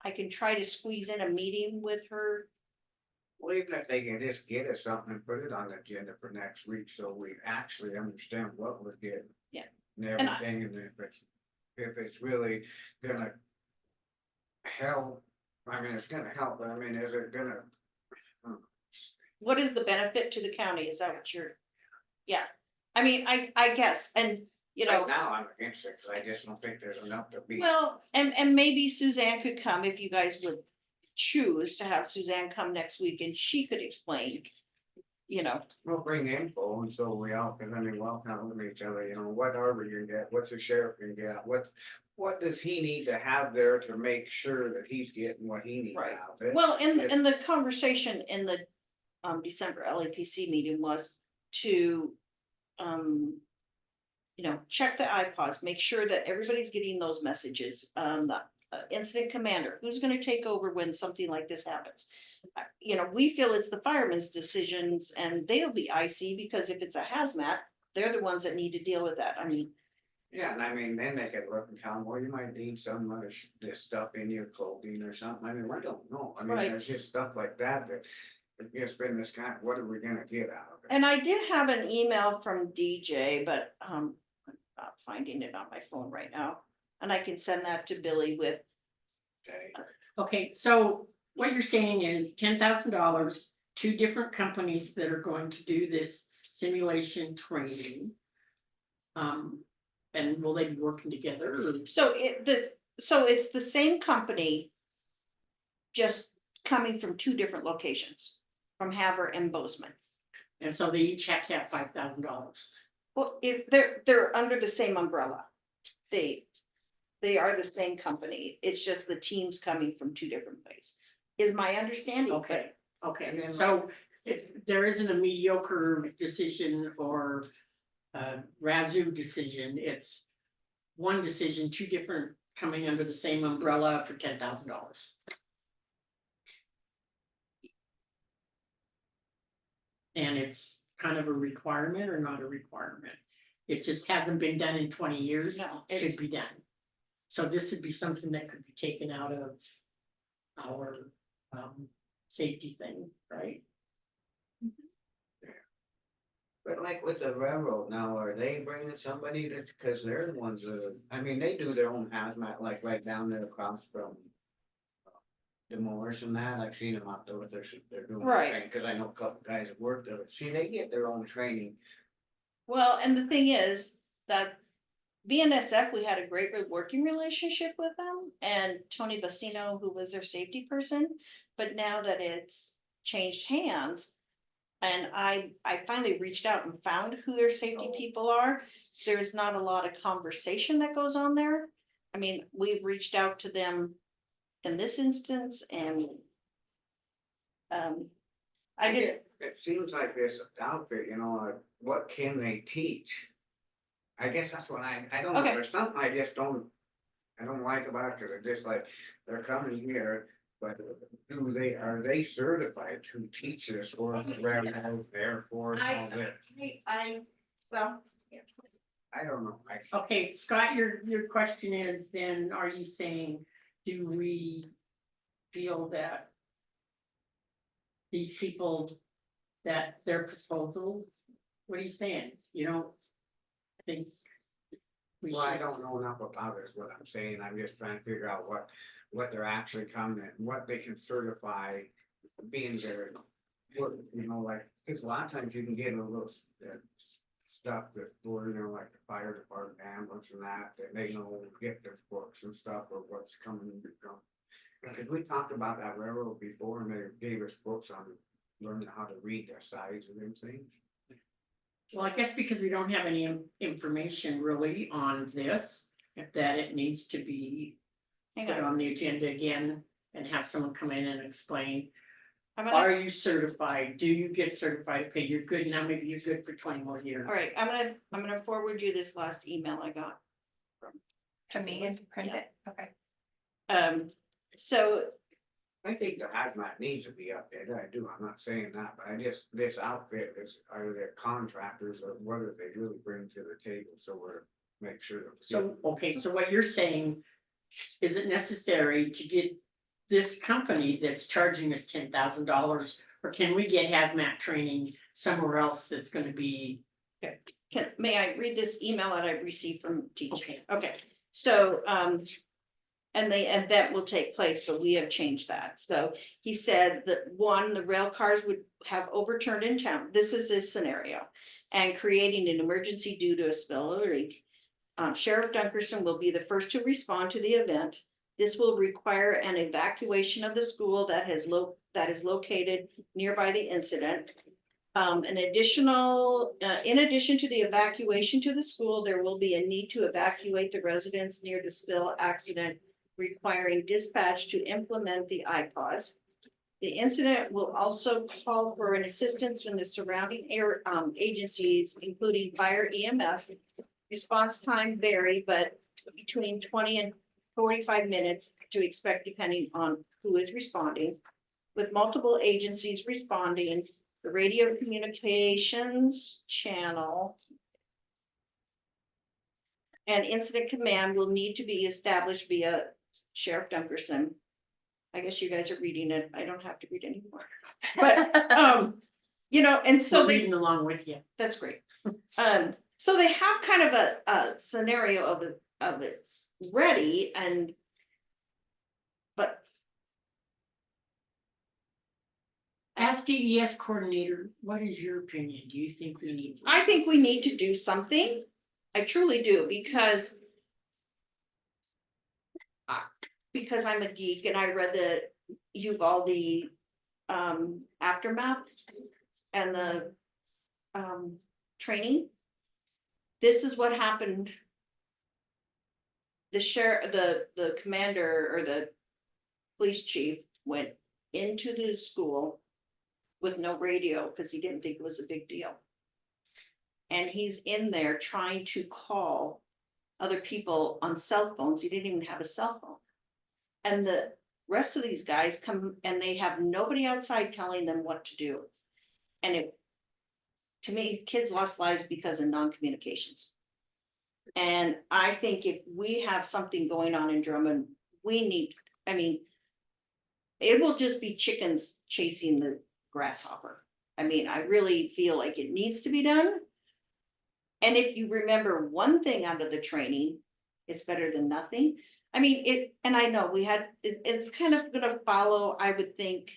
I can try to squeeze in a meeting with her. Well, even if they can just get us something and put it on the agenda for next week, so we actually understand what we're getting. Yeah. And And I- everything, and if it's really gonna help, I mean, it's gonna help, but I mean, is it gonna? What is the benefit to the county? Is that what you're? Yeah, I mean, I guess, and you know. Right now, I'm against it, cause I just don't think there's enough to be. Well, and maybe Suzanne could come if you guys would choose to have Suzanne come next week and she could explain. You know, We'll bring info, and so we all, cause I mean, we'll kind of look at each other, you know, what are we gonna get, what's the sheriff gonna get, what does he need to have there to make sure that he's getting what he needs Right. out of it? well, and Yes. and the conversation in the December LAPC meeting was to you know, check the iPods, make sure that everybody's getting those messages. The incident commander, who's gonna take over when something like this happens? You know, we feel it's the firemen's decisions and they'll be icy because if it's a hazmat, they're the ones that need to deal with that. I mean, Yeah, and I mean, then they could look and tell them, well, you might need some of this stuff in your clothing or something, I mean, I don't know, I mean, Right. there's just stuff like that that. It's been this kind, what are we gonna get out of it? and I did have an email from DJ, but I'm not finding it on my phone right now. And I can send that to Billy with, Okay. Okay, so what you're saying is $10,000, 2 different companies that are going to do this simulation training. And will they be working together? Or- so it's the same company. Just coming from 2 different locations, from Havre and Bozeman. And so they each have to have $5,000. Well, they're under the same umbrella. They are the same company. It's just the teams coming from 2 different places, is my understanding. Okay, okay, And then so if there isn't a mediocre decision or razoo decision, it's one decision, 2 different coming under the same umbrella for $10,000. And it's kind of a requirement or not a requirement? It just hasn't been done in 20 years, No, it it's, could be done. So this would be something that could be taken out of our safety thing, right? But like with the railroad now, are they bringing somebody that's, cause they're the ones that, I mean, they do their own hazmat, like right down there across from. Demolition and that, I've seen them out there with they're doing. their Right. thing, Cause I know a couple guys that work there, see, they get their own training. well, and the thing is that BNSF, we had a great working relationship with them, and Tony Bastino, who was their safety person. But now that it's changed hands, and I finally reached out and found who their safety people are, there's not a lot of conversation that goes on there. I mean, we've reached out to them in this instance, and I just, It seems like this outfit, you know, like, what can they teach? I guess that's what I don't know, Okay. there's something I just don't. I don't like about it, cause it's just like, they're coming here, but are they certified to teach this or railroad, airport, all this? Well, I don't know, Okay, Scott, your question is then, are you saying, do we feel that these people, that their proposal, what are you saying? You don't think we well, I should? don't know enough about it, is what I'm saying, I'm just trying to figure out what they're actually coming at, what they can certify being there. Work, you know, like, cause a lot of times you can get a little stuff that, for, you know, like the fire department, ambulance and that they know, get their books and stuff or what's coming and going. Cause we talked about that railroad before and they gave us books on learning how to read their size and them things. Well, I guess because we don't have any information really on this, that it needs to be hang put on, on the agenda again and have someone come in and explain. I'm Are gonna, you certified? Do you get certified? Okay, you're good now, maybe you're good for 20 more years. all right, I'm gonna forward you this last email I got. for me and to print it, okay. So I think the hazmat needs to be updated, I do, I'm not saying that, but I just, this outfit is, are they contractors or what do they really bring to the table, so we're, make sure that. So, okay, so what you're saying, is it necessary to get this company that's charging us $10,000? Or can we get hazmat training somewhere else that's gonna be, May I read this email that I received from TJ? okay, Okay, so, and the event will take place, but we have changed that. So he said that one, the rail cars would have overturned in town. This is his scenario. And creating an emergency due to a spill or leak. Sheriff Dunkerson will be the first to respond to the event. This will require an evacuation of the school that is located nearby the incident. In addition to the evacuation to the school, there will be a need to evacuate the residents near the spill accident, requiring dispatch to implement the IPAWS. The incident will also call for an assistance from the surrounding agencies, including fire, EMS. Response time vary, but between 20 and 45 minutes to expect depending on who is responding. With multiple agencies responding, the radio communications channel and incident command will need to be established via Sheriff Dunkerson. I guess you guys are reading it. I don't have to read anymore. But, and so we're they, reading along with you. that's great. So they have kind of a scenario of it ready but As DES coordinator, what is your opinion? Do you think we need? I think we need to do something. I truly do, because I'm a geek and I read the Uvalde aftermath and the training. This is what happened. The commander or the police chief went into the school with no radio because he didn't think it was a big deal. And he's in there trying to call other people on cell phones. He didn't even have a cell phone. And the rest of these guys come and they have nobody outside telling them what to do. And to me, kids lost lives because of non-communications. And I think if we have something going on in Drummond, it will just be chickens chasing the grasshopper. I really feel like it needs to be done. And if you remember one thing out of the training, it's better than nothing. And I know it's kind of gonna follow, I would think,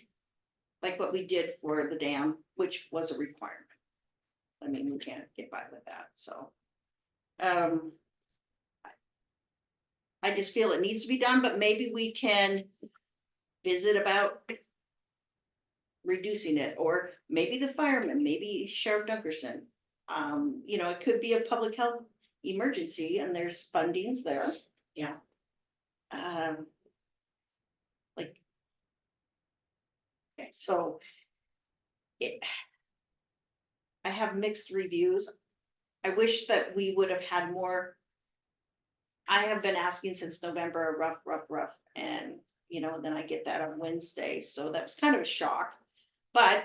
like what we did for the dam, which was a requirement. We can't get by with that, so. I just feel it needs to be done, but maybe we can visit about reducing it, or maybe the firemen, maybe Sheriff Dunkerson. It could be a public health emergency and there's fundings there. Yeah. So I have mixed reviews. I wish that we would have had more. I have been asking since November, rough, and then I get that on Wednesday, so that was kind of a shock. But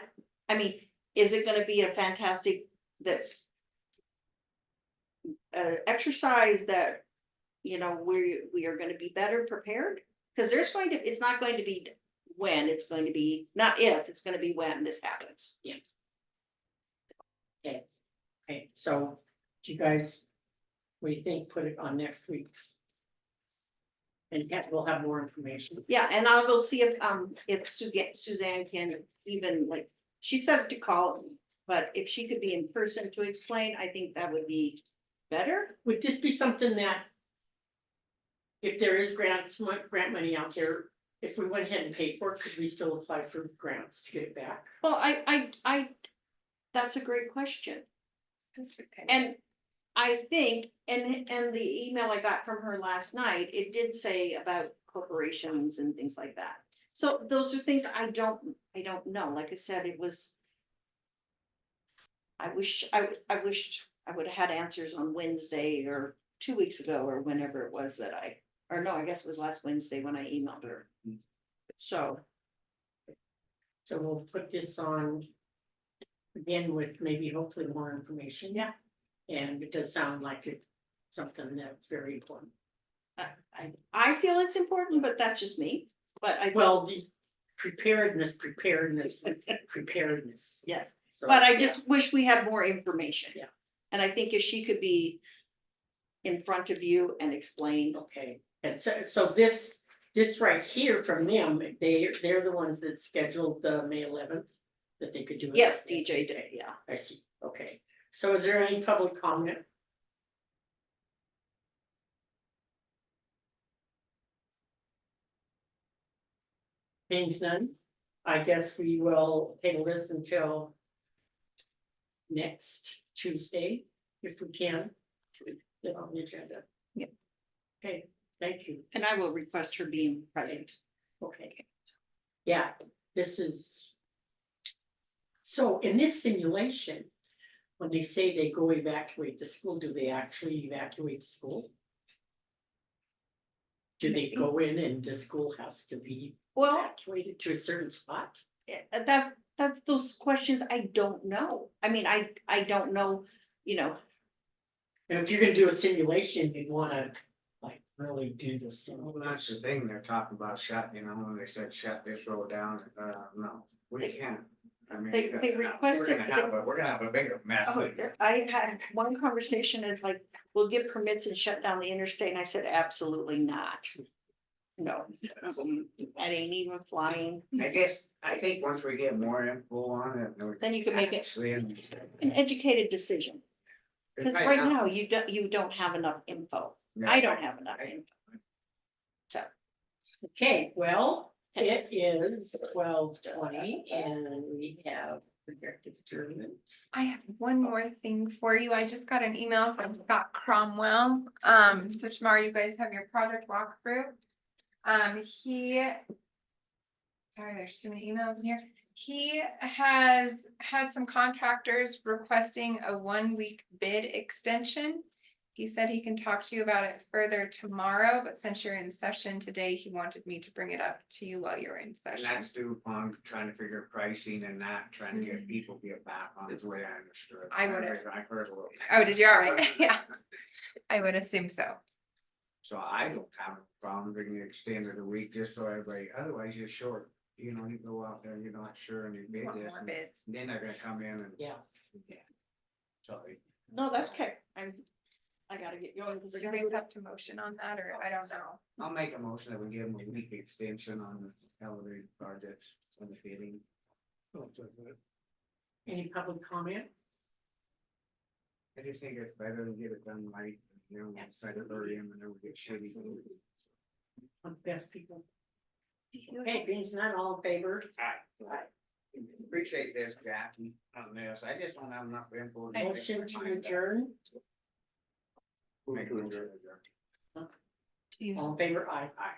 is it going to be a fantastic exercise that we are going to be better prepared? Because it's not going to be when, it's going to be not if, it's going to be when this happens. Yeah. Okay, so do you guys, what do you think, put it on next week's? And we'll have more information. Yeah, and I will see if Suzanne can even, she said to call, but if she could be in person to explain, I think that would be better. Would this be something that, if there is grant money out there, if we went ahead and paid for it, could we still apply for grants to get it back? Well, I that's a great question. And I think, and the email I got from her last night, it did say about corporations and things like that. So those are things I don't know. Like I said, I wished I would have had answers on Wednesday or 2 weeks ago or whenever it was that I guess it was last Wednesday when I emailed her. So, So we'll put this on. Again with maybe hopefully more information. Yeah. And it does sound like it's something that's very important. I feel it's important, but that's just me, but I. Well, the preparedness. Yes, So, but I yeah. just wish we had more information. Yeah. And I think if she could be in front of you and explain. Okay, and so this right here from them, they're the ones that scheduled the May 11th. That they could do it. Yes, DJ Day, yeah. I see, okay. So is there any public comment? Things none, I guess we will table this until next Tuesday, if we can. To get on the agenda. Yep. Okay, thank you. And I will request her being present. Okay. Yeah, this is. So in this simulation, when they say they go evacuate the school, do they actually evacuate the school? Do they go in and the school has to be Well, evacuated to a certain spot? that's those questions I don't know. I mean, I don't know, you know, And if you're gonna do a simulation, you'd wanna like really do this. Well, that's the thing, they're talking about shut, you know, when they said shut this road down, no, we can't. I mean, They requested- We're gonna have a bigger mess. oh, I had one conversation is like, we'll give permits and shut down the interstate, and I said, absolutely not. No, that ain't even flying. I think once we get more info on it. Then you can make it actually, an educated decision. Because right now, you don't have enough info. I don't have enough info. So, Okay, well, it is 12:20 and we have projected adjournment. I have one more thing for you. I just got an email from Scott Cromwell. So tomorrow you guys have your project walkthrough. Sorry, there's too many emails in here. He has had some contractors requesting a 1-week bid extension. He said he can talk to you about it further tomorrow, but since you're in session today, he wanted me to bring it up to you while you're in And session. that's due upon trying to figure pricing and that, trying to get people to get back on the way I understood. I would've- I heard a little. Oh, did you? All right. Yeah. I would assume so. So I don't have a problem bringing it extended a week just so everybody, otherwise you're short. You know, you go out there, you're not sure and you bid Want this. more and bids. Then they're gonna come in and. Yeah. Sorry. no, that's okay. I gotta get going. Do you guys have to motion on that, or I don't know? I'll make a motion that we give them a week extension on the elevator projects and the bidding. Any public comment? I just think it's better to get it done right, you know, instead of hurry them and then we get shitty. On best people. Okay, being not all in favor? Appreciate this, Jackie, on this. I just don't have enough info. to Motion make to my mind up. adjourn, Make a motion to adjourn. Do you all in favor, aye. Aye.